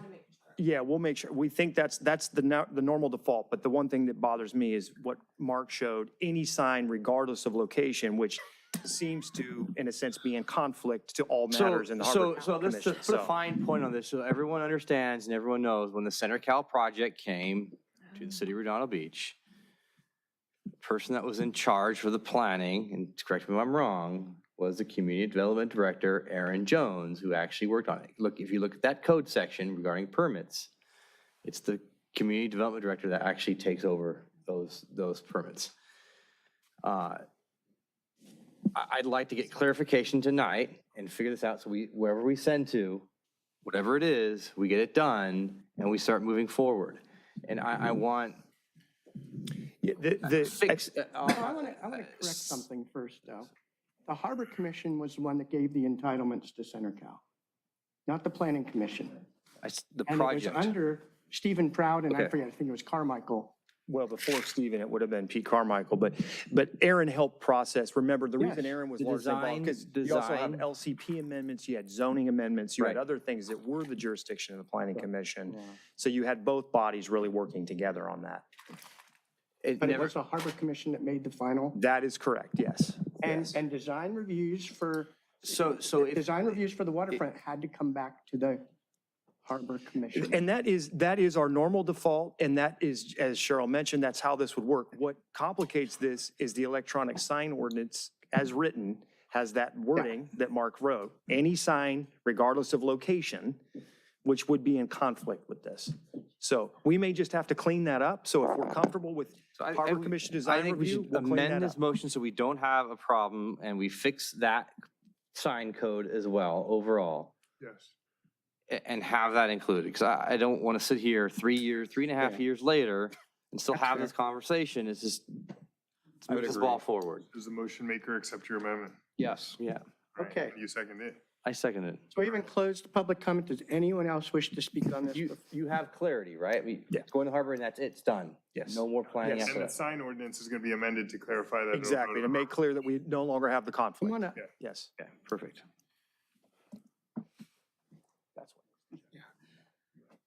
yeah, we'll make sure, we think that's the normal default, but the one thing that bothers me is what Mark showed, any sign regardless of location, which seems to, in a sense, be in conflict to all matters in the Harbor So let's Commission. just put a fine point on this so everyone understands and everyone knows when the Center Cal project came to the city of Redondo Beach, the person that was in charge for the planning, and correct me if I'm wrong, was the Community Development Director, Aaron Jones, who actually worked on it. Look, if you look at that code section regarding permits, it's the Community Development Director that actually takes over those permits. I'd like to get clarification tonight and figure this out, so wherever we send to, whatever it is, we get it done and we start moving forward. And I want fix. I want to correct something first, though. The Harbor Commission was the one that gave the entitlements to Center Cal, not the Planning Commission. The And project. it was under Stephen Proud, and I Okay. forget, I think it was Carmichael. Well, before Stephen, it would have been Pete Carmichael, but Aaron helped process. Remember, the reason Yes. Aaron was The largely involved, because you also have design. LCP amendments, you had zoning amendments, you had Right. other things that were the jurisdiction of the planning commission. So you had both bodies really working together on that. But it was the Harbor Commission that made the final. That is correct, yes. And design reviews for, So if design reviews for the waterfront had to come back to the Harbor Commission. And that is our normal default, and that is, as Cheryl mentioned, that's how this would work. What complicates this is the electronic sign ordinance, as written, has that wording that Mark wrote. Any sign, regardless of location, which would be in conflict with this. So we may just have to clean that up. So if we're comfortable with Harbor Commission I design think we review, should we'll clean amend that this up. motion so we don't have a problem and we fix that sign code as well overall. Yes. And have that included, because I don't want to sit here 3.5 years later and still have this conversation. It's just, let's move this ball forward. Does the motion maker accept your amendment? Yes. Yeah, All right, Okay. You second it. I second it. So we haven't closed the public comment. Does anyone else wish to speak on this? You have clarity, right? It's going to Harbor and that's it, it's done. Yes. No more planning Yes. after And the that. sign ordinance is going to be amended to clarify that. it'll go Exactly, to to make clear that we no longer have the Come conflict. on up. Yes. Okay, perfect.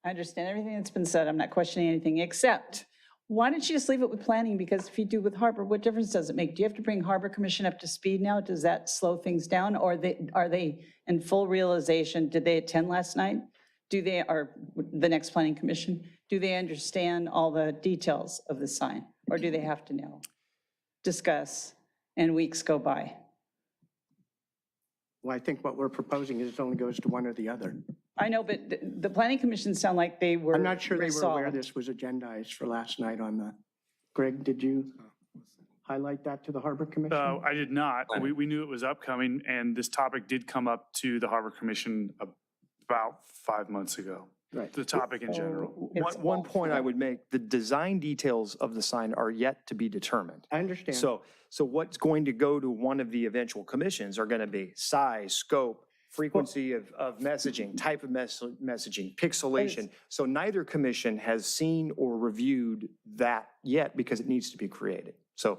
I understand everything that's been said. I'm not questioning anything, except, why don't you just leave it with planning? Because if you do with Harbor, what difference does it make? Do you have to bring Harbor Commission up to speed now? Does that slow things down? Or are they in full realization? Did they attend last night? Or the next planning commission? Do they understand all the details of the sign? Or do they have to know? Discuss, and weeks go by? Well, I think what we're proposing is it only goes to one or the other. I know, but the planning commission sound like they were I'm not sure they were aware resolved. this was agendized for last night on the, Greg, did you highlight that to the Harbor Commission? I did not. We knew it was upcoming, and this topic did come up to the Harbor Commission about 5 months ago. Right. The topic in general. One point I would make, the design details of the sign are yet to be determined. I understand. So what's going to go to one of the eventual commissions are going to be size, scope, frequency of messaging, type of messaging, pixelation. So neither commission has seen or reviewed that yet because it needs to be created. So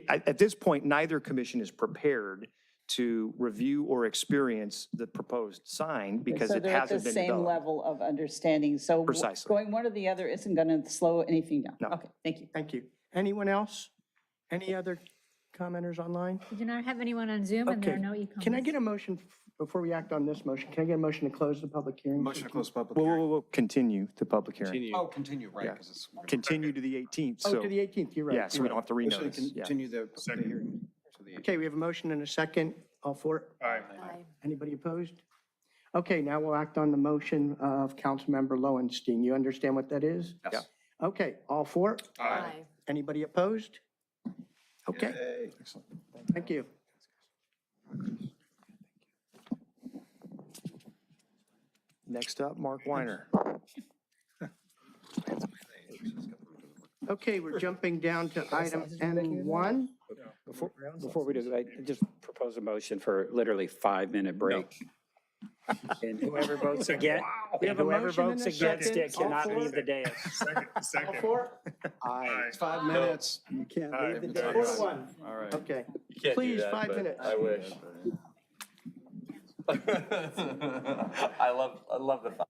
at this point, neither commission is prepared to review or experience the proposed sign because it hasn't been So they're at the same developed. level of understanding. So Precisely. going one or the other isn't going to slow anything down? No. Okay, thank you. Thank you. Anyone else? Any other commenters online? We do not have anyone on Zoom, and there are Okay. no e-comments. Can I get a motion, before we act on this motion, can I get a motion to close the public hearing? Motion to close public We'll, hearing. we'll continue the public hearing. Continue. Oh, continue, right, Yeah. because it's. Continue to the 18th, Oh, so. to the 18th, you're right. Yeah, so you're we don't right. have to Motion to renotice. Yeah. continue the hearing. to the Okay, we have a motion and a second. All for it? Aye. Anybody opposed? Okay, now we'll act on the motion of Councilmember Lowenstein. You understand what that is? Yes. Okay, all for it? Aye. Anybody opposed? Okay, Excellent. thank you. Next up, Mark Weiner. Okay, we're jumping down to item N1. Before we do, I just propose a motion for literally 5-minute break. And whoever votes against, We have a whoever motion votes and a against second. it cannot All for leave the dais. Second. All for it? Aye. It's 5 minutes. You can't leave the Four to one. All right. Okay, You can't do please, that, 5 but minutes. I wish. I love the thought.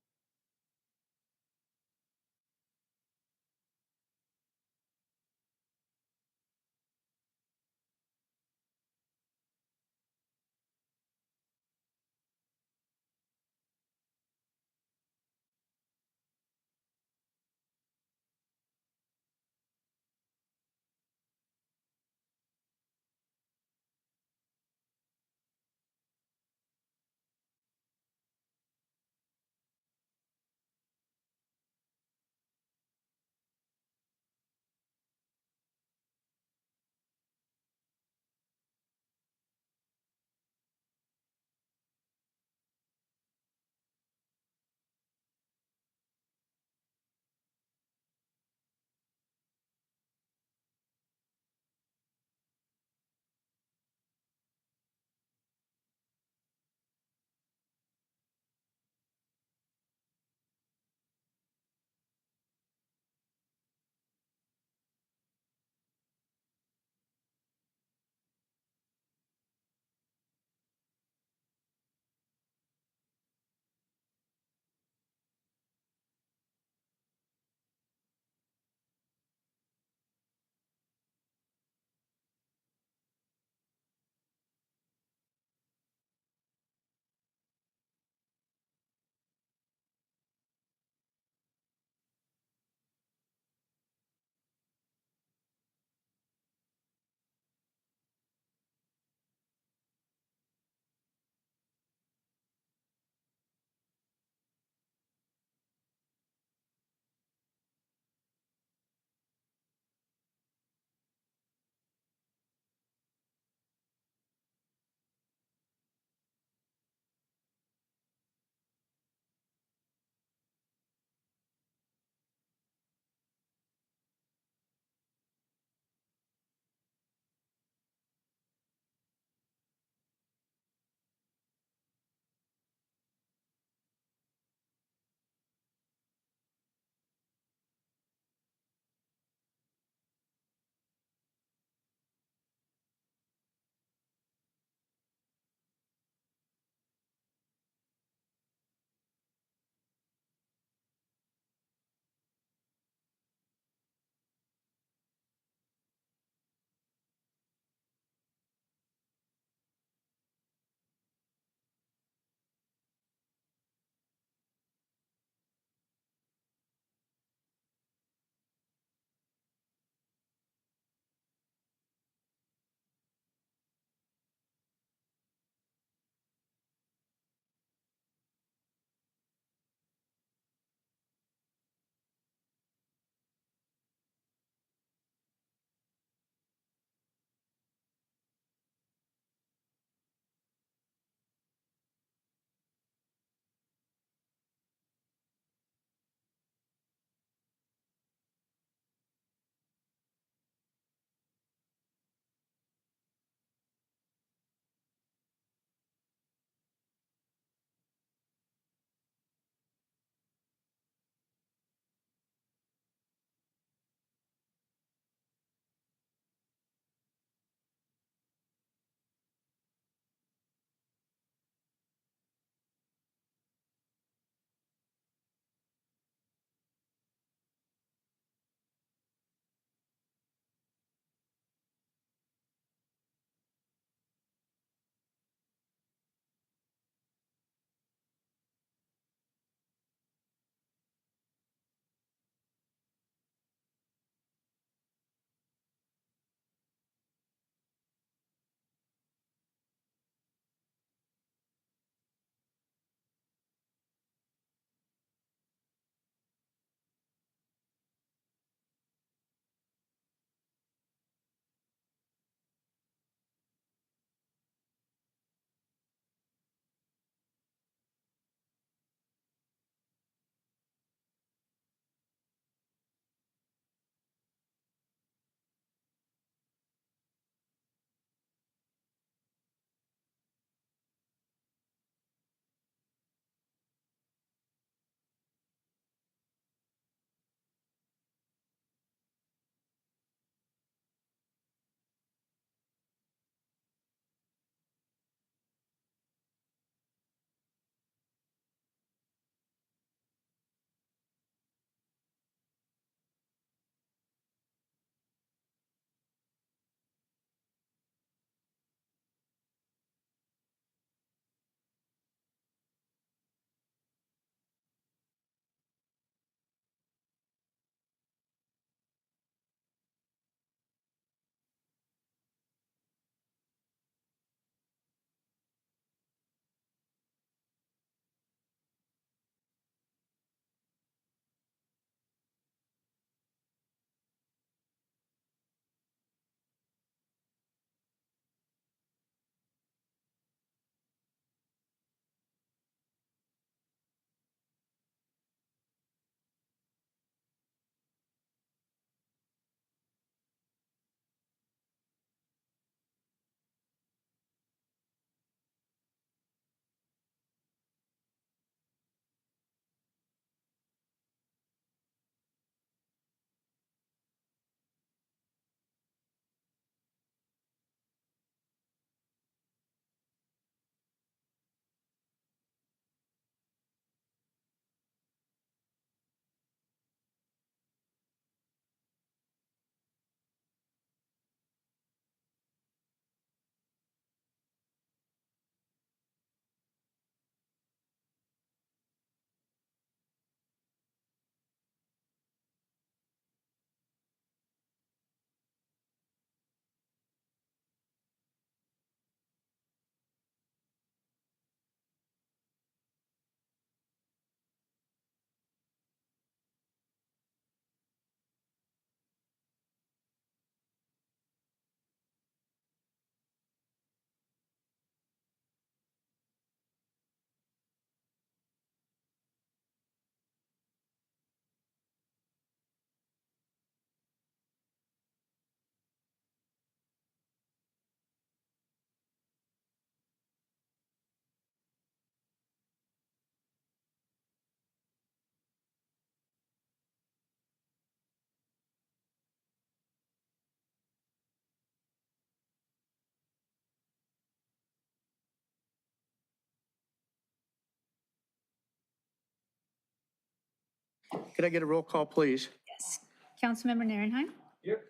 Could I get a roll call, please? Yes. Councilmember Narenheim? Here.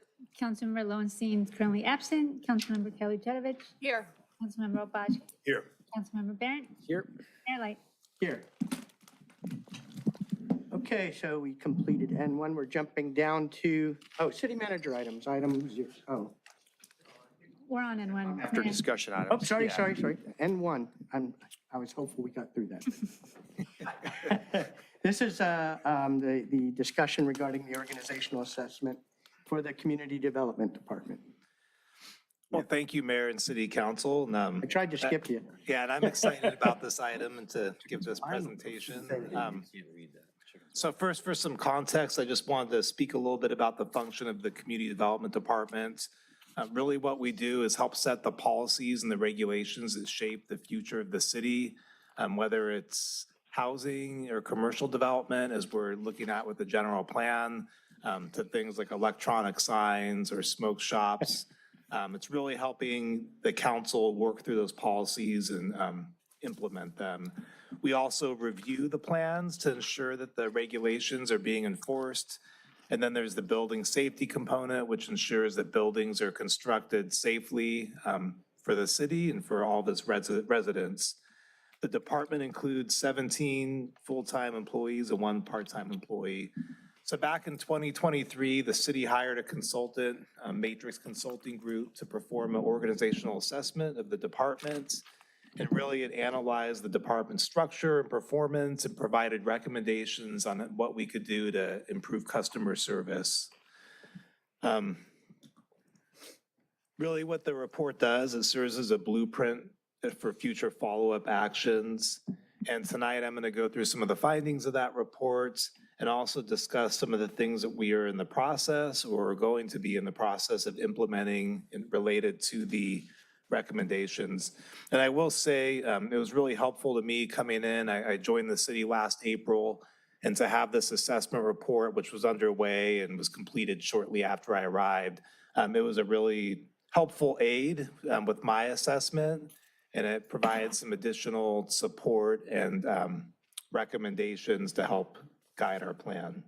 Councilmember Lowenstein is currently absent. Councilmember Kelly Judovich? Here. Councilmember Obaji? Here. Councilmember Barron? Here. Mayor Light? Here. Okay, so we completed N1. We're jumping down to, city manager items, We're on N1. After Mayor. discussion items. Oh, sorry, yeah. sorry. N1. I was hopeful we got through that. This is the discussion regarding the organizational assessment for the Community Development Department. Well, thank you, Mayor and City Council. And, I tried to skip you. yeah, and I'm excited about this item and to give this presentation. So first, for some context, I just wanted to speak a little bit about the function of the Community Development Department. Really what we do is help set the policies and the regulations that shape the future of the city, whether it's housing or commercial development, as we're looking at with the general plan, to things like electronic signs or smoke shops. It's really helping the council work through those policies and implement them. We also review the plans to ensure that the regulations are being enforced. And then there's the building safety component, which ensures that buildings are constructed safely for the city and for all of its residents. The department includes 17 full-time employees and 1 part-time employee. So back in 2023, the city hired a consultant, a Matrix Consulting Group, to perform an organizational assessment of the department. And really it analyzed the department's structure and performance and provided recommendations on what we could do to improve customer service. Really what the report does, it serves as a blueprint for future follow-up actions. And tonight I'm going to go through some of the findings of that report and also discuss some of the things that we are in the process or are going to be in the process of implementing related to the recommendations. And I will say it was really helpful to me coming in. I joined the city last April, and to have this assessment report, which was underway and was completed shortly after I arrived, it was a really helpful aid with my assessment, and it provided some additional support and recommendations to help guide our plan.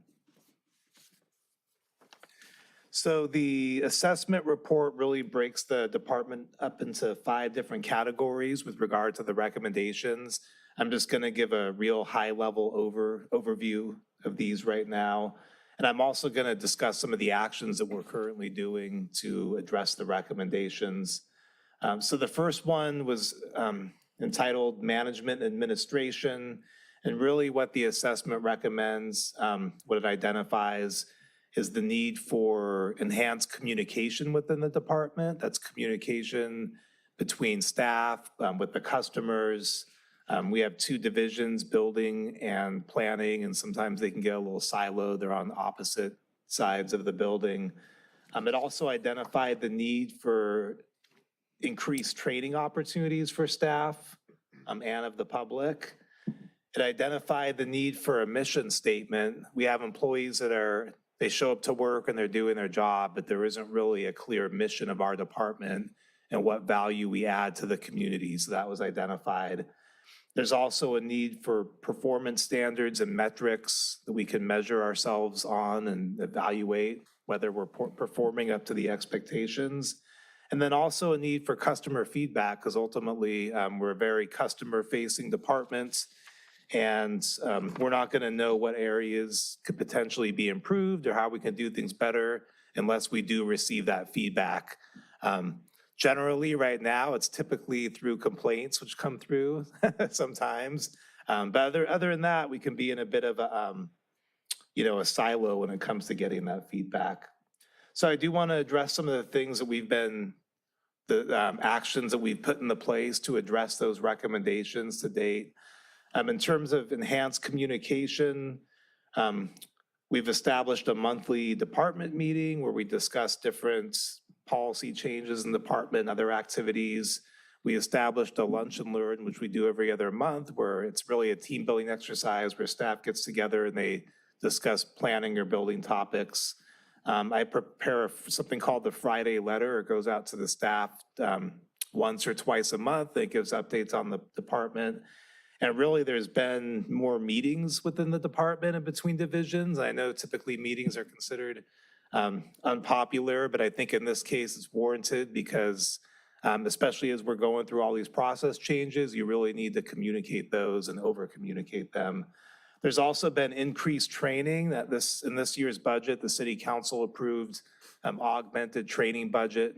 So the assessment report really breaks the department up into 5 different categories with regard to the recommendations. I'm just going to give a real high-level overview of these right now. And I'm also going to discuss some of the actions that we're currently doing to address the recommendations. So the first one was entitled Management Administration. And really what the assessment recommends, what it identifies, is the need for enhanced communication within the department. That's communication between staff, with the customers. We have 2 divisions, building and planning, and sometimes they can get a little siloed. They're on opposite sides of the building. It also identified the need for increased training opportunities for staff and of the public. It identified the need for a mission statement. We have employees that they show up to work and they're doing their job, but there isn't really a clear mission of our department and what value we add to the community. So that was identified. There's also a need for performance standards and metrics that we can measure ourselves on and evaluate whether we're performing up to the expectations. And then also a need for customer feedback, because ultimately we're a very customer-facing department. And we're not going to know what areas could potentially be improved or how we can do things better unless we do receive that feedback. Generally, right now, it's typically through complaints which come through sometimes. But other than that, we can be in a bit of a silo when it comes to getting that feedback. So I do want to address some of the things that the actions that we've put into place to address those recommendations to date. In terms of enhanced communication, we've established a monthly department meeting where we discuss different policy changes in the department, other activities. We established a lunch and learn, which we do every other month, where it's really a team building exercise where staff gets together and they discuss planning or building topics. I prepare something called the Friday letter. It goes out to the staff once or twice a month. It gives updates on the department. And really, there's been more meetings within the department and between divisions. I know typically meetings are considered unpopular, but I think in this case it's warranted because especially as we're going through all these process changes, you really need to communicate those and over-communicate them. There's also been increased training that in this year's budget, the city council approved augmented training budget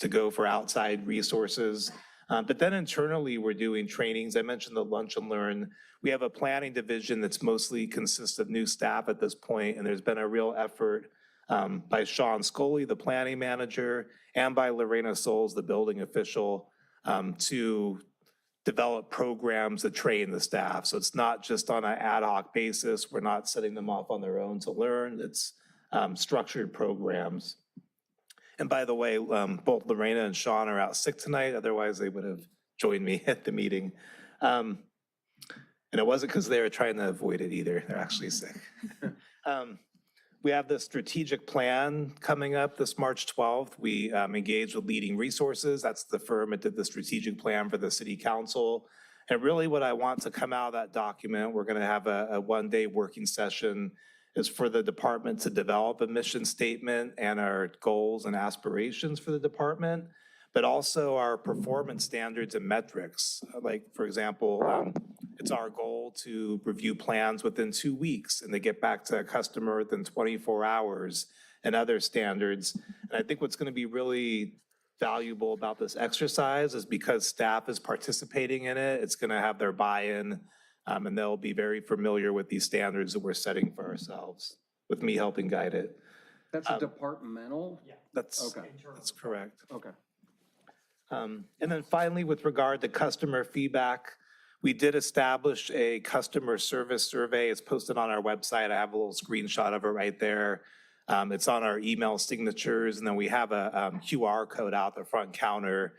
to go for outside resources. But then internally, we're doing trainings. I mentioned the lunch and learn. We have a planning division that's mostly consists of new staff at this point, and there's been a real effort by Sean Scully, the planning manager, and by Lorena Souls, the building official, to develop programs that train the staff. So it's not just on an ad hoc basis. We're not setting them off on their own to learn. It's structured programs. And by the way, both Lorena and Sean are out sick tonight. Otherwise, they would have joined me at the meeting. And it wasn't because they were trying to avoid it either. They're actually sick. We have the strategic plan coming up this March 12th. We engaged with Leading Resources. That's the firm that did the strategic plan for the city council. And really what I want to come out of that document, we're going to have a one-day working session, is for the department to develop a mission statement and our goals and aspirations for the department, but also our performance standards and metrics. Like, for example, it's our goal to review plans within 2 weeks and to get back to a customer within 24 hours and other standards. And I think what's going to be really valuable about this exercise is because staff is participating in it, it's going to have their buy-in, and they'll be very familiar with these standards that we're setting for ourselves, with me helping guide it. That's a departmental? Yeah. That's correct. Okay. And then finally, with regard to customer feedback, we did establish a customer service survey. It's posted on our website. I have a little screenshot of it right there. It's on our email signatures, and then we have a QR code out the front counter.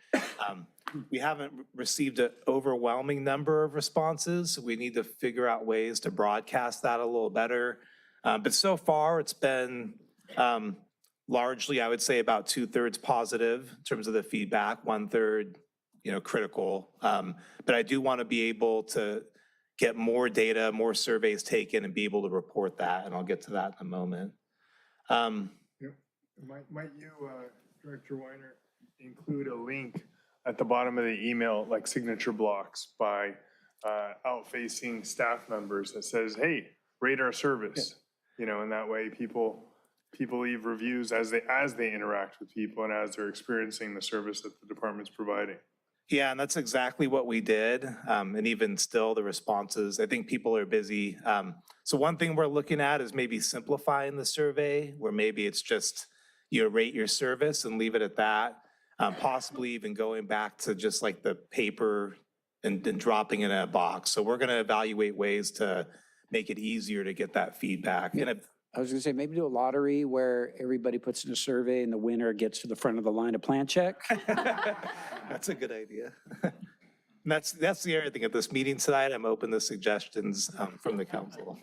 We haven't received an overwhelming number of responses, so we need to figure out ways to broadcast that a little better. But so far, it's been largely, I would say, about 2/3 positive in terms of the feedback, 1/3, critical. But I do want to be able to get more data, more surveys taken, and be able to report that, and I'll get to that in a moment. Might you, Director Weiner, include a link at the bottom of the email, like signature blocks by out-facing staff members that says, hey, rate our service, and that way people leave reviews as they interact with people and as they're experiencing the service that the department's providing. Yeah, and that's exactly what we did. And even still, the responses, I think people are busy. So one thing we're looking at is maybe simplifying the survey, where maybe it's just, rate your service and leave it at that. Possibly even going back to just like the paper and dropping it in a box. So we're going to evaluate ways to make it easier to get that feedback. And I was going to say, maybe do a lottery where everybody puts in a survey and the winner gets to the front of the line to plan check. That's a good idea. And that's the other thing at this meeting tonight. I'm open to suggestions from the council.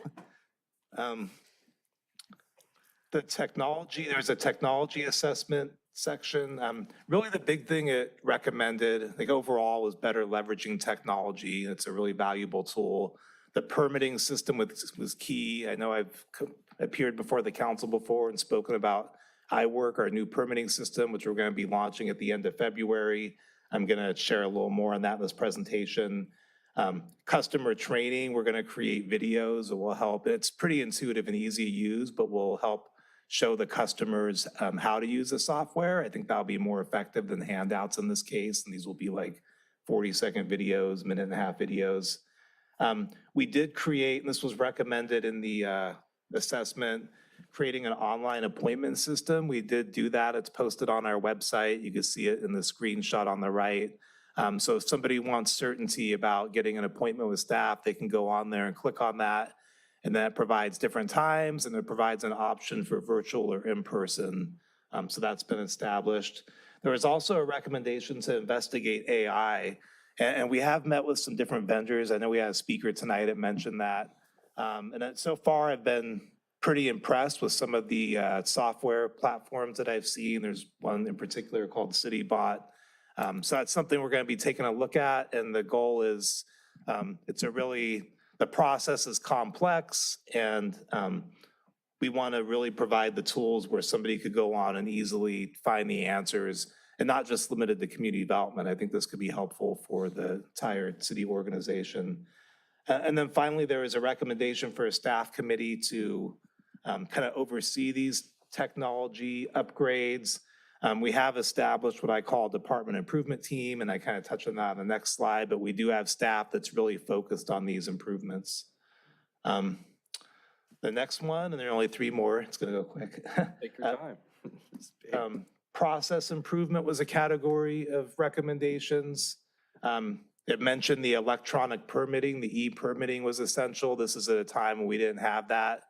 The technology, there's a technology assessment section. Really the big thing it recommended, I think overall, was better leveraging technology. It's a really valuable tool. The permitting system was key. I know I've appeared before the council before and spoken about iWork, our new permitting system, which we're going to be launching at the end of February. I'm going to share a little more on that in this presentation. Customer training, we're going to create videos that will help. It's pretty intuitive and easy to use, but will help show the customers how to use the software. I think that'll be more effective than handouts in this case. And these will be like 40-second videos, minute-and-a-half videos. We did create, and this was recommended in the assessment, creating an online appointment system. We did do that. It's posted on our website. You can see it in the screenshot on the right. So if somebody wants certainty about getting an appointment with staff, they can go on there and click on that. And that provides different times, and it provides an option for virtual or in-person. So that's been established. There was also a recommendation to investigate AI. And we have met with some different vendors. I know we had a speaker tonight that mentioned that. And so far, I've been pretty impressed with some of the software platforms that I've seen. There's one in particular called CityBot. So that's something we're going to be taking a look at. And the goal is The process is complex, and we want to really provide the tools where somebody could go on and easily find the answers, and not just limited to community development. I think this could be helpful for the entire city organization. And then finally, there is a recommendation for a staff committee to kind of oversee these technology upgrades. We have established what I call a department improvement team, and I kind of touch on that on the next slide, but we do have staff that's really focused on these improvements. The next one, and there are only 3 more, it's gonna go quick. Take your time. Process improvement was a category of recommendations. It mentioned the electronic permitting, the e-permitting was essential. This is at a time when we didn't have that.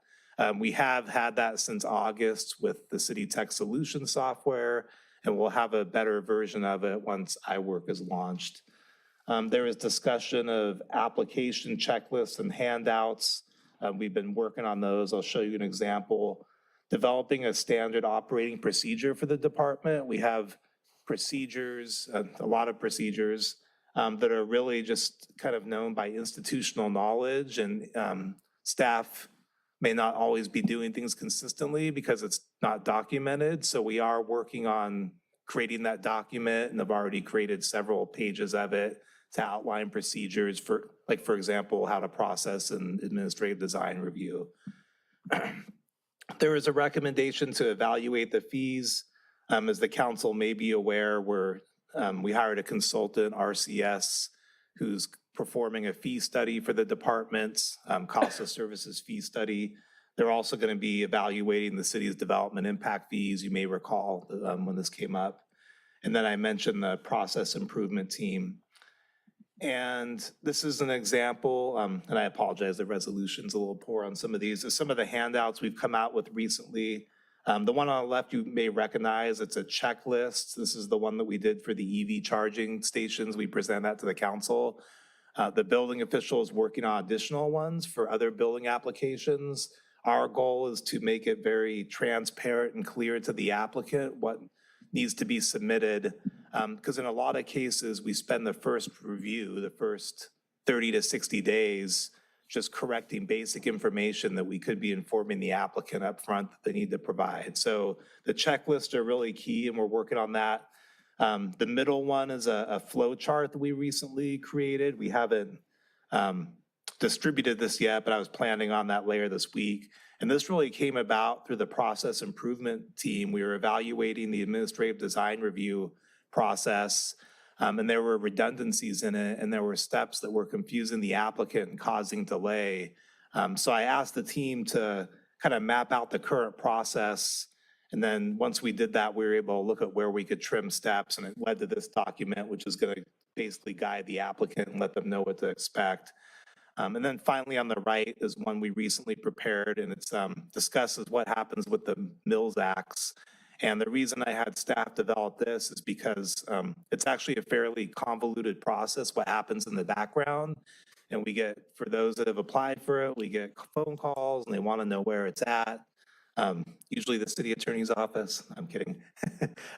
We have had that since August with the City Tech Solution software, and we'll have a better version of it once iWork is launched. There is discussion of application checklists and handouts. We've been working on those. I'll show you an example. Developing a standard operating procedure for the department. We have procedures, a lot of procedures that are really just kind of known by institutional knowledge, and staff may not always be doing things consistently because it's not documented. So we are working on creating that document, and I've already created several pages of it to outline procedures for, like, for example, how to process an administrative design review. There is a recommendation to evaluate the fees. As the council may be aware, we hired a consultant, RCS, who's performing a fee study for the department's cost of services fee study. They're also going to be evaluating the city's development impact fees, you may recall when this came up. And then I mentioned the process improvement team. And this is an example, and I apologize, the resolution's a little poor on some of these. Some of the handouts we've come out with recently. The one on the left you may recognize, it's a checklist. This is the one that we did for the EV charging stations. We present that to the council. The building official is working on additional ones for other building applications. Our goal is to make it very transparent and clear to the applicant what needs to be submitted. Because in a lot of cases, we spend the first review, the first 30 to 60 days, just correcting basic information that we could be informing the applicant up front that they need to provide. So the checklists are really key, and we're working on that. The middle one is a flow chart that we recently created. We haven't distributed this yet, but I was planning on that later this week. And this really came about through the process improvement team. We were evaluating the administrative design review process, and there were redundancies in it, and there were steps that were confusing the applicant and causing delay. So I asked the team to kind of map out the current process. And then once we did that, we were able to look at where we could trim steps, and it led to this document, which is going to basically guide the applicant and let them know what to expect. And then finally on the right is one we recently prepared, and it discusses what happens with the Mills Acts. And the reason I had staff develop this is because it's actually a fairly convoluted process, what happens in the background. And we get, for those that have applied for it, we get phone calls and they want to know where it's at. Usually the city attorney's office, I'm kidding.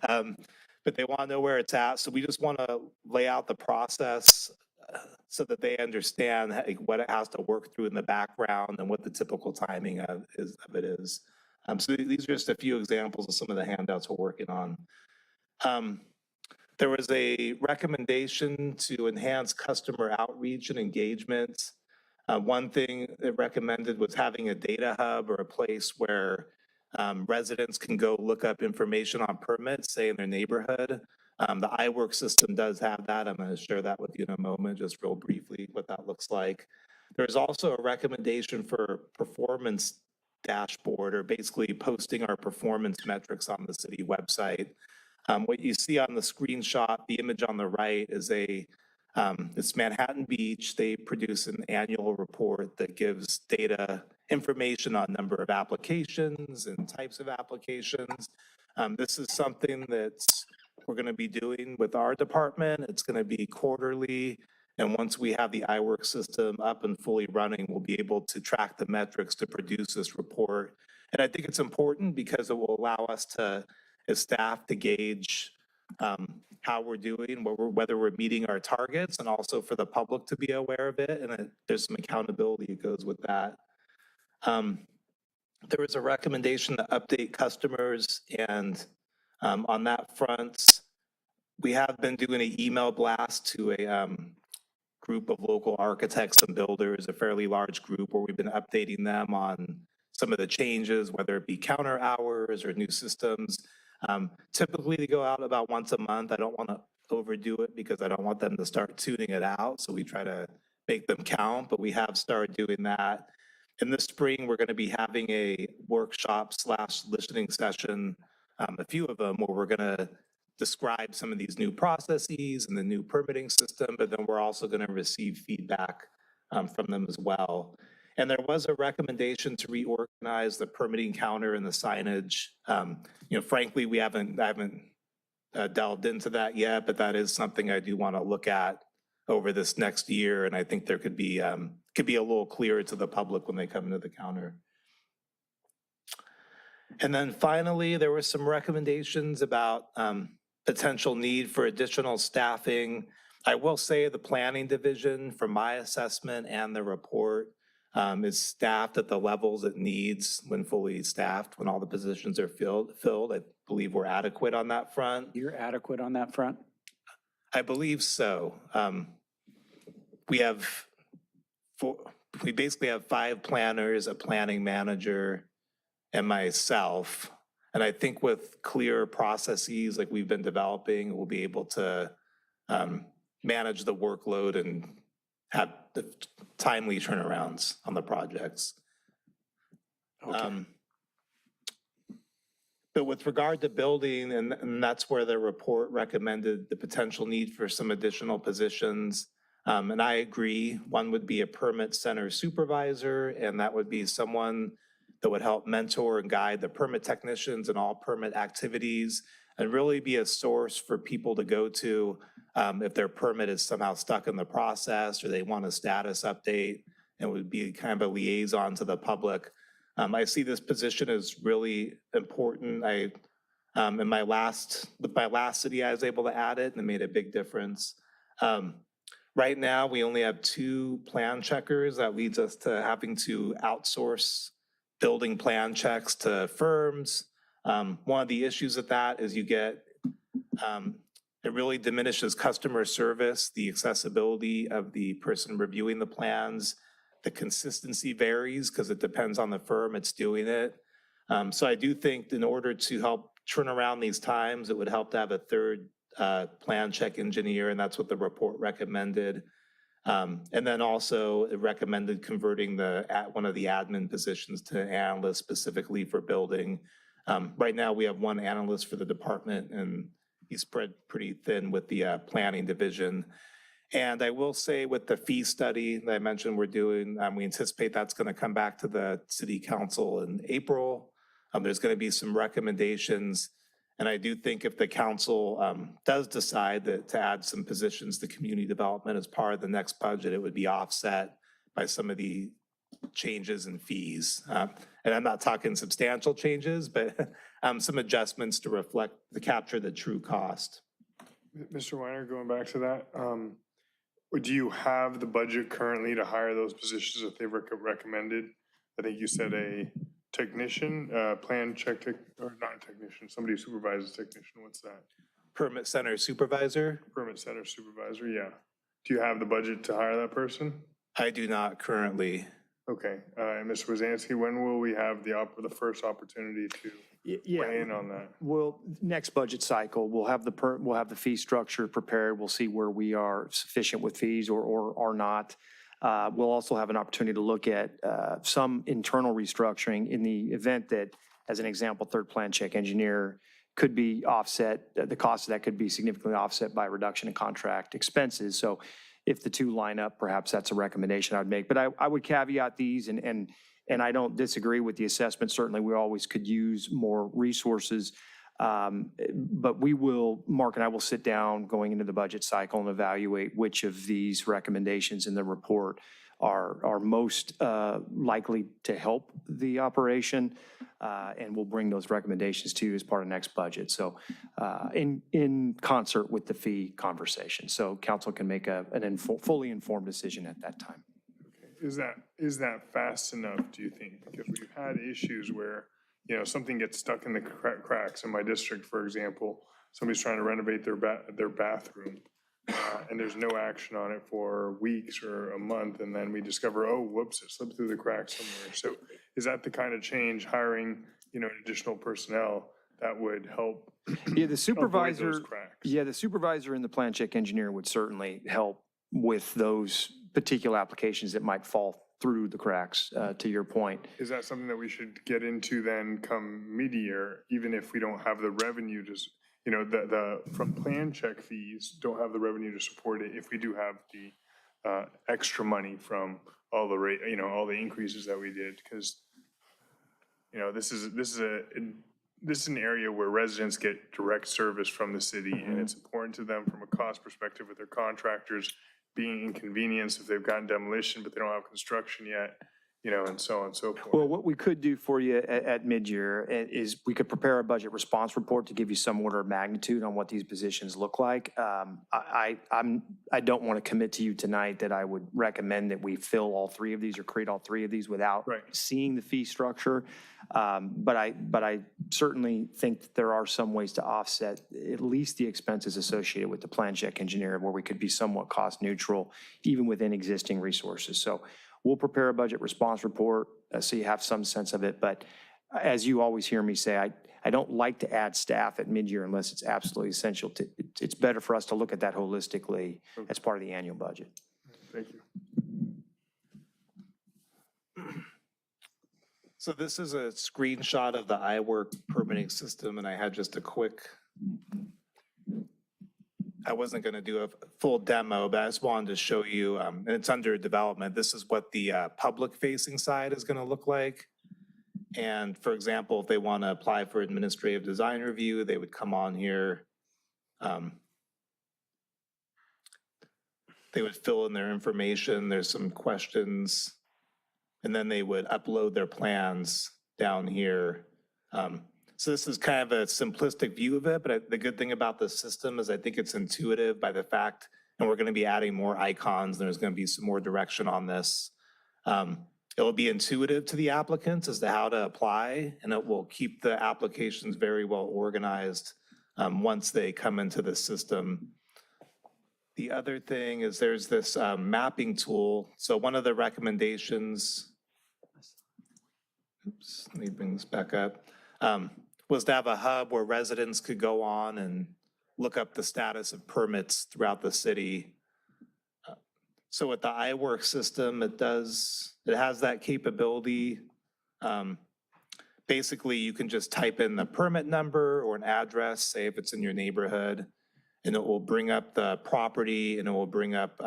But they want to know where it's at. So we just want to lay out the process so that they understand what it has to work through in the background and what the typical timing of it is. So these are just a few examples of some of the handouts we're working on. There was a recommendation to enhance customer outreach and engagement. One thing it recommended was having a data hub or a place where residents can go look up information on permits, say in their neighborhood. The iWork system does have that. I'm going to share that with you in a moment, just real briefly what that looks like. There's also a recommendation for performance dashboard, or basically posting our performance metrics on the city website. What you see on the screenshot, the image on the right is it's Manhattan Beach. They produce an annual report that gives data information on number of applications and types of applications. This is something that we're going to be doing with our department. It's going to be quarterly. And once we have the iWork system up and fully running, we'll be able to track the metrics to produce this report. And I think it's important because it will allow us to, as staff, to gauge how we're doing, whether we're meeting our targets, and also for the public to be aware of it. And there's some accountability that goes with that. There was a recommendation to update customers, and on that front, we have been doing an email blast to a group of local architects and builders, a fairly large group, where we've been updating them on some of the changes, whether it be counter hours or new systems. Typically, they go out about once a month. I don't want to overdo it because I don't want them to start tuning it out. So we try to make them count, but we have started doing that. In the spring, we're going to be having a workshop / listening session, a few of them, where we're going to describe some of these new processes and the new permitting system, but then we're also going to receive feedback from them as well. And there was a recommendation to reorganize the permitting counter and the signage. Frankly, I haven't delved into that yet, but that is something I do want to look at over this next year. And I think there could be a little clearer to the public when they come into the counter. And then finally, there were some recommendations about potential need for additional staffing. I will say the planning division, from my assessment and the report, is staffed at the levels it needs when fully staffed, when all the positions are filled. I believe we're adequate on that front. You're adequate on that front? I believe so. We basically have 5 planners, a planning manager, and myself. And I think with clear processes like we've been developing, we'll be able to manage the workload and have the timely turnarounds on the projects. Okay. But with regard to building, and that's where the report recommended the potential need for some additional positions. And I agree, one would be a permit center supervisor, and that would be someone that would help mentor and guide the permit technicians in all permit activities, and really be a source for people to go to if their permit is somehow stuck in the process or they want a status update, and would be kind of a liaison to the public. I see this position as really important. With my last city, I was able to add it, and it made a big difference. Right now, we only have 2 plan checkers. That leads us to having to outsource building plan checks to firms. One of the issues with that is it really diminishes customer service, the accessibility of the person reviewing the plans. The consistency varies because it depends on the firm that's doing it. So I do think in order to help turn around these times, it would help to have a 3rd plan check engineer, and that's what the report recommended. And then also it recommended converting one of the admin positions to analyst specifically for building. Right now we have 1 analyst for the department, and he's spread pretty thin with the planning division. And I will say with the fee study that I mentioned we're doing, we anticipate that's going to come back to the city council in April. There's going to be some recommendations. And I do think if the council does decide to add some positions to community development as part of the next budget, it would be offset by some of the changes in fees. And I'm not talking substantial changes, but some adjustments to capture the true cost. Mr. Weiner, going back to that, do you have the budget currently to hire those positions that they recommended? I think you said a technician, plan check, or not a technician, somebody who supervises technician. What's that? Permit center supervisor? Permit center supervisor, yeah. Do you have the budget to hire that person? I do not currently. Okay, and Mr. Wazansky, when will we have the first opportunity to weigh in on that? Well, next budget cycle, we'll have the fee structure prepared. We'll see where we are sufficient with fees or are not. We'll also have an opportunity to look at some internal restructuring in the event that, as an example, 3rd plan check engineer could be offset. The cost of that could be significantly offset by a reduction in contract expenses. So if the 2 line up, perhaps that's a recommendation I'd make. But I would caveat these, and I don't disagree with the assessment. Certainly, we always could use more resources. But Mark and I will sit down going into the budget cycle and evaluate which of these recommendations in the report are most likely to help the operation. And we'll bring those recommendations to you as part of next budget. So in concert with the fee conversation. So council can make an fully informed decision at that time. Is that fast enough, do you think? Because we've had issues where, you know, something gets stuck in the cracks. In my district, for example, somebody's trying to renovate their bathroom, and there's no action on it for weeks or a month, and then we discover, oh, whoops, it slipped through the cracks somewhere. So is that the kind of change, hiring, you know, additional personnel that would help? Yeah, the supervisor. Those cracks? Yeah, the supervisor and the plan check engineer would certainly help with those particular applications that might fall through the cracks, to your point. Is that something that we should get into then come mid-year, even if we don't have the revenue to, you know, the from plan check fees, don't have the revenue to support it, if we do have the extra money from all the rate, you know, all the increases that we did? Because, you know, this is an area where residents get direct service from the city, and it's important to them from a cost perspective with their contractors being inconvenienced if they've gotten demolition, but they don't have construction yet, you know, and so on and so forth. Well, what we could do for you at mid-year is we could prepare a budget response report to give you some order of magnitude on what these positions look like. I don't want to commit to you tonight that I would recommend that we fill all three of these or create all three of these without seeing the fee structure. But I certainly think that there are some ways to offset at least the expenses associated with the plan check engineer where we could be somewhat cost neutral even within existing resources. So we'll prepare a budget response report so you have some sense of it. But as you always hear me say, I don't like to add staff at mid-year unless it's absolutely essential. It's better for us to look at that holistically as part of the annual budget. Thank you. So this is a screenshot of the iWork permitting system, and I had just a quick, I wasn't going to do a full demo, but I just wanted to show you, and it's under development. This is what the public-facing side is going to look like. And for example, if they want to apply for administrative design review, they would come on here. They would fill in their information. There's some questions. And then they would upload their plans down here. So this is kind of a simplistic view of it, but the good thing about this system is I think it's intuitive by the fact, and we're going to be adding more icons, and there's going to be some more direction on this. It'll be intuitive to the applicants as to how to apply, and it will keep the applications very well organized once they come into the system. The other thing is there's this mapping tool. So one of the recommendations, oops, let me bring this back up, was to have a hub where residents could go on and look up the status of permits throughout the city. So with the iWork system, it has that capability. Basically, you can just type in the permit number or an address, say if it's in your neighborhood, and it will bring up the property and it will bring up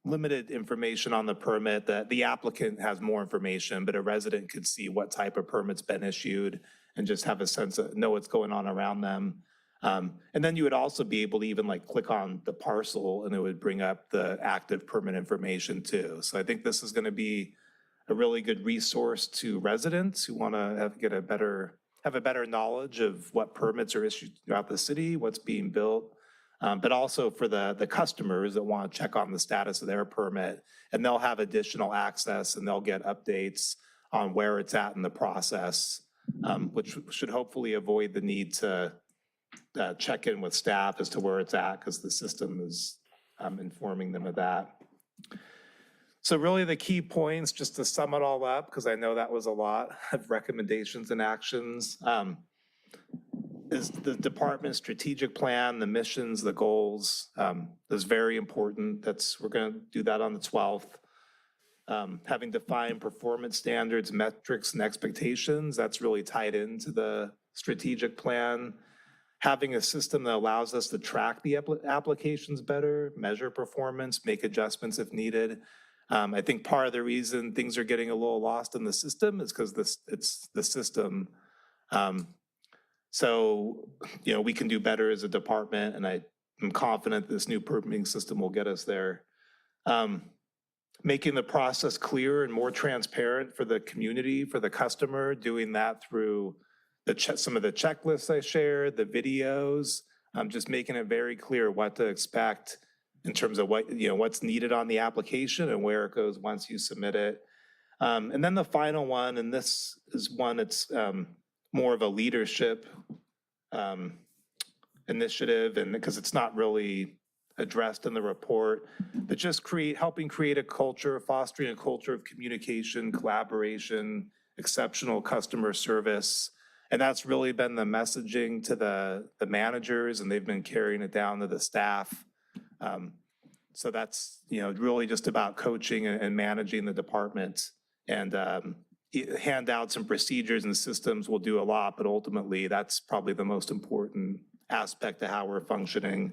limited information on the permit. That the applicant has more information, but a resident could see what type of permit's been issued and just have a sense of know what's going on around them. And then you would also be able to even like click on the parcel and it would bring up the active permit information too. So I think this is going to be a really good resource to residents who want to have a better knowledge of what permits are issued throughout the city, what's being built. But also for the customers that want to check on the status of their permit, and they'll have additional access and they'll get updates on where it's at in the process, which should hopefully avoid the need to check in with staff as to where it's at because the system is informing them of that. So really the key points, just to sum it all up, because I know that was a lot of recommendations and actions, is the department's strategic plan, the missions, the goals, is very important. We're going to do that on the 12th. Having defined performance standards, metrics, and expectations, that's really tied into the strategic plan. Having a system that allows us to track the applications better, measure performance, make adjustments if needed. I think part of the reason things are getting a little lost in the system is because it's the system. So, you know, we can do better as a department, and I'm confident this new permitting system will get us there. making the process clearer and more transparent for the community, for the customer, doing that through some of the checklists I shared, the videos, just making it very clear what to expect in terms of what's needed on the application and where it goes once you submit it. And then the final one, and this is one, it's more of a leadership initiative, and because it's not really addressed in the report, but just helping create a culture, fostering a culture of communication, collaboration, exceptional customer service. And that's really been the messaging to the managers, and they've been carrying it down to the staff. So that's, really just about coaching and managing the department. And handouts and procedures and systems will do a lot, but ultimately that's probably the most important aspect of how we're functioning.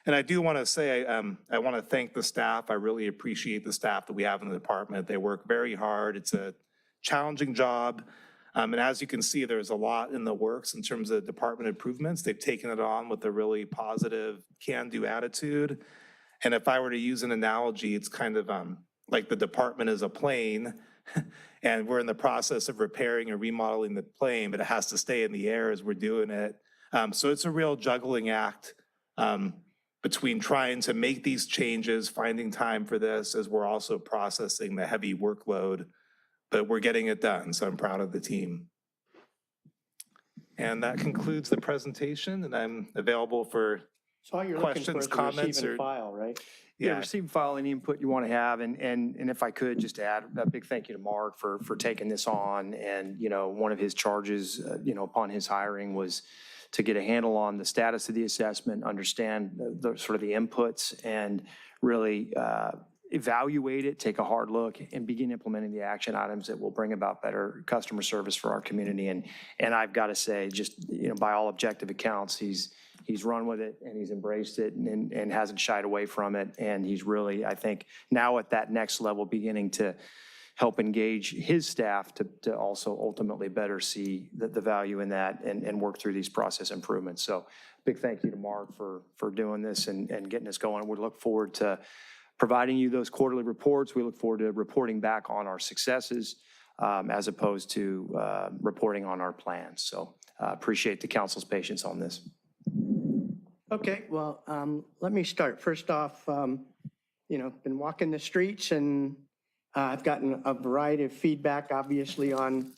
And I do want to say, I want to thank the staff. I really appreciate the staff that we have in the department. They work very hard. It's a challenging job. And as you can see, there's a lot in the works in terms of department improvements. They've taken it on with a really positive can-do attitude. And if I were to use an analogy, it's kind of like the department is a plane and we're in the process of repairing and remodeling the plane, but it has to stay in the air as we're doing it. So it's a real juggling act between trying to make these changes, finding time for this as we're also processing the heavy workload, but we're getting it done. So I'm proud of the team. And that concludes the presentation, and I'm available for questions, comments, receive and file, right? Yeah, receive and file any input you want to have. And if I could just add a big thank you to Mark for taking this on. And, one of his charges, upon his hiring was to get a handle on the status of the assessment, understand the sort of the inputs, and really evaluate it, take a hard look, and begin implementing the action items that will bring about better customer service for our community. And I've got to say, just, by all objective accounts, he's run with it and he's embraced it and hasn't shied away from it. And he's really, I think, now at that next level, beginning to help engage his staff to also ultimately better see the value in that and work through these process improvements. So big thank you to Mark for doing this and getting us going. We look forward to providing you those quarterly reports. We look forward to reporting back on our successes as opposed to reporting on our plans. So appreciate the council's patience on this. Okay, well, let me start. First off, been walking the streets and I've gotten a variety of feedback, obviously, on,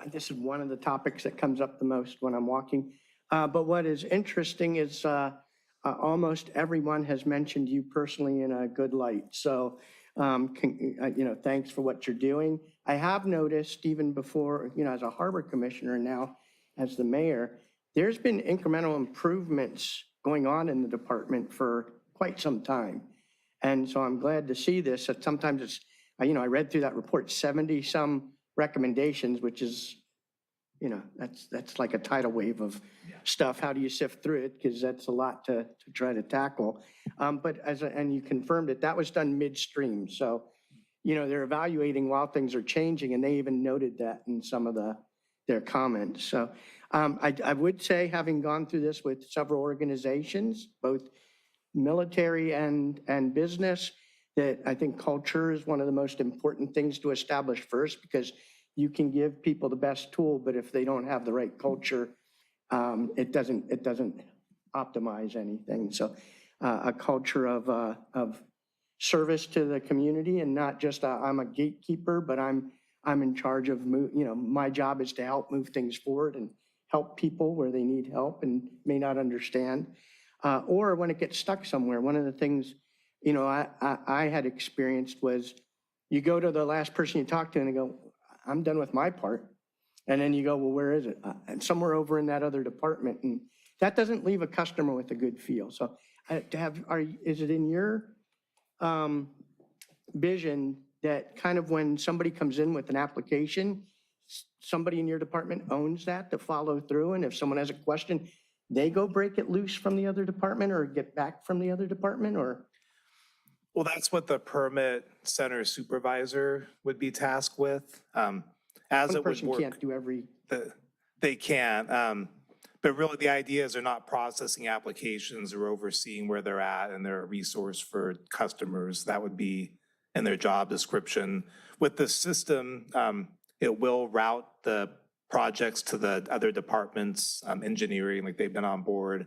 this is one of the topics that comes up the most when I'm walking. But what is interesting is almost everyone has mentioned you personally in a good light. So, thanks for what you're doing. I have noticed even before, as a harbor commissioner and now as the mayor, there's been incremental improvements going on in the department for quite some time. And so I'm glad to see this. Sometimes it's, I read through that report, 70 some recommendations, which is, that's like a tidal wave of stuff. How do you sift through it? Because that's a lot to try to tackle. But and you confirmed it, that was done midstream. So, they're evaluating while things are changing, and they even noted that in some of their comments. So I would say, having gone through this with several organizations, both military and business, that I think culture is one of the most important things to establish first, because you can give people the best tool, but if they don't have the right culture, it doesn't optimize anything. So a culture of service to the community, and not just I'm a gatekeeper, but I'm in charge of my job is to help move things forward and help people where they need help and may not understand, or when it gets stuck somewhere. One of the things I had experienced was, you go to the last person you talk to and they go, I'm done with my part. And then you go, well, where is it? And somewhere over in that other department. And that doesn't leave a customer with a good feel. So is it in your vision that kind of when somebody comes in with an application, somebody in your department owns that to follow through? And if someone has a question, they go break it loose from the other department or get back from the other department? Or? Well, that's what the permit center supervisor would be tasked with. As it would work, can't do every. They can't. But really, the idea is they're not processing applications or overseeing where they're at, and they're a resource for customers. That would be in their job description. With the system, it will route the projects to the other departments, engineering, like they've been on board,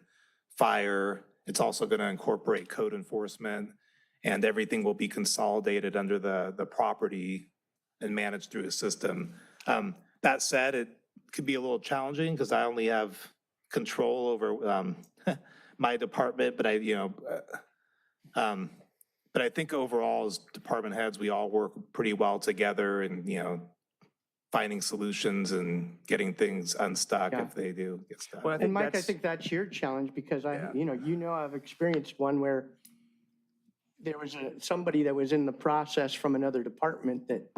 fire. It's also going to incorporate code enforcement, and everything will be consolidated under the property and managed through a system. That said, it could be a little challenging because I only have control over my department, but but I think overall as department heads, we all work pretty well together and, finding solutions and getting things unstuck if they do get stuck. Well, I And think Mike, I that's, think that's your challenge because I've experienced one where there was somebody that was in the process from another department that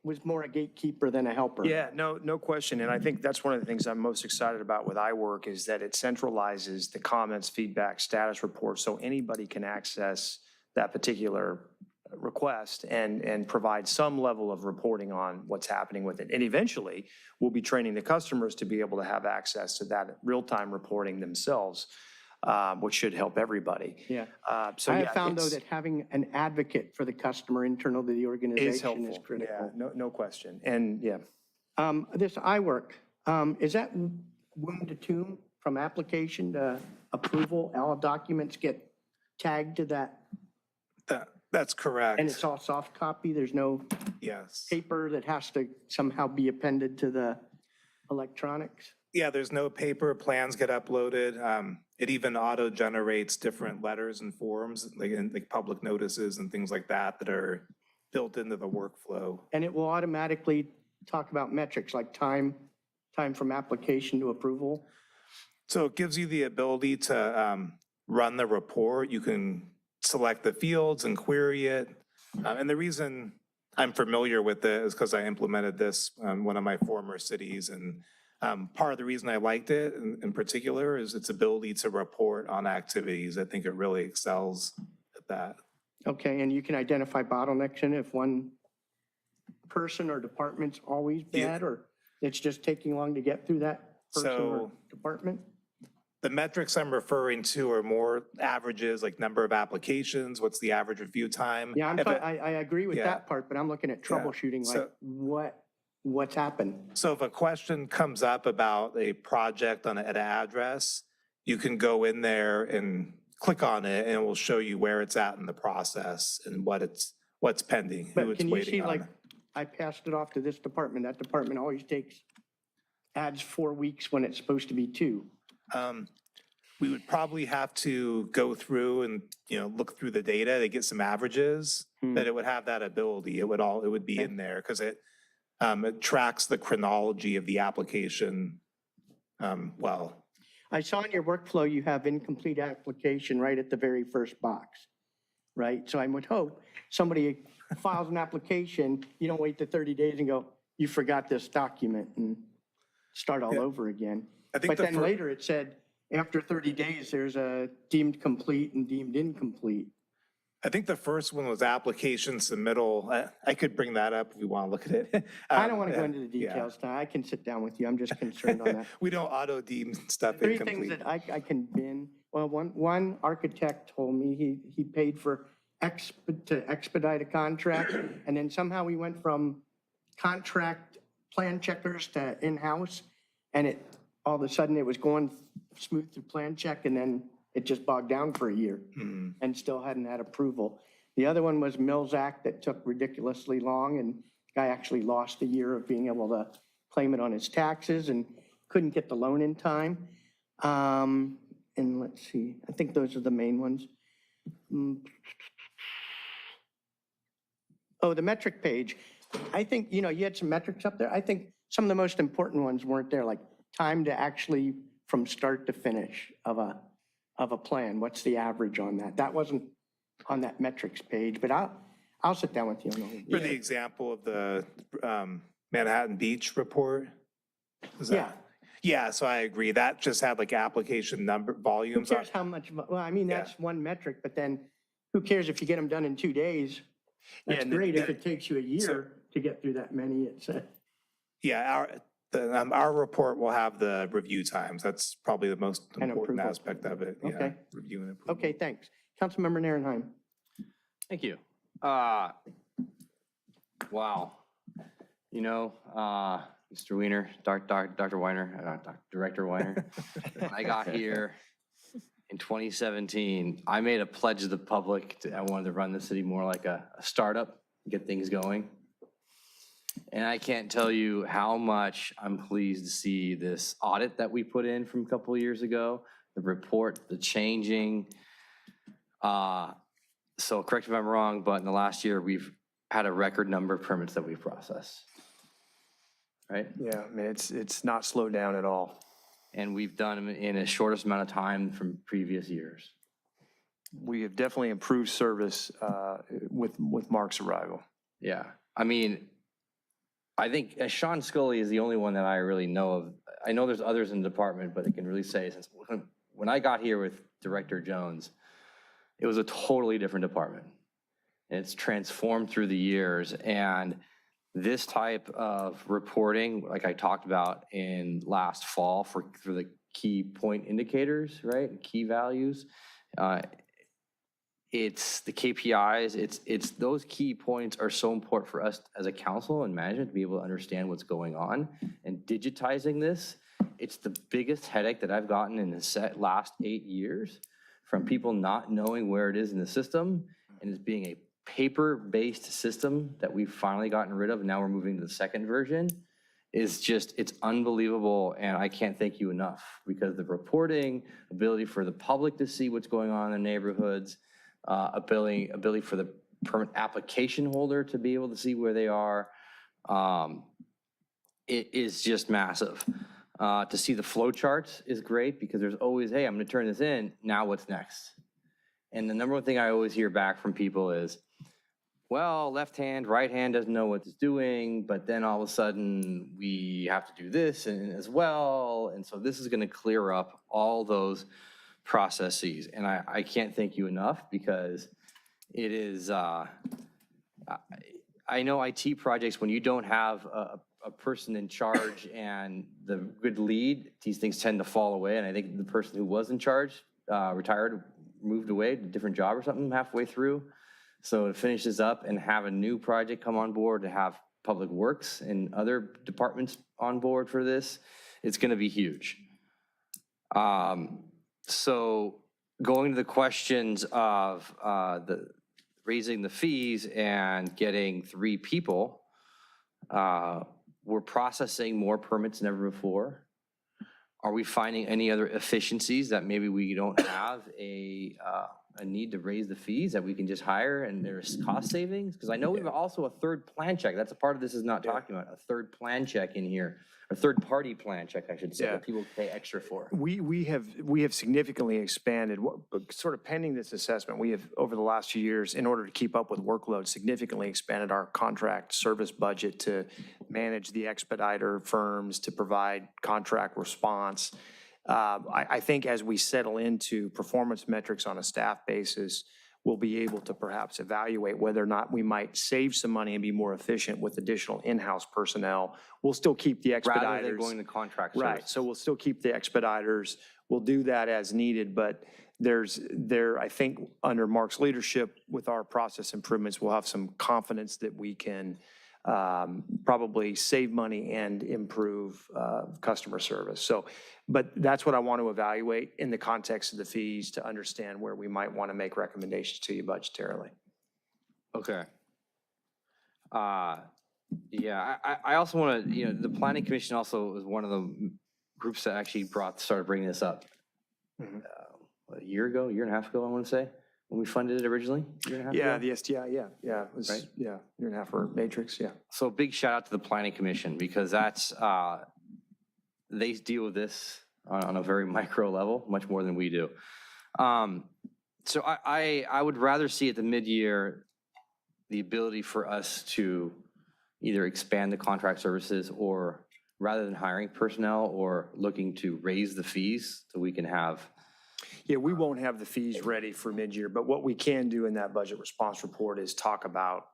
was more a gatekeeper than a helper. yeah, no question. And I think that's one of the things I'm most excited about with iWork is that it centralizes the comments, feedback, status reports, so anybody can access that particular request and provide some level of reporting on what's happening with it. And eventually, we'll be training the customers to be able to have access to that real-time reporting themselves, which should help everybody. Yeah. So I yeah, have found, though, it's- that having an advocate for the customer internal to the is organization is helpful. critical. Yeah, no question. And yeah. This iWork, is that womb to tomb from application to approval? All documents get tagged to that, That's correct. and it's all soft copy? There's no Yes. paper that has to somehow be appended to the electronics? Yeah, there's no paper, plans get uploaded. It even auto-generates different letters and forms, like public notices and things like that that are built into the workflow. And it will automatically talk about metrics like time from application to approval? So it gives you the ability to run the report. You can select the fields and query it. And the reason I'm familiar with it is because I implemented this in one of my former cities. And part of the reason I liked it in particular is its ability to report on activities. I think it really excels at that. Okay, and you can identify bottlenecks in it if one person or department's always bad, or it's just taking long to get through that person or So- department? The metrics I'm referring to are more averages, like number of applications, what's the average review time? Yeah, If it- I agree with yeah. that part, but I'm looking at troubleshooting, like So- what's happened? So if a question comes up about a project at an address, you can go in there and click on it and it will show you where it's at in the process and what's pending, who But it's can you waiting see, on. like, I passed it off to this department, that department always adds 4 weeks when it's supposed to be 2. We would probably have to go through and, look through the data to get some averages, but it would have that ability. It would be in there because it tracks the chronology of the application well. I saw in your workflow, you have incomplete application right at the very first box, right? So I would hope somebody files an application, you don't wait the 30 days and go, you forgot this document and start all over again. I think But then later it said, after 30 days, there's a deemed complete and deemed incomplete. I think the first one was application submittal. I could bring that up if we want to look at it. I don't want to go yeah, into the yeah. details now. I can sit down with you. I'm just concerned on that. We don't auto deem stuff 3 incomplete. things that I can bin. Well, one architect told me he paid for to expedite a contract, and then somehow we went from contract plan checkers to in-house, and all of a sudden it was going smooth through plan check, and then it just bogged down for a year and still hadn't had approval. The other one was Mills Act that took ridiculously long, and guy actually lost a year of being able to claim it on his taxes and couldn't get the loan in time. And let's see, I think those are the main ones. Oh, the metric page. I think, you had some metrics up there. I think some of the most important ones weren't there, like time to actually from start to finish of a plan. What's the average on that? That wasn't on that metrics page, but I'll sit down with you on the. For the example of the Manhattan Beach report? Is that- Yeah, so I agree. That just had like application number, Who volumes. cares how much, well, I mean, that's one metric, but then who cares if you get them done in 2 days? That's and great. If the- it takes you a year to get through that many, it's, Yeah, our report will have the review times. That's probably the most And important approval. aspect of it. Yeah, Okay. review and approval. okay, thanks. Councilmember Narenheim. Thank you. Wow. You know, Mr. Weiner, Dr. Weiner, Director Weiner, when I got here in 2017, I made a pledge to the public. I wanted to run the city more like a startup, get things going. And I can't tell you how much I'm pleased to see this audit that we put in from a couple of years ago, the report, the changing. So correct me if I'm wrong, but in the last year, we've had a record number of permits that we've processed, right? Yeah, I mean, it's not slowed down at all. And we've done them in a shortest amount of time from previous years. We have definitely improved service with Mark's arrival. Yeah, I mean, I think Sean Scully is the only one that I really know of. I know there's others in the department, but I can really say since when I got here with Director Jones, it was a totally different department. And it's transformed through the years. And this type of reporting, like I talked about in last fall for the key point indicators, right? Key values. It's the KPIs, it's those key points are so important for us as a council and management to be able to understand what's going on. And digitizing this, it's the biggest headache that I've gotten in the last 8 years from people not knowing where it is in the system and it being a paper-based system that we've finally gotten rid of. And now we're moving to the second version is just, it's unbelievable. And I can't thank you enough because the reporting, ability for the public to see what's going on in the neighborhoods, ability for the permit application holder to be able to see where they are. It is just massive. To see the flow charts is great because there's always, hey, I'm gonna turn this in, now what's next? And the number one thing I always hear back from people is, well, left hand, right hand doesn't know what it's doing, but then all of a sudden we have to do this and as well. And so this is gonna clear up all those processes. And I can't thank you enough because it is, I know IT projects, when you don't have a person in charge and the good lead, these things tend to fall away. And I think the person who was in charge retired, moved away to a different job or something halfway through. So to finish this up and have a new project come on board, to have Public Works and other departments on board for this, it's gonna be huge. So going to the questions of raising the fees and getting 3 people, we're processing more permits than ever before. Are we finding any other efficiencies that maybe we don't have a need to raise the fees that we can just hire and there's cost savings? Because I know we have also a third plan check. That's a part of this is not talking about, a third plan check in here, a third party plan check, I should say, that people pay extra for. We have significantly expanded, sort of pending this assessment, we have over the last few years, in order to keep up with workload, significantly expanded our contract service budget to manage the expediter firms, to provide contract response. I think as we settle into performance metrics on a staff basis, we'll be able to perhaps evaluate whether or not we might save some money and be more efficient with additional in-house personnel. We'll still keep the expediters. Rather than going to contract service. Right, so we'll still keep the expediters. We'll do that as needed, but I think under Mark's leadership with our process improvements, we'll have some confidence that we can probably save money and improve customer service. So, but that's what I want to evaluate in the context of the fees to understand where we might want to make recommendations to you budgetarily. Okay. Yeah, I also want to, the Planning Commission also was one of the groups that actually started bringing this up a year and a half ago, I want to say, when we funded it originally. Year and a half ago? The STI, yeah. It was, right? year and a half for Matrix, yeah. So big shout out to the Planning Commission because that's, they deal with this on a very micro level, much more than we do. So I would rather see at the mid-year the ability for us to either expand the contract services or rather than hiring personnel or looking to raise the fees so we can have. Yeah, we won't have the fees ready for mid-year, but what we can do in that budget response report is talk about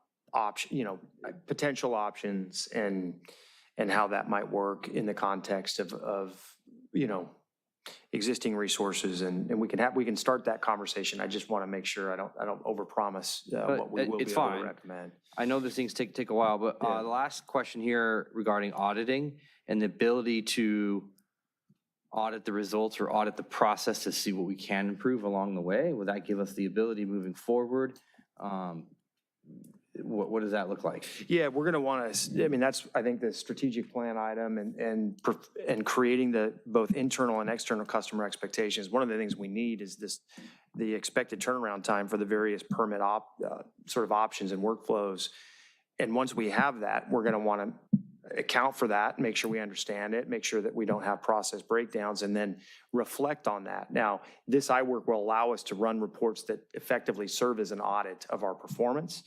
potential options and how that might work in the context of existing resources, and we can start that conversation. I just want to make sure I don't overpromise what we will be It's able to fine. recommend. I know these things take a while, but the last question here regarding auditing and the ability to audit the results or audit the process to see what we can improve along the way, would that give us the ability moving forward? What does that look like? Yeah, we're going to want to, I mean, that's, I think, the strategic plan item and creating the both internal and external customer expectations. One of the things we need is the expected turnaround time for the various permit sort of options and workflows. And once we have that, we're going to want to account for that, make sure we understand it, make sure that we don't have process breakdowns, and then reflect on that. Now, this iWork will allow us to run reports that effectively serve as an audit of our performance.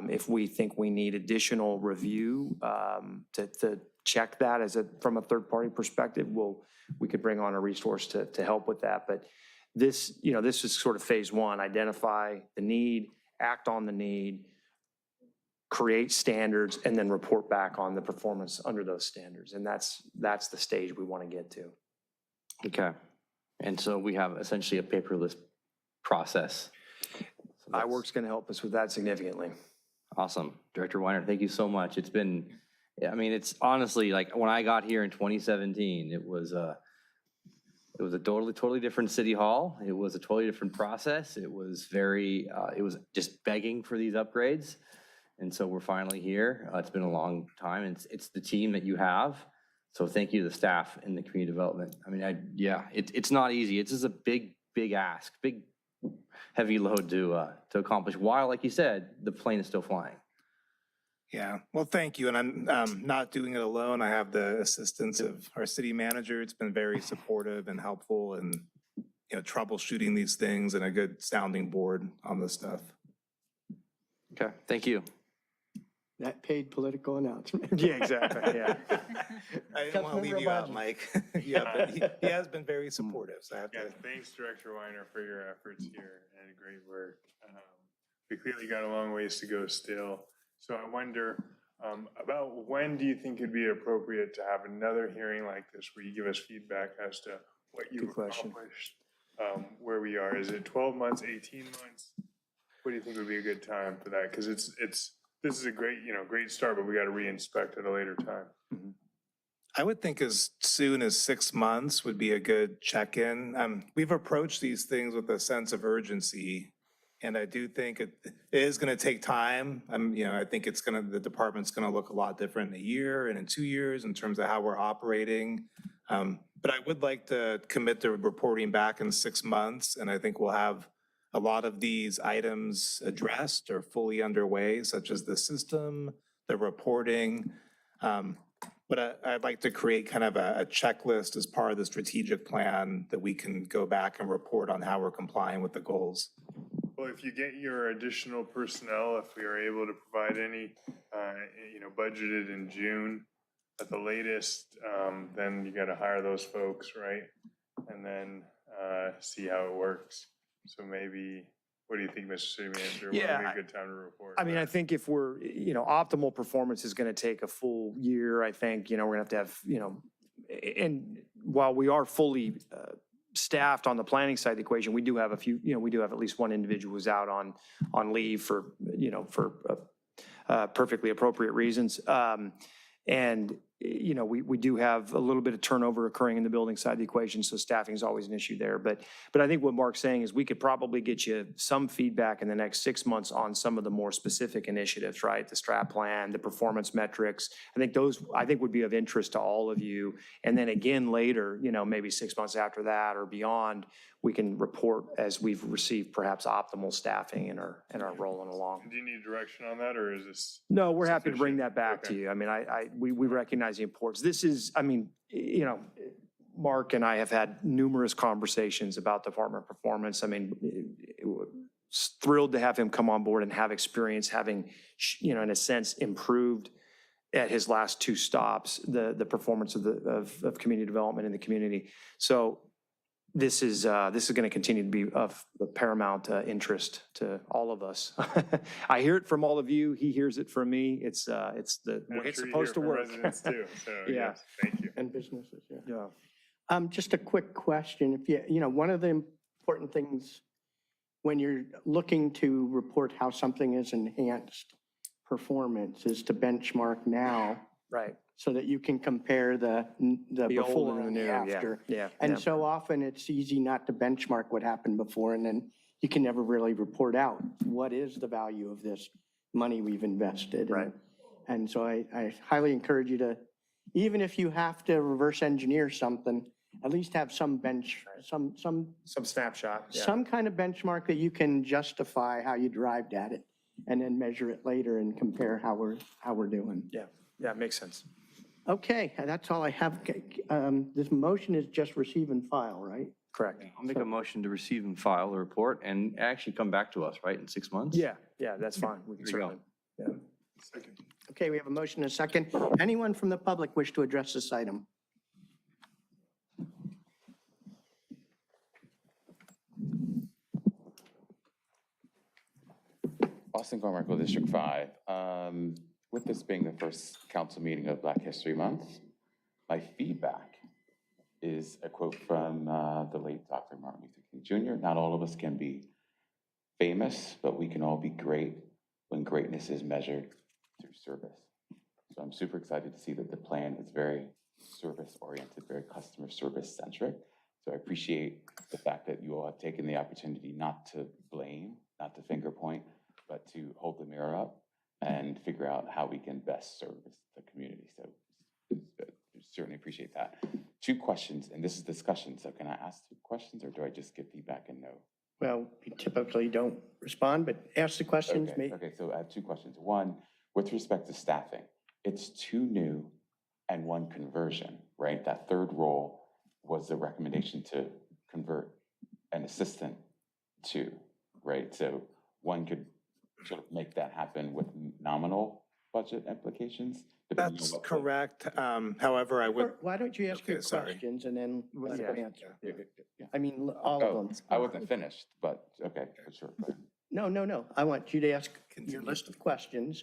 If we think we need additional review to check that from a third-party perspective, we could bring on a resource to help with that. But this is sort of phase one: identify the need, act on the need, create standards, and then report back on the performance under those standards. And that's the stage we want to get to. Okay. And so we have essentially a paperless process. iWork's going to help us with that significantly. Awesome. Director Weiner, thank you so much. It's been, I mean, it's honestly like when I got here in 2017, it was a totally different city hall. It was a totally different process. It was it was just begging for these upgrades. And so we're finally here. It's been a long time. It's the team that you have. So thank you to the staff in the community development. I mean, it's not easy. It's just a big ask, big heavy load to accomplish while, like you said, the plane is still flying. Yeah, well, thank you. And I'm not doing it alone. I have the assistance of our city manager. It's been very supportive and helpful, and troubleshooting these things and a good sounding board on this stuff. Okay, thank you. That paid political announcement. Yeah, exactly, yeah. I didn't want to leave you out, Mike. Yeah, but he has been very supportive, so I have to. Thanks, Director Weiner, for your efforts here and great work. We clearly got a long ways to go still. So I wonder about when do you think it'd be appropriate to have another hearing like this where you give us feedback as to what you've accomplished, where we are? Is it 12 months, 18 months? What do you think would be a good time for that? Because this is a great start, but we got to re-inspect at a later time. Mm-hmm. I would think as soon as 6 months would be a good check-in. We've approached these things with a sense of urgency, and I do think it is going to take time. I think the department's going to look a lot different in a year and in 2 years in terms of how we're operating. But I would like to commit to reporting back in 6 months, and I think we'll have a lot of these items addressed or fully underway, such as the system, the reporting. But I'd like to create kind of a checklist as part of the strategic plan that we can go back and report on how we're complying with the goals. Well, if you get your additional personnel, if we are able to provide any, budgeted in June at the latest, then you got to hire those folks, right? And then see how it works. So maybe, what do you think, Mr. City Manager? Yeah, Would be a good time to report? I mean, I think if we're, optimal performance is going to take a full year. I think, we're going to have, and while we are fully staffed on the planning side of the equation, we do have we do have at least one individual who's out on leave for perfectly appropriate reasons. And, we do have a little bit of turnover occurring in the building side of the equation, so staffing is always an issue there. But I think what Mark's saying is we could probably get you some feedback in the next 6 months on some of the more specific initiatives, right? The strat plan, the performance metrics. I think would be of interest to all of you. And then again later, maybe 6 months after that or beyond, we can report as we've received perhaps optimal staffing and are rolling along. Do you need direction on that, or is this? No, we're happy to bring that back to you. I mean, we recognize the importance. This is, Mark and I have had numerous conversations about department performance. I mean, thrilled to have him come on board and have experience having, in a sense, improved at his last 2 stops, the performance of community development in the community. So this is going to continue to be of paramount interest to all of us. I hear it from all of you. He hears it from me. It's the way it's supposed to work. Residents too. So yeah, thank you. And businesses, yeah. Just a quick question. If one of the important things when you're looking to report how something is enhanced performance is to benchmark now. Right. So that you can compare the The old before and the and new, the yeah, after. yeah, And yeah. so often it's easy not to benchmark what happened before, and then you can never really report out what is the value of this money we've invested. Right. And so I highly encourage you to, even if you have to reverse engineer something, at least have some some snapshot. Yeah. some kind of benchmark that you can justify how you derived at it, and then measure it later and compare how we're doing. Yeah, yeah, it makes sense. Okay, that's all I have. This motion is just receive and file, right? Correct. I'll make a motion to receive and file the report and actually come back to us, right, in 6 months? Yeah, yeah, that's fine. We can There you go. certainly. Yeah. Okay, we have a motion and a second. Anyone from the public wish to address this item? Austin Carmichael, District 5. With this being the first council meeting of Black History Month, my feedback is a quote from the late Dr. Martin Luther King Jr. Not all of us can be famous, but we can all be great when greatness is measured through service. So I'm super excited to see that the plan is very service-oriented, very customer service-centric. So I appreciate the fact that you all have taken the opportunity not to blame, not to finger point, but to hold the mirror up and figure out how we can best service the community. So certainly appreciate that. 2 questions, and this is discussion, so can I ask 2 questions or do I just give feedback and no? Well, we typically don't respond, but ask the questions. Okay, so I have 2 questions. One, with respect to staffing, it's 2 new and 1 conversion, right? That third role was the recommendation to convert an assistant to, right? So one could sort of make that happen with nominal budget implications. That's correct. However, I would. Why don't you ask your sorry. questions and then let Yeah. her answer? I mean, all of them. I wasn't finished, but okay, for sure. No. I want you to ask your list of questions,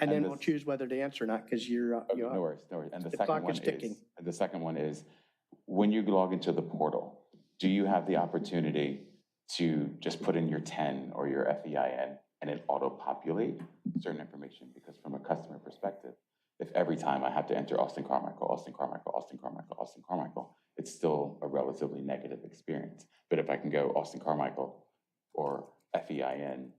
and then we'll choose whether to answer or not, because you're. Okay, no worries. And the second clock one is ticking. the second one is, when you log into the portal, do you have the opportunity to just put in your 10 or your FEIN and it auto-populate certain information? Because from a customer perspective, if every time I have to enter Austin Carmichael, Austin Carmichael, Austin Carmichael, Austin Carmichael, it's still a relatively negative experience. But if I can go Austin Carmichael or FEIN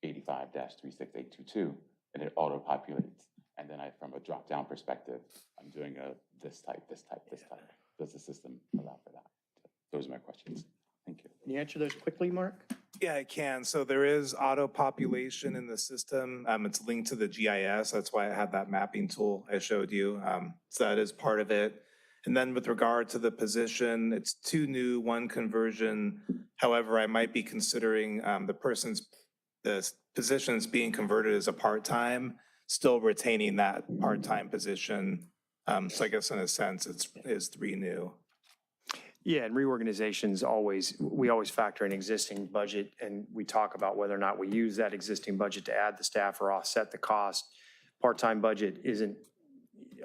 85-36822, and it auto-populates, and then from a drop-down perspective, I'm doing this type. Does the system allow for that? Those are my questions. Thank you. Can you answer those quickly, Mark? Yeah, I can. So there is auto population in the system. It's linked to the GIS. That's why I had that mapping tool I showed you. So that is part of it. And then with regard to the position, it's 2 new, 1 conversion. However, I might be considering the positions being converted as a part-time, still retaining that part-time position. So I guess in a sense, it's 3 new. Yeah, and reorganizations we always factor in existing budget, and we talk about whether or not we use that existing budget to add the staff or offset the cost. Part-time budget isn't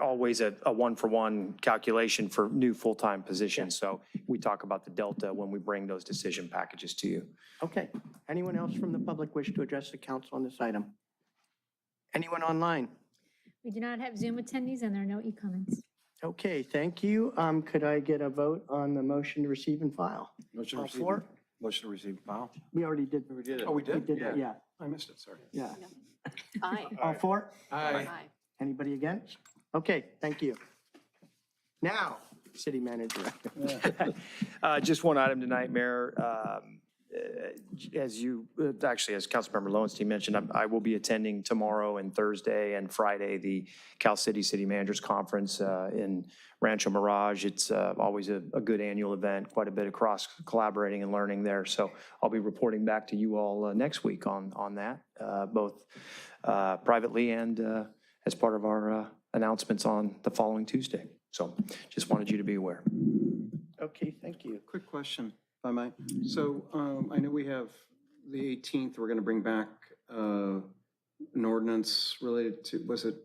always a 1-for-1 calculation for new full-time positions. So we talk about the delta when we bring those decision packages to you. Okay. Anyone else from the public wish to address the council on this item? Anyone online? We do not have Zoom attendees and there are no e-comments. Okay, thank you. Could I get a vote on the motion to receive and file? Motion to All receive. four? Motion to receive and file. We already did. We did it. Oh, we did? We did that, yeah. I missed it, sorry. Yeah. Aye. All 4? Aye. Anybody against? Okay, thank you. Now, city manager. Just one item tonight, Mayor. As Councilmember Lowenstein mentioned, I will be attending tomorrow and Thursday and Friday, the Cal City City Managers Conference in Rancho Mirage. It's always a good annual event, quite a bit of cross collaborating and learning there. So I'll be reporting back to you all next week on that, both privately and as part of our announcements on the following Tuesday. So just wanted you to be aware. Okay, thank you. Quick question, if I might. So I know we have the 18th, we're going to bring back an ordinance related to, was it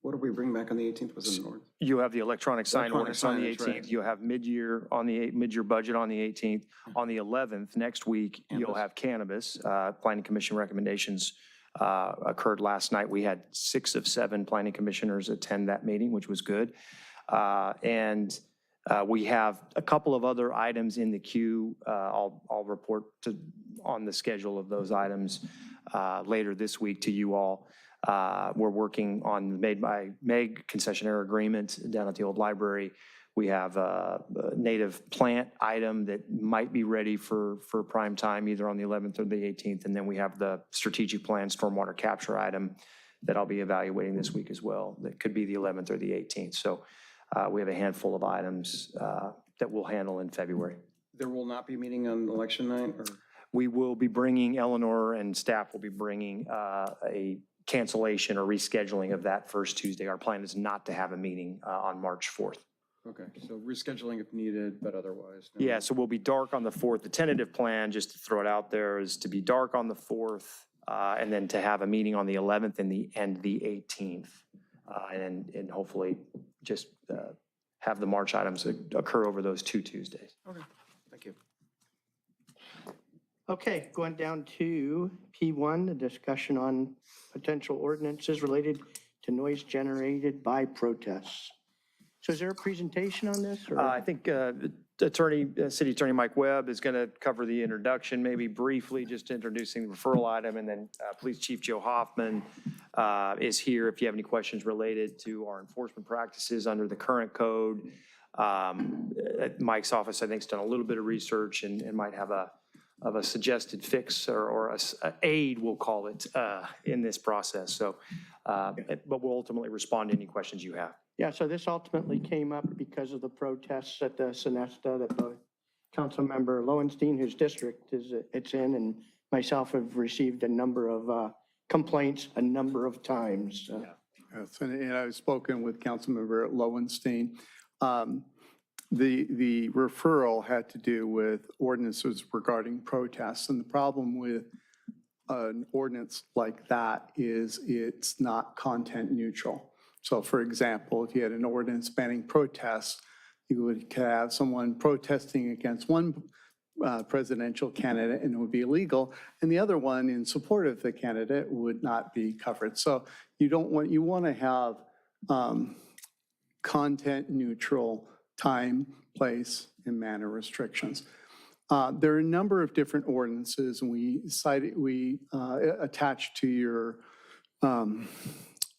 What did we bring back on the 18th? Was it an ordinance? You have the electronic sign Electronic ordinance on the sign, that's right. 18th. You'll have mid-year on the, mid-year budget on the 18th. On the 11th, next week, you'll have cannabis. Planning Commission recommendations occurred last night. We had 6 of 7 planning commissioners attend that meeting, which was good. And we have a couple of other items in the queue. I'll report on the schedule of those items later this week to you all. We're working on the Made by Meg concessionaire agreement down at the old library. We have a native plant item that might be ready for prime time, either on the 11th or the 18th. And then we have the strategic plan stormwater capture item that I'll be evaluating this week as well. That could be the 11th or the 18th. So we have a handful of items that we'll handle in February. There will not be meeting on election night, or? We will be bringing, Eleanor and staff will be bringing a cancellation or rescheduling of that first Tuesday. Our plan is not to have a meeting on March 4th. Okay, so rescheduling if needed, but otherwise. No. Yeah, so we'll be dark on the 4th. The tentative plan, just to throw it out there, is to be dark on the 4th and then to have a meeting on the 11th and the 18th. And hopefully just have the March items occur over those 2 Tuesdays. Okay, thank you. Okay, going down to P1, the discussion on potential ordinances related to noise generated by protests. So is there a presentation on this? Or? I think City Attorney Mike Webb is going to cover the introduction, maybe briefly, just introducing the referral item, and then Police Chief Joe Hoffman is here if you have any questions related to our enforcement practices under the current code. At Mike's office, I think, has done a little bit of research and might have a suggested fix or a aid, we'll call it, in this process. So, but we'll ultimately respond to any questions you have. Yeah, so this ultimately came up because of the protests at the Sonesta that the Councilmember Lowenstein, whose district it's in, and myself have received a number of complaints a number of times. Yes, and I've spoken with Councilmember Lowenstein. The referral had to do with ordinances regarding protests, and the problem with an ordinance like that is it's not content neutral. So for example, if you had an ordinance banning protests, you would have someone protesting against one presidential candidate and it would be illegal, and the other one in support of the candidate would not be covered. So you want to have content neutral time, place, and manner restrictions. There are a number of different ordinances, and we attach to your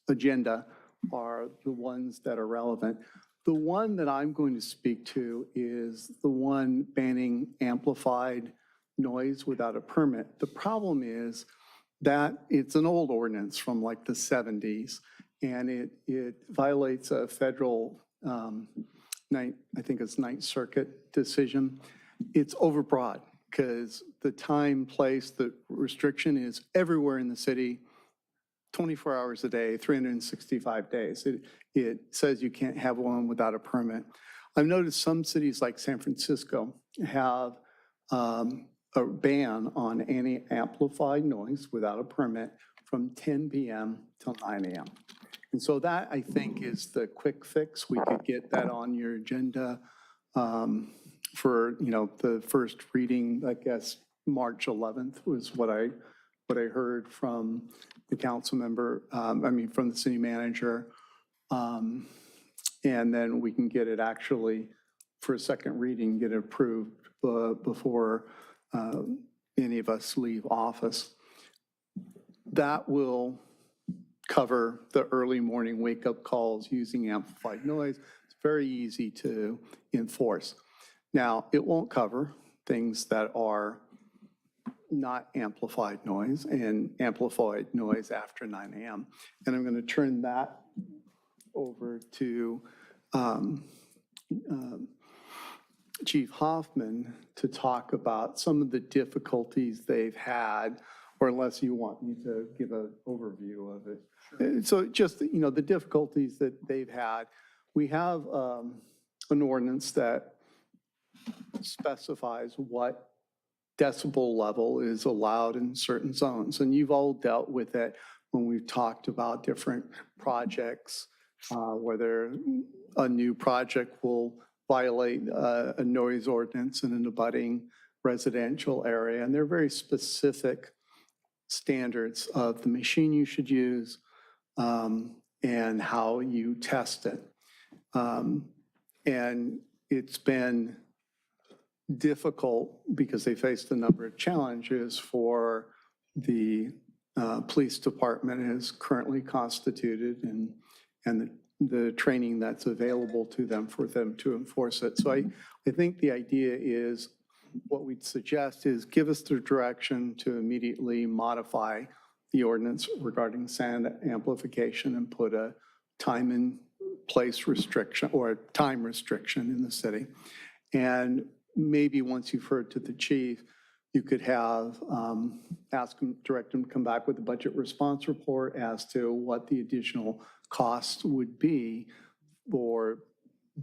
agenda are the ones that are relevant. The one that I'm going to speak to is the one banning amplified noise without a permit. The problem is that it's an old ordinance from like the 70s, and it violates a federal, I think it's Ninth Circuit decision. It's overbroad because the time, place, the restriction is everywhere in the city, 24 hours a day, 365 days. It says you can't have one without a permit. I've noticed some cities like San Francisco have a ban on any amplified noise without a permit from 10 p.m. till 9 a.m. And so that, I think, is the quick fix. We could get that on your agenda for, the first reading, I guess, March 11th was what I heard from the council member, from the city manager. And then we can get it actually for a second reading, get it approved before any of us leave office. That will cover the early morning wake-up calls using amplified noise. It's very easy to enforce. Now, it won't cover things that are not amplified noise and amplified noise after 9 a.m. And I'm going to turn that over to Chief Hoffman to talk about some of the difficulties they've had, or unless you want me to give an overview of it. Sure. So just, the difficulties that they've had. We have an ordinance that specifies what decibel level is allowed in certain zones, and you've all dealt with it when we've talked about different projects, whether a new project will violate a noise ordinance in an abutting residential area. And they're very specific standards of the machine you should use and how you test it. And it's been difficult because they faced a number of challenges for the police department as currently constituted and the training that's available to them for them to enforce it. So I think the idea is what we'd suggest is give us the direction to immediately modify the ordinance regarding sound amplification and put a time and place restriction or a time restriction in the city. And maybe once you've heard to the chief, you could have, ask him, direct him to come back with a budget response report as to what the additional cost would be for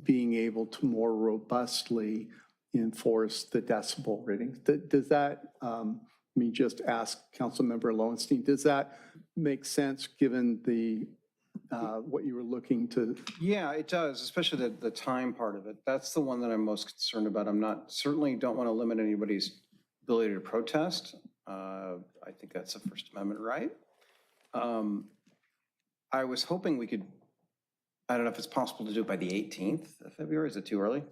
being able to more robustly enforce the decibel readings. Does that, let me just ask Councilmember Lowenstein, does that make sense given the, what you were looking to? Yeah, it does, especially the time part of it. That's the one that I'm most concerned about. I'm not, certainly don't want to limit anybody's ability to protest. I think that's a First Amendment right. I was hoping we could, I don't know if it's possible to do it by the 18th of February. Is it too early?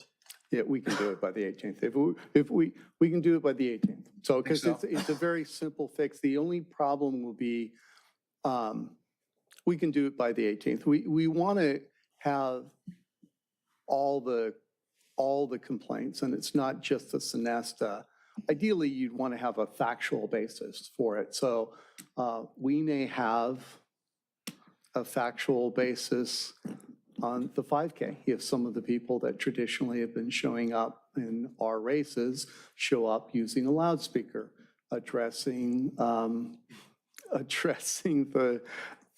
Yeah, we can do it by the 18th. If we can do it by the 18th. So, because it's a very simple fix. The only problem will be, we can do it by the 18th. We want to have all the complaints, and it's not just the Sonesta. Ideally, you'd want to have a factual basis for it. So we may have a factual basis on the 5K. If some of the people that traditionally have been showing up in our races show up using a loudspeaker, addressing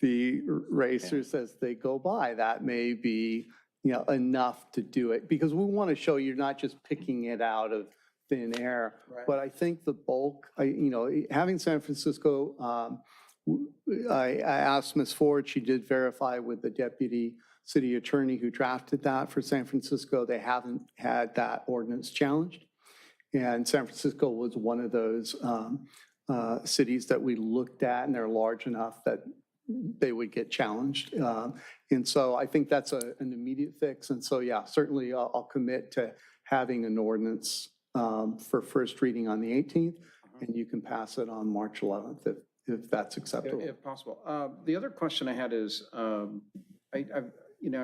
the racers as they go by, that may be, you know, enough to do it, because we want to show you're not just picking it out of thin air. Right. But I think the bulk, having San Francisco, I asked Ms. Ford, she did verify with the deputy city attorney who drafted that for San Francisco. They haven't had that ordinance challenged. And San Francisco was one of those cities that we looked at, and they're large enough that they would get challenged. And so I think that's an immediate fix. And so, yeah, certainly I'll commit to having an ordinance for first reading on the 18th, and you can pass it on March 11th if that's acceptable. If possible. The other question I had is, I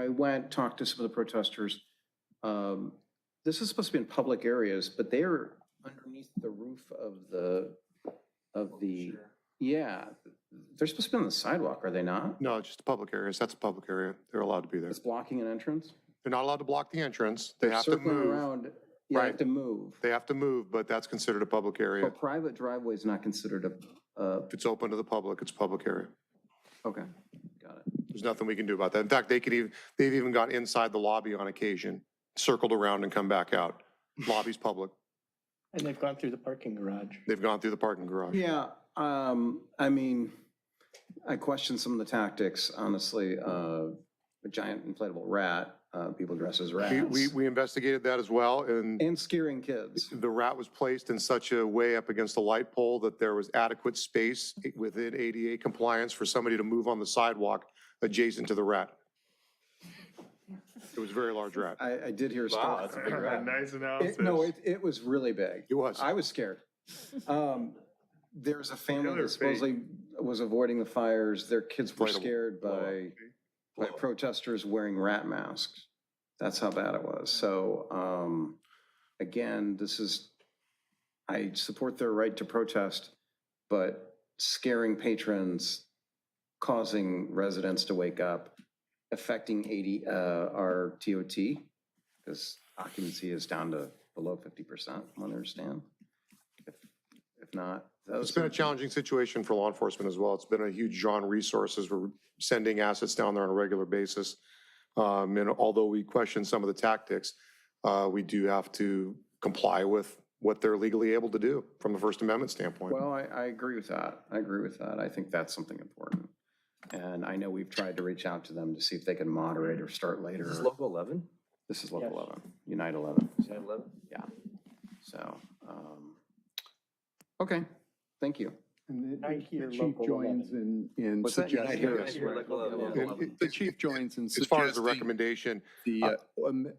went, talked to some of the protesters. This is supposed to be in public areas, but they are underneath the roof of the, yeah, they're supposed to be on the sidewalk, are they not? No, just public areas. That's a public area. They're allowed to be there. It's blocking an entrance? They're not allowed to block the entrance. They have to Circling move. around, you have to move. They have to move, but that's considered a public area. A private driveway is not considered If it's open to the public, it's public area. Okay, got it. There's nothing we can do about that. In fact, they've even gone inside the lobby on occasion, circled around and come back out. Lobby's public. And they've gone through the parking garage. They've gone through the parking garage. Yeah, I mean, I question some of the tactics, honestly. A giant inflatable rat, people dress as rats. We investigated that as well, and scaring kids. The rat was placed in such a way up against the light pole that there was adequate space within ADA compliance for somebody to move on the sidewalk adjacent to the rat. It was a very large rat. I did hear a story. Wow, that's a big rat. Nice analysis. It was really big. It was. I was scared. There's a family that supposedly was avoiding the fires. Their kids were scared by protesters wearing rat masks. That's how bad it was. So again, I support their right to protest, but scaring patrons, causing residents to wake up, affecting our TOT, because occupancy is down to below 50%, from what I understand. If not, it's been a challenging situation for law enforcement as well. It's been a huge draw on resources. We're sending assets down there on a regular basis. And although we question some of the tactics, we do have to comply with what they're legally able to do from a First Amendment standpoint. Well, I agree with that. I think that's something important. And I know we've tried to reach out to them to see if they can moderate or start later. This is local 11? This is Local 11, Unite 11. Unite 11? Yeah. So, okay, thank you. And Unite here, the chief Local joins in What's that? Unite here. suggesting. The chief joins in As far as the suggesting recommendation, the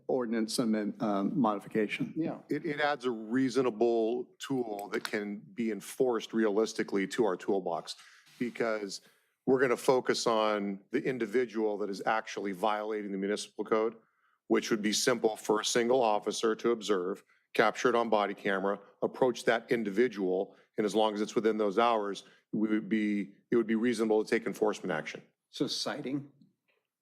ordinance amendment modification. Yeah. it adds a reasonable tool that can be enforced realistically to our toolbox, because we're going to focus on the individual that is actually violating the municipal code, which would be simple for a single officer to observe, capture it on body camera, approach that individual, and as long as it's within those hours, it would be reasonable to take enforcement action. So citing?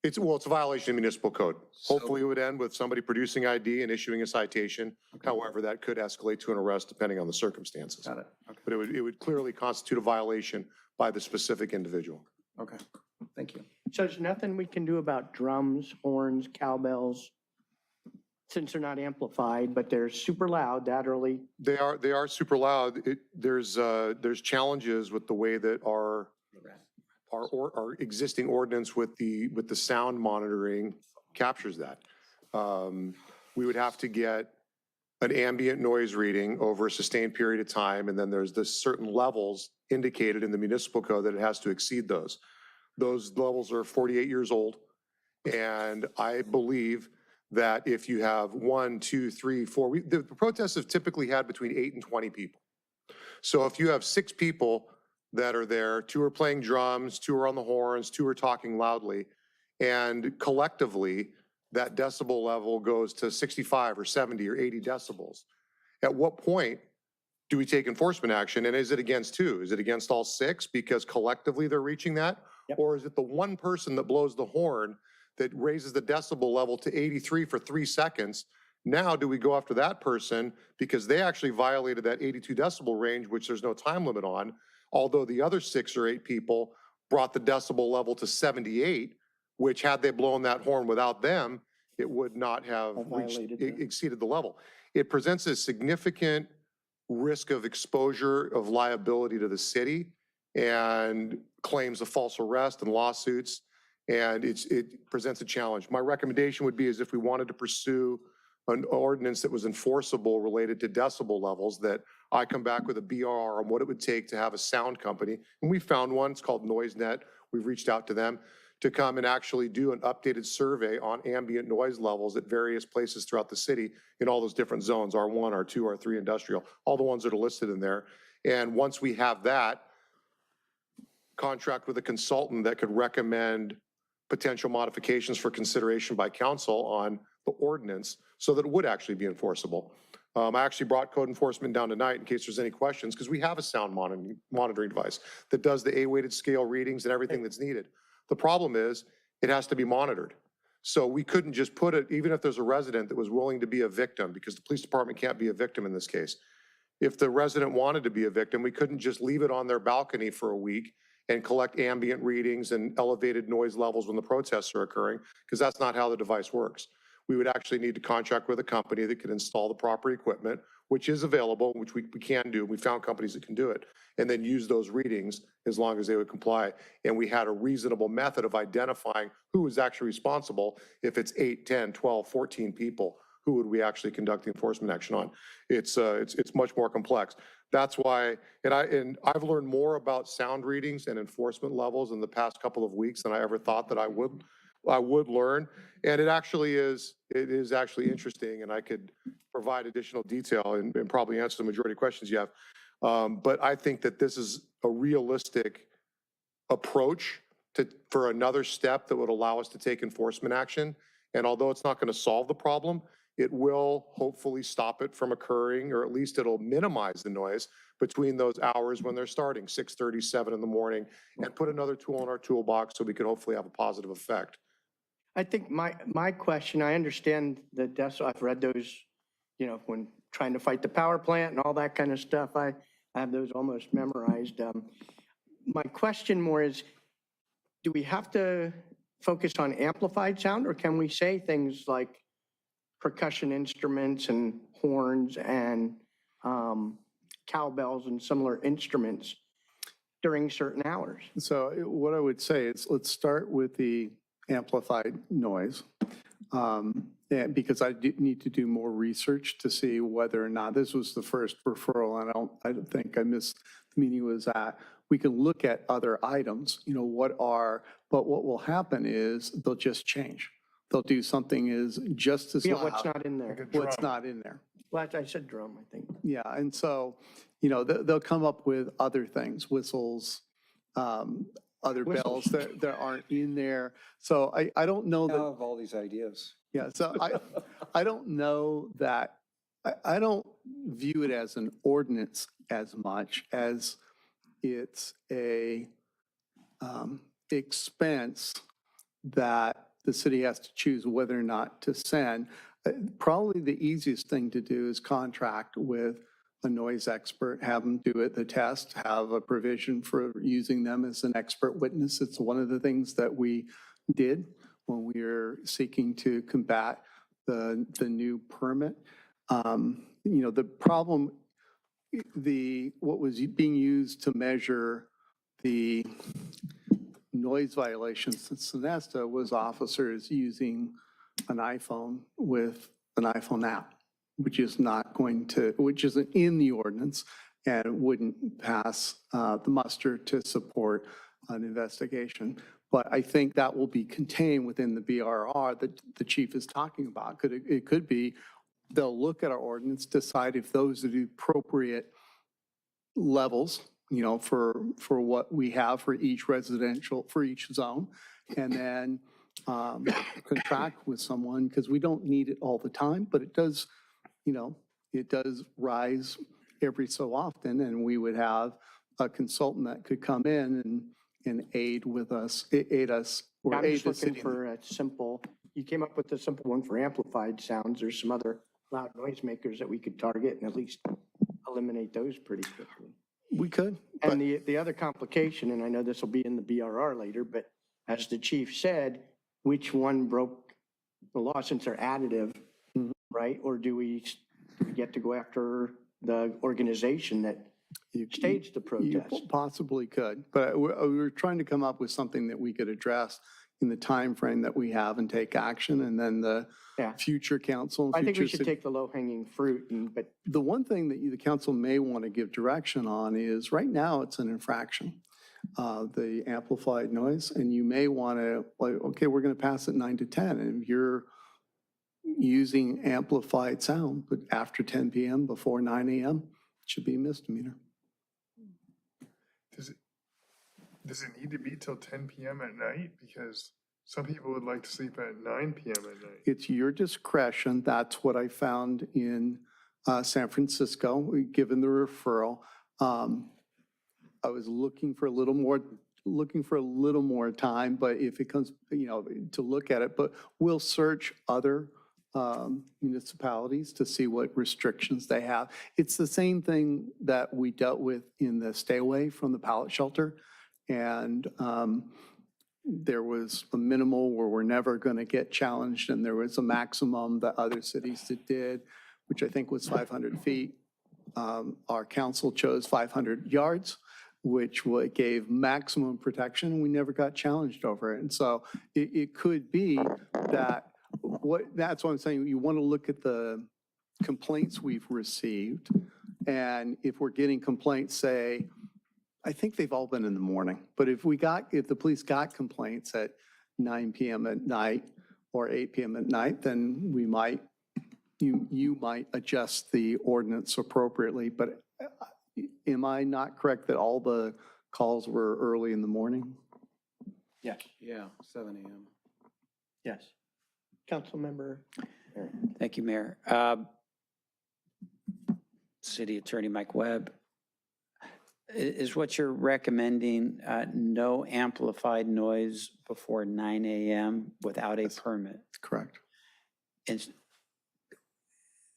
It's a violation of municipal code. Hopefully it would end with somebody producing ID and issuing a citation. However, that could escalate to an arrest depending on the circumstances. Got it. Okay. But it would clearly constitute a violation by the specific individual. Okay, thank you. So there's nothing we can do about drums, horns, cowbells, since they're not amplified, but they're super loud that early? They are super loud. There's challenges with the way that our existing ordinance with the sound monitoring captures that. We would have to get an ambient noise reading over a sustained period of time, and then there's this certain levels indicated in the municipal code that it has to exceed those. Those levels are 48 years old, and I believe that if you have 1, 2, 3, 4, the protests have typically had between 8 and 20 people. So if you have 6 people that are there, 2 are playing drums, 2 are on the horns, 2 are talking loudly, and collectively that decibel level goes to 65 or 70 or 80 decibels. At what point do we take enforcement action? And is it against who? Is it against all 6 because collectively they're reaching that? Yep. Or is it the one person that blows the horn that raises the decibel level to 83 for 3 seconds? Now, do we go after that person because they actually violated that 82 decibel range, which there's no time limit on, although the other 6 or 8 people brought the decibel level to 78, which had they blown that horn without them, it would not have exceeded the level. It presents a significant risk of exposure of liability to the city and claims of false arrest and lawsuits. And it presents a challenge. My recommendation would be is if we wanted to pursue an ordinance that was enforceable related to decibel levels, that I come back with a BR on what it would take to have a sound company. And we found one, it's called NoiseNet. We've reached out to them to come and actually do an updated survey on ambient noise levels at various places throughout the city in all those different zones, R1, R2, R3 industrial, all the ones that are listed in there. And once we have that, contract with a consultant that could recommend potential modifications for consideration by council on the ordinance so that it would actually be enforceable. I actually brought code enforcement down tonight in case there's any questions, because we have a sound monitoring device that does the A-weighted scale readings and everything that's needed. The problem is it has to be monitored. So we couldn't just put it, even if there's a resident that was willing to be a victim, because the police department can't be a victim in this case. If the resident wanted to be a victim, we couldn't just leave it on their balcony for a week and collect ambient readings and elevated noise levels when the protests are occurring, because that's not how the device works. We would actually need to contract with a company that could install the proper equipment, which is available, which we can do. We found companies that can do it, and then use those readings as long as they would comply. And we had a reasonable method of identifying who is actually responsible. If it's 8, 10, 12, 14 people, who would we actually conduct the enforcement action on? It's much more complex. That's why, and I've learned more about sound readings and enforcement levels in the past couple of weeks than I ever thought that I would learn. And it is actually interesting, and I could provide additional detail and probably answer the majority of questions you have. But I think that this is a realistic approach for another step that would allow us to take enforcement action. And although it's not going to solve the problem, it will hopefully stop it from occurring, or at least it'll minimize the noise between those hours when they're starting, 6:30, 7 in the morning, and put another tool in our toolbox so we could hopefully have a positive effect. I think my question, I understand the decibel, I've read those, when trying to fight the power plant and all that kind of stuff. I have those almost memorized. My question more is, do we have to focus on amplified sound, or can we say things like percussion instruments and horns and cowbells and similar instruments? during certain hours. So what I would say is, let's start with the amplified noise. And because I need to do more research to see whether or not, this was the first referral, and I don't think I missed the meeting was at. We can look at other items, but what will happen is they'll just change. They'll do something is just as Yeah, loud. what's not in there? What's not in there. Well, I said drum, I think. Yeah, and so, they'll come up with other things, whistles, other bells that aren't in there. So I don't know I that. have all these ideas. Yeah, so I don't know that, I don't view it as an ordinance as much as it's a expense that the city has to choose whether or not to send. Probably the easiest thing to do is contract with a noise expert, have them do it, the test, have a provision for using them as an expert witness. It's one of the things that we did when we were seeking to combat the new permit. The problem, what was being used to measure the noise violations in Sonesta was officers using an iPhone with an iPhone app, which isn't in the ordinance and wouldn't pass the muster to support an investigation. But I think that will be contained within the BRR that the chief is talking about. It could be, they'll look at our ordinance, decide if those are the appropriate levels, for what we have for each residential, for each zone, and then contract with someone, because we don't need it all the time, but it does rise every so often, and we would have a consultant that could come in and aid us, or I'm aid just the looking city. for a simple, you came up with a simple one for amplified sounds. There's some other loud noisemakers that we could target and at least eliminate those pretty quickly. We could. And the other complication, and I know this will be in the BRR later, but as the chief said, which one broke the law since they're additive, right? Or do we get to go after the organization that staged the protest? You possibly could, but we were trying to come up with something that we could address in the time frame that we have and take action, and then the future council. I think we should take the low-hanging fruit, but the one thing that the council may want to give direction on is, right now, it's an infraction, the amplified noise, and you may want to, okay, we're going to pass it 9 to 10, and if you're using amplified sound, but after 10 p.m., before 9 a.m., it should be a misdemeanor. Does it need to be till 10 p.m. at night? Because some people would like to sleep at 9 p.m. at night. It's your discretion. That's what I found in San Francisco, given the referral. I was looking for a little more time, but if it comes, to look at it, but we'll search other municipalities to see what restrictions they have. It's the same thing that we dealt with in the stay away from the pallet shelter. And there was a minimal where we're never going to get challenged, and there was a maximum that other cities did, which I think was 500 feet. Our council chose 500 yards, which gave maximum protection, and we never got challenged over it. And so it could be that, that's what I'm saying, you want to look at the complaints we've received, and if we're getting complaints, say, I think they've all been in the morning, but if the police got complaints at 9 p.m. at night or 8 p.m. at night, then you might adjust the ordinance appropriately. But am I not correct that all the calls were early in the morning? Yeah. Yeah, 7 a.m. Yes. Councilmember. Thank you, Mayor. City Attorney Mike Webb. Is what you're recommending no amplified noise before 9 a.m. without a permit? Correct. And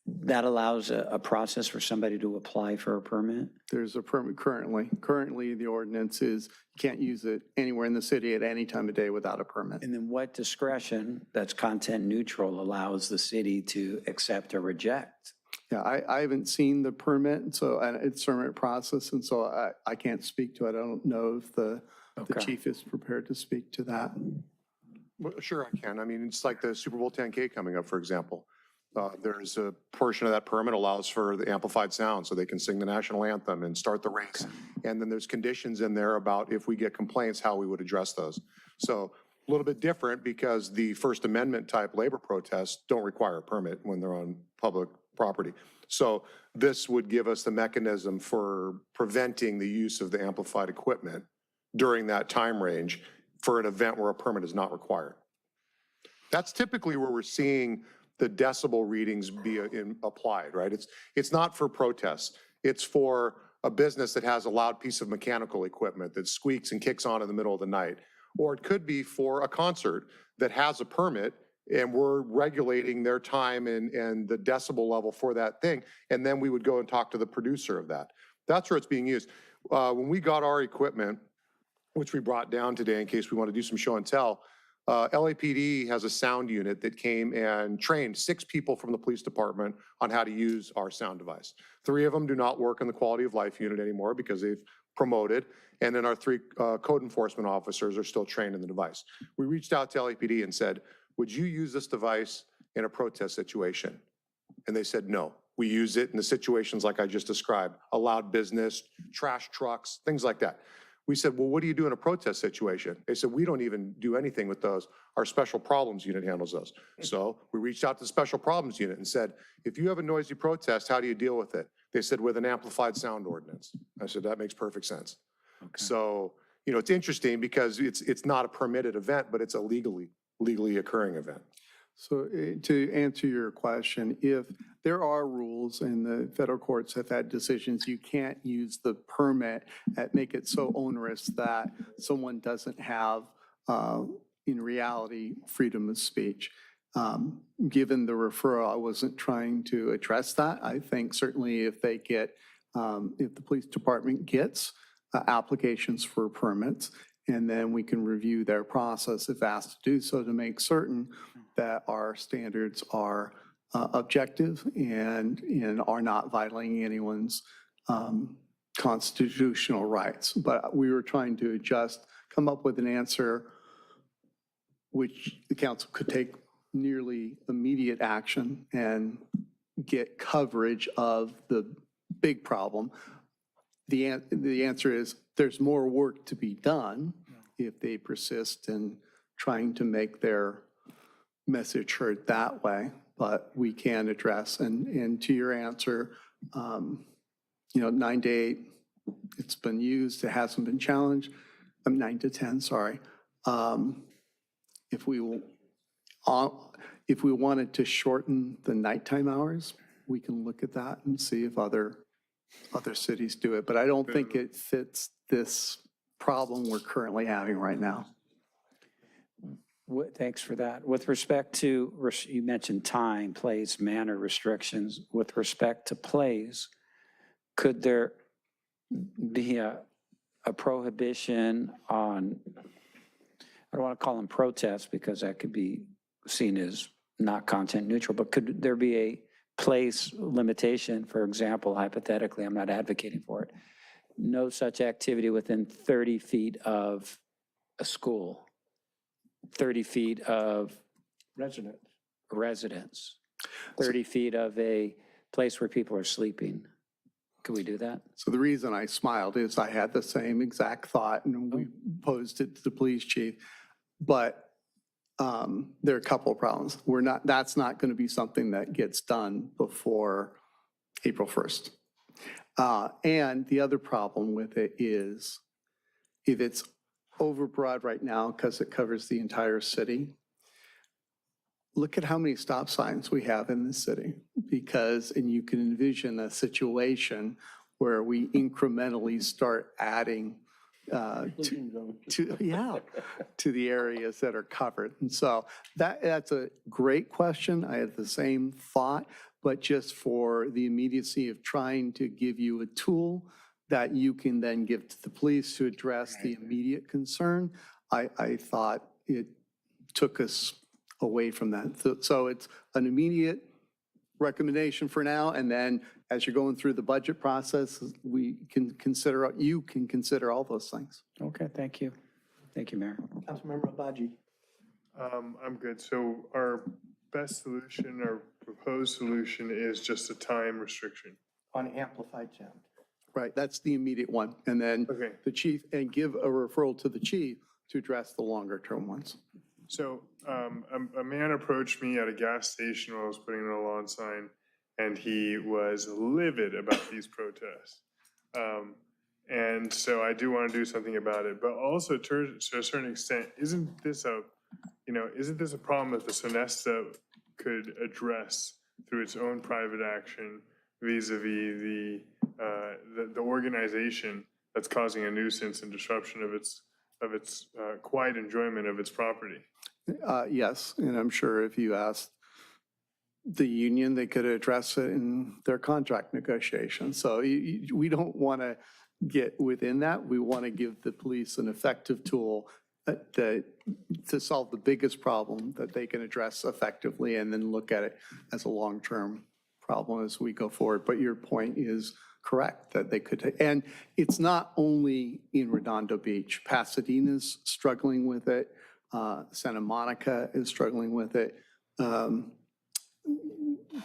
that allows a process for somebody to apply for a permit? There's a permit currently. Currently, the ordinance is you can't use it anywhere in the city at any time of day without a permit. And then what discretion that's content neutral allows the city to accept or reject? Yeah, I haven't seen the permit, so, and it's permit process, and so I can't speak to it. I don't know if the chief is prepared to speak to that. Well, sure I can. I mean, it's like the Super Bowl 10K coming up, for example. There's a portion of that permit allows for the amplified sound so they can sing the national anthem and start the race. And then there's conditions in there about if we get complaints, how we would address those. So a little bit different because the First Amendment type labor protests don't require a permit when they're on public property. So this would give us the mechanism for preventing the use of the amplified equipment during that time range for an event where a permit is not required. That's typically where we're seeing the decibel readings be applied, right? It's not for protests. It's for a business that has a loud piece of mechanical equipment that squeaks and kicks on in the middle of the night. Or it could be for a concert that has a permit and we're regulating their time and the decibel level for that thing. And then we would go and talk to the producer of that. That's where it's being used. When we got our equipment, which we brought down today in case we want to do some show and tell, LAPD has a sound unit that came and trained 6 people from the police department on how to use our sound device. 3 of them do not work in the quality of life unit anymore because they've promoted. And then our 3 code enforcement officers are still trained in the device. We reached out to LAPD and said, would you use this device in a protest situation? And they said, no. We use it in the situations like I just described, a loud business, trash trucks, things like that. We said, well, what do you do in a protest situation? They said, we don't even do anything with those. Our special problems unit handles those. So we reached out to the special problems unit and said, if you have a noisy protest, how do you deal with it? They said, with an amplified sound ordinance. I said, that makes perfect sense. Okay. So, you know, it's interesting because it's not a permitted event, but it's a legally occurring event. So to answer your question, if there are rules and the federal courts have had decisions, you can't use the permit and make it so onerous that someone doesn't have, in reality, freedom of speech. Given the referral, I wasn't trying to address that. I think certainly if they get, if the police department gets applications for permits, and then we can review their process if asked to do so to make certain that our standards are objective and are not violating anyone's constitutional rights. But we were trying to come up with an answer which the council could take nearly immediate action and get coverage of the big problem. The answer is there's more work to be done if they persist in trying to make their message heard that way, but we can address. And to your answer, 9 to 8, it's been used, it hasn't been challenged. 9 to 10, sorry. If we wanted to shorten the nighttime hours, we can look at that and see if other cities do it, but I don't think it fits this problem we're currently having right now. Thanks for that. With respect to, you mentioned time, place, manner restrictions. With respect to plays, could there be a prohibition on, I don't want to call them protests because that could be seen as not content neutral, but could there be a place limitation, for example, hypothetically, I'm not advocating for it, no such activity within 30 feet of a school, 30 feet of residents, 30 feet of a place where people are sleeping. Could we do that? So the reason I smiled is I had the same exact thought and we posed it to the police chief, but there are a couple of problems. That's not going to be something that gets done before April 1st. And the other problem with it is if it's overbroad right now because it covers the entire city, look at how many stop signs we have in the city and you can envision a situation where we incrementally start adding to the areas that are covered. And so that's a great question. I had the same thought, but just for the immediacy of trying to give you a tool that you can then give to the police to address the immediate concern, I thought it took us away from that. So it's an immediate recommendation for now, and then as you're going through the budget process, you can consider all those things. Okay, thank you. Thank you, Mayor. Councilmember Obaji. I'm good. So our best solution, our proposed solution is just a time restriction. On amplified sound. Right, that's the immediate one. And then Okay. the chief, and give a referral to the chief to address the longer term ones. So a man approached me at a gas station while I was putting in a lawn sign, and he was livid about these protests. And so I do want to do something about it, but also to a certain extent, isn't this a problem that the Sonesta could address through its own private action vis-a-vis the organization that's causing a nuisance and disruption of its quiet enjoyment of its property? Yes, and I'm sure if you asked the union, they could address it in their contract negotiations. So we don't want to get within that. We want to give the police an effective tool to solve the biggest problem that they can address effectively, and then look at it as a long-term problem as we go forward. But your point is correct, that they could, and it's not only in Redondo Beach. Pasadena's struggling with it. Santa Monica is struggling with it. The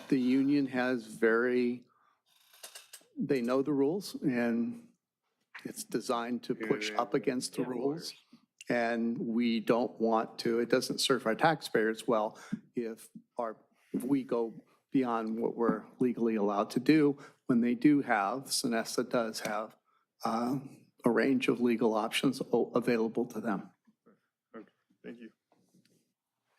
union has they know the rules, and it's designed to push up against the rules. And we don't want to, it doesn't serve our taxpayers well if we go beyond what we're legally allowed to do, when they do have, Sonesta does have a range of legal options available to them. Okay, thank you.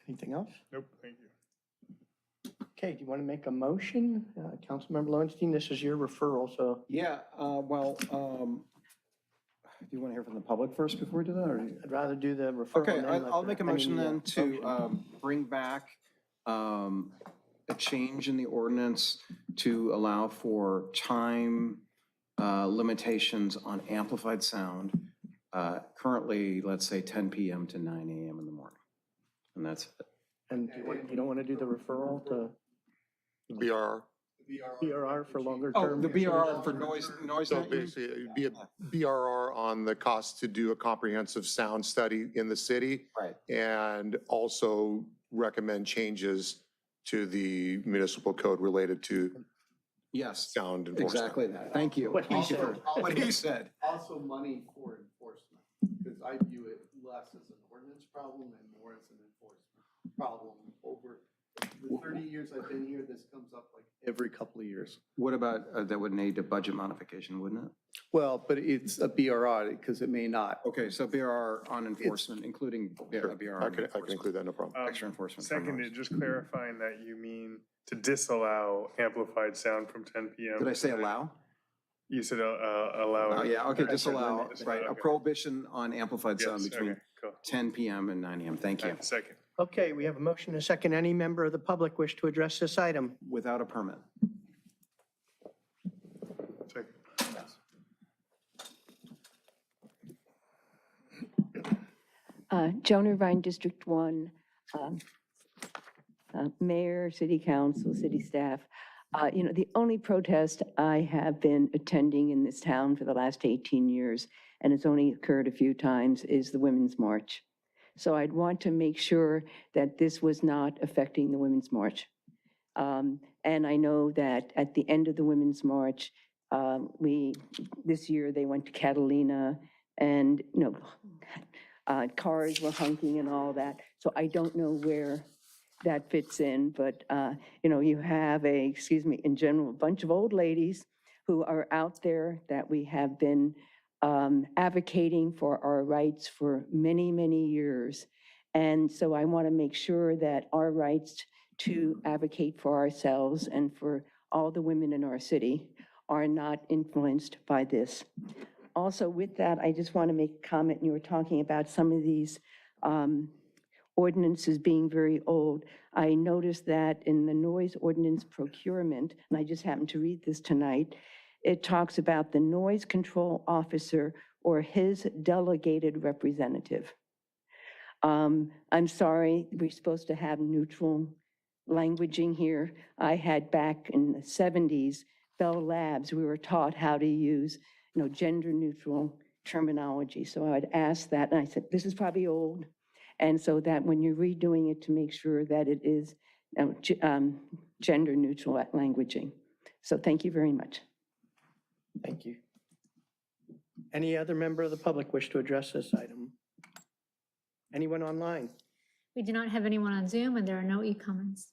Anything else? Nope, thank you. Okay, do you want to make a motion? Councilmember Lowenstein, this is your referral, so. Yeah, do you want to hear from the public first before we do that? Or? I'd rather do the referral. Okay, and then let I'll the- make a I mean, motion then to motion. bring back a change in the ordinance to allow for time limitations on amplified sound. Currently, let's say 10 p.m. to 9 a.m. in the morning. And that's it. And you don't want to do the referral to BRR. BRR for longer Oh, term? the BRR for noise. So basically, it'd be a BRR on the cost to do a comprehensive sound study in the city. Right. And also recommend changes to the municipal code related to Yes, sound enforcement. exactly that. Thank you. What he Thank you said. for what he said. Also money for enforcement, because I view it less as an ordinance problem and more as an enforcement problem. Over the 30 years I've been here, this comes up like every couple of years. What about, that would need a budget modification, wouldn't it? Well, but it's a BRR, because it may not. Okay, so BRR on enforcement, including BRR. I can include that, no problem. Extra enforcement. for Seconded, noise. just clarifying that you mean to disallow amplified sound from 10 p.m. Did I say allow? You said allow. Oh, yeah, okay, I said disallow, disallow, right, a okay. prohibition on amplified sound Yes, between okay, cool. 10 p.m. and 9 a.m. Thank you. Second. Okay, we have a motion and a second. Any member of the public wish to address this item? Without a permit. Second. Joan Irvine, District 1, Mayor, City Council, City staff. The only protest I have been attending in this town for the last 18 years, and it's only occurred a few times, is the Women's March. So I'd want to make sure that this was not affecting the Women's March. And I know that at the end of the Women's March, this year they went to Catalina, and, cars were honking and all that. So I don't know where that fits in, but, you have in general, a bunch of old ladies who are out there that we have been advocating for our rights for many, many years. And so I want to make sure that our rights to advocate for ourselves and for all the women in our city are not influenced by this. Also with that, I just want to make a comment. You were talking about some of these ordinances being very old. I noticed that in the noise ordinance procurement, and I just happened to read this tonight, it talks about the noise control officer or his delegated representative. I'm sorry, we're supposed to have neutral languaging here. I had back in the 70s, Bell Labs, we were taught how to use, gender neutral terminology. So I'd ask that, and I said, this is probably old. And so that when you're redoing it, to make sure that it is gender neutral languaging. So thank you very much. Thank you. Any other member of the public wish to address this item? Anyone online? We do not have anyone on Zoom, and there are no e-comments.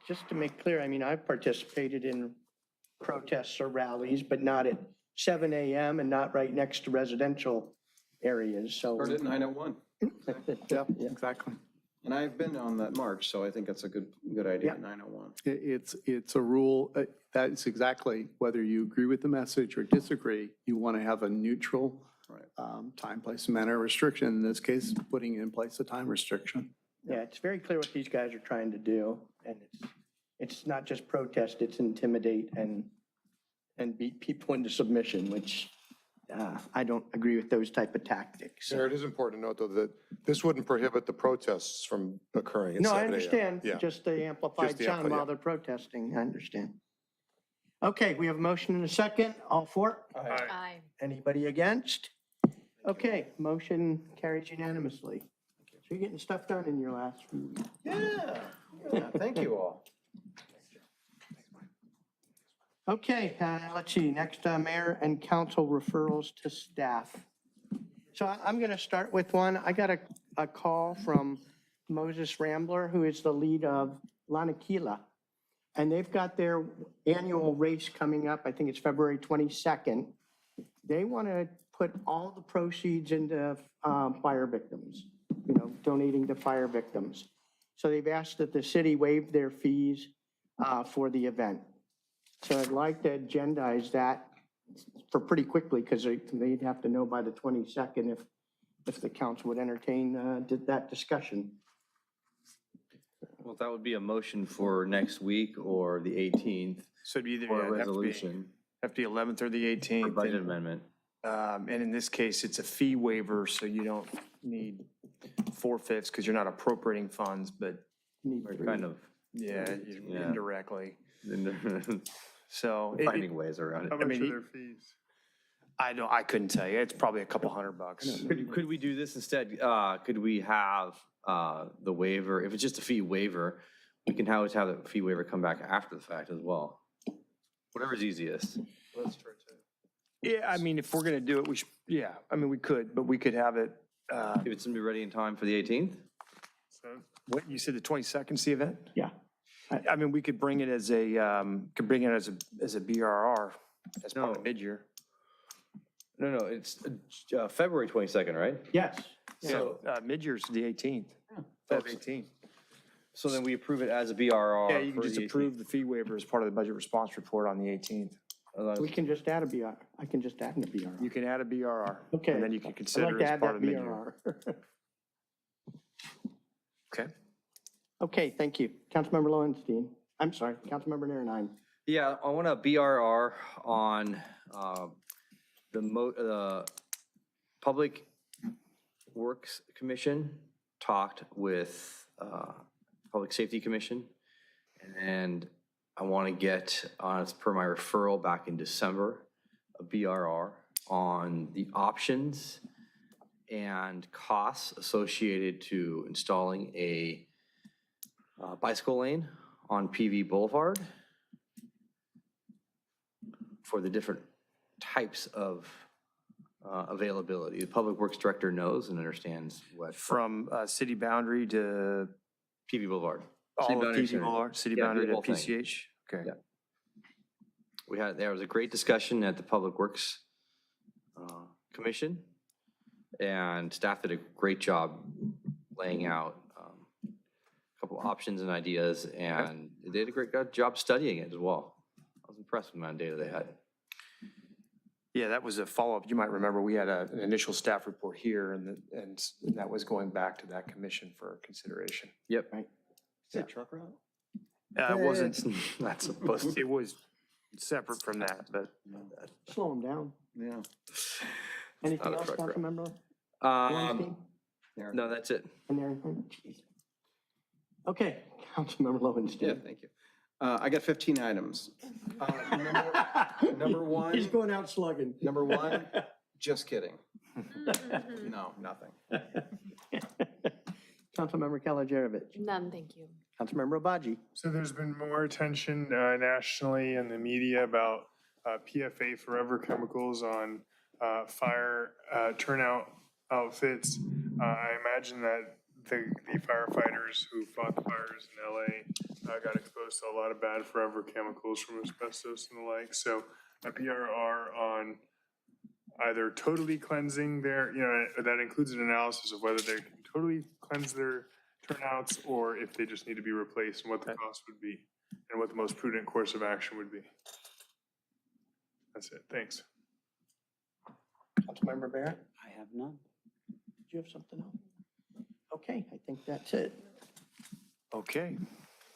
Just to make clear, I mean, I've participated in protests or rallies, but not at 7 a.m. and not right next to residential areas, so. Started at 9:01. Yeah, exactly. And I've been on that march, so I think it's a good idea, Yeah. 9:01. It's a rule, that's exactly, whether you agree with the message or disagree, you want to have a neutral time, place, and manner restriction. In this case, putting in place a time restriction. Yeah, it's very clear what these guys are trying to do, and it's not just protest, it's intimidate and beat people into submission, which I don't agree with those type of tactics. Mayor, it is important to note, though, that this wouldn't prohibit the protests from occurring at 7 No, I a.m. understand, Yeah. just the amplified Just the sound while yeah. they're protesting, I understand. Okay, we have a motion and a second, all for it? Aye. Anybody against? Okay, motion carries unanimously. So you're getting stuff done in your last few weeks. Yeah, thank you all. Okay, let's see, next, mayor and council referrals to staff. So I'm going to start with one. I got a call from Moses Rambler, who is the lead of Lanaquila. And they've got their annual race coming up, I think it's February 22nd. They want to put all the proceeds into fire victims, donating to fire victims. So they've asked that the city waive their fees for the event. So I'd like to agendize that for pretty quickly, because they'd have to know by the 22nd if the council would entertain that discussion. Well, that would be a motion for next week or the 18th. So it'd be either Or a have to be- resolution. have to be 11th or the Or 18th. budget amendment. And in this case, it's a fee waiver, so you don't need 4/5 because you're not appropriating funds, but We're kind of yeah, Yeah. indirectly. So. finding ways around How it. much are their fees? I couldn't tell you. It's probably a couple $100. Could we do this instead? Could we have the waiver, if it's just a fee waiver, we can always have the fee waiver come back after the fact as well. Whatever's easiest. Yeah, I mean, if we're going to do it, we should, yeah, I mean, we could, but we could have it, If it's gonna be ready in time for the 18th? what, you said the 22nd, the event? Yeah. I mean, we could bring it as a, as a BRR, as part of No. mid-year. No, it's February 22nd, right? Yes. So, mid-year's the 18th, Feb 18th. So then we approve it as a BRR. Yeah, you can for just the approve the fee waiver as part of the budget response report on the 18th. 18th. We can just add a BR. I can just add in a BR. You can add a BRR. Okay. And then you can I'd consider like it to as add part that of mid-year. BRR. Okay. Okay, thank you. Councilmember Lowenstein. I'm sorry, Councilmember Naranine. Yeah, I want a BRR on the Public Works Commission talked with Public Safety Commission, and I want to get, as per my referral back in December, a BRR on the options and costs associated to installing a bicycle lane on PV Boulevard for the different types of availability. The Public Works Director knows and understands what. From city boundary to PV Boulevard. all City of boundary PV center. Boulevard, city Yeah, boundary the to whole thing. PCH? Okay. Yeah. There was a great discussion at the Public Works Commission, and staff did a great job laying out a couple of options and ideas, and they did a great job studying it as well. I was impressed with the amount of data they had. Yeah, that was a follow-up. You might remember, we had an initial staff report here, and that was going back to that commission for consideration. Yep. Right. Is it truck route? It wasn't, It's not supposed to. it was separate from that, but. Slow them down. Yeah. Anything not a else, truck route. Councilmember Um, Lowenstein? no, that's it. And everything? Jeez. Okay, Councilmember Lowenstein. Yeah, thank you. I got 15 items. Number one. He's going out slugging. Number one, just kidding. No, nothing. Councilmember Kalajerovich. None, thank you. Councilmember Obaji. So there's been more attention nationally in the media about PFA Forever Chemicals on fire turnout outfits. I imagine that the firefighters who fought the fires in LA got exposed to a lot of bad forever chemicals from asbestos and the like. So a PRR on either totally cleansing their, that includes an analysis of whether they can totally cleanse their turnouts or if they just need to be replaced and what the cost would be and what the most prudent course of action would be. That's it. Thanks. Councilmember Barrett, I have none. did you have something else? Okay, I think that's it. Okay.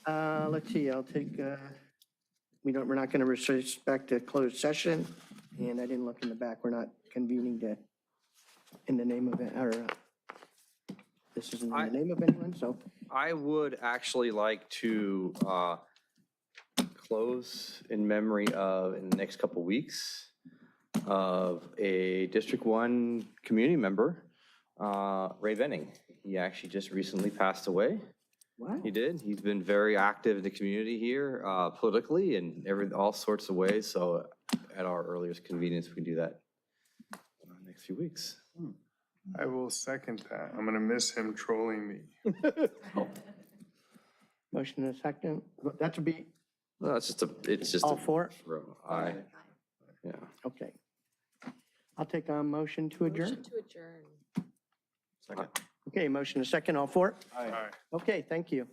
Let's see, I'll take, we're not going to respect a closed session, and I didn't look in the back. We're not convening in the name of it, or this isn't in the name of anyone, so. I would actually like to close in memory of, in the next couple weeks, of a District 1 community member, Ray Venning. He actually just recently passed away. Wow. He did. He's been very active in the community here, politically and all sorts of ways. So at our earliest convenience, we can do that next few weeks. I will second that. I'm going to miss him trolling me. Motion and a second. That would be No, it's just all four? Aye. Yeah. Okay. I'll take a motion to adjourn. Motion to adjourn. Second. Okay, motion and a second, all four? Aye. Okay, thank you.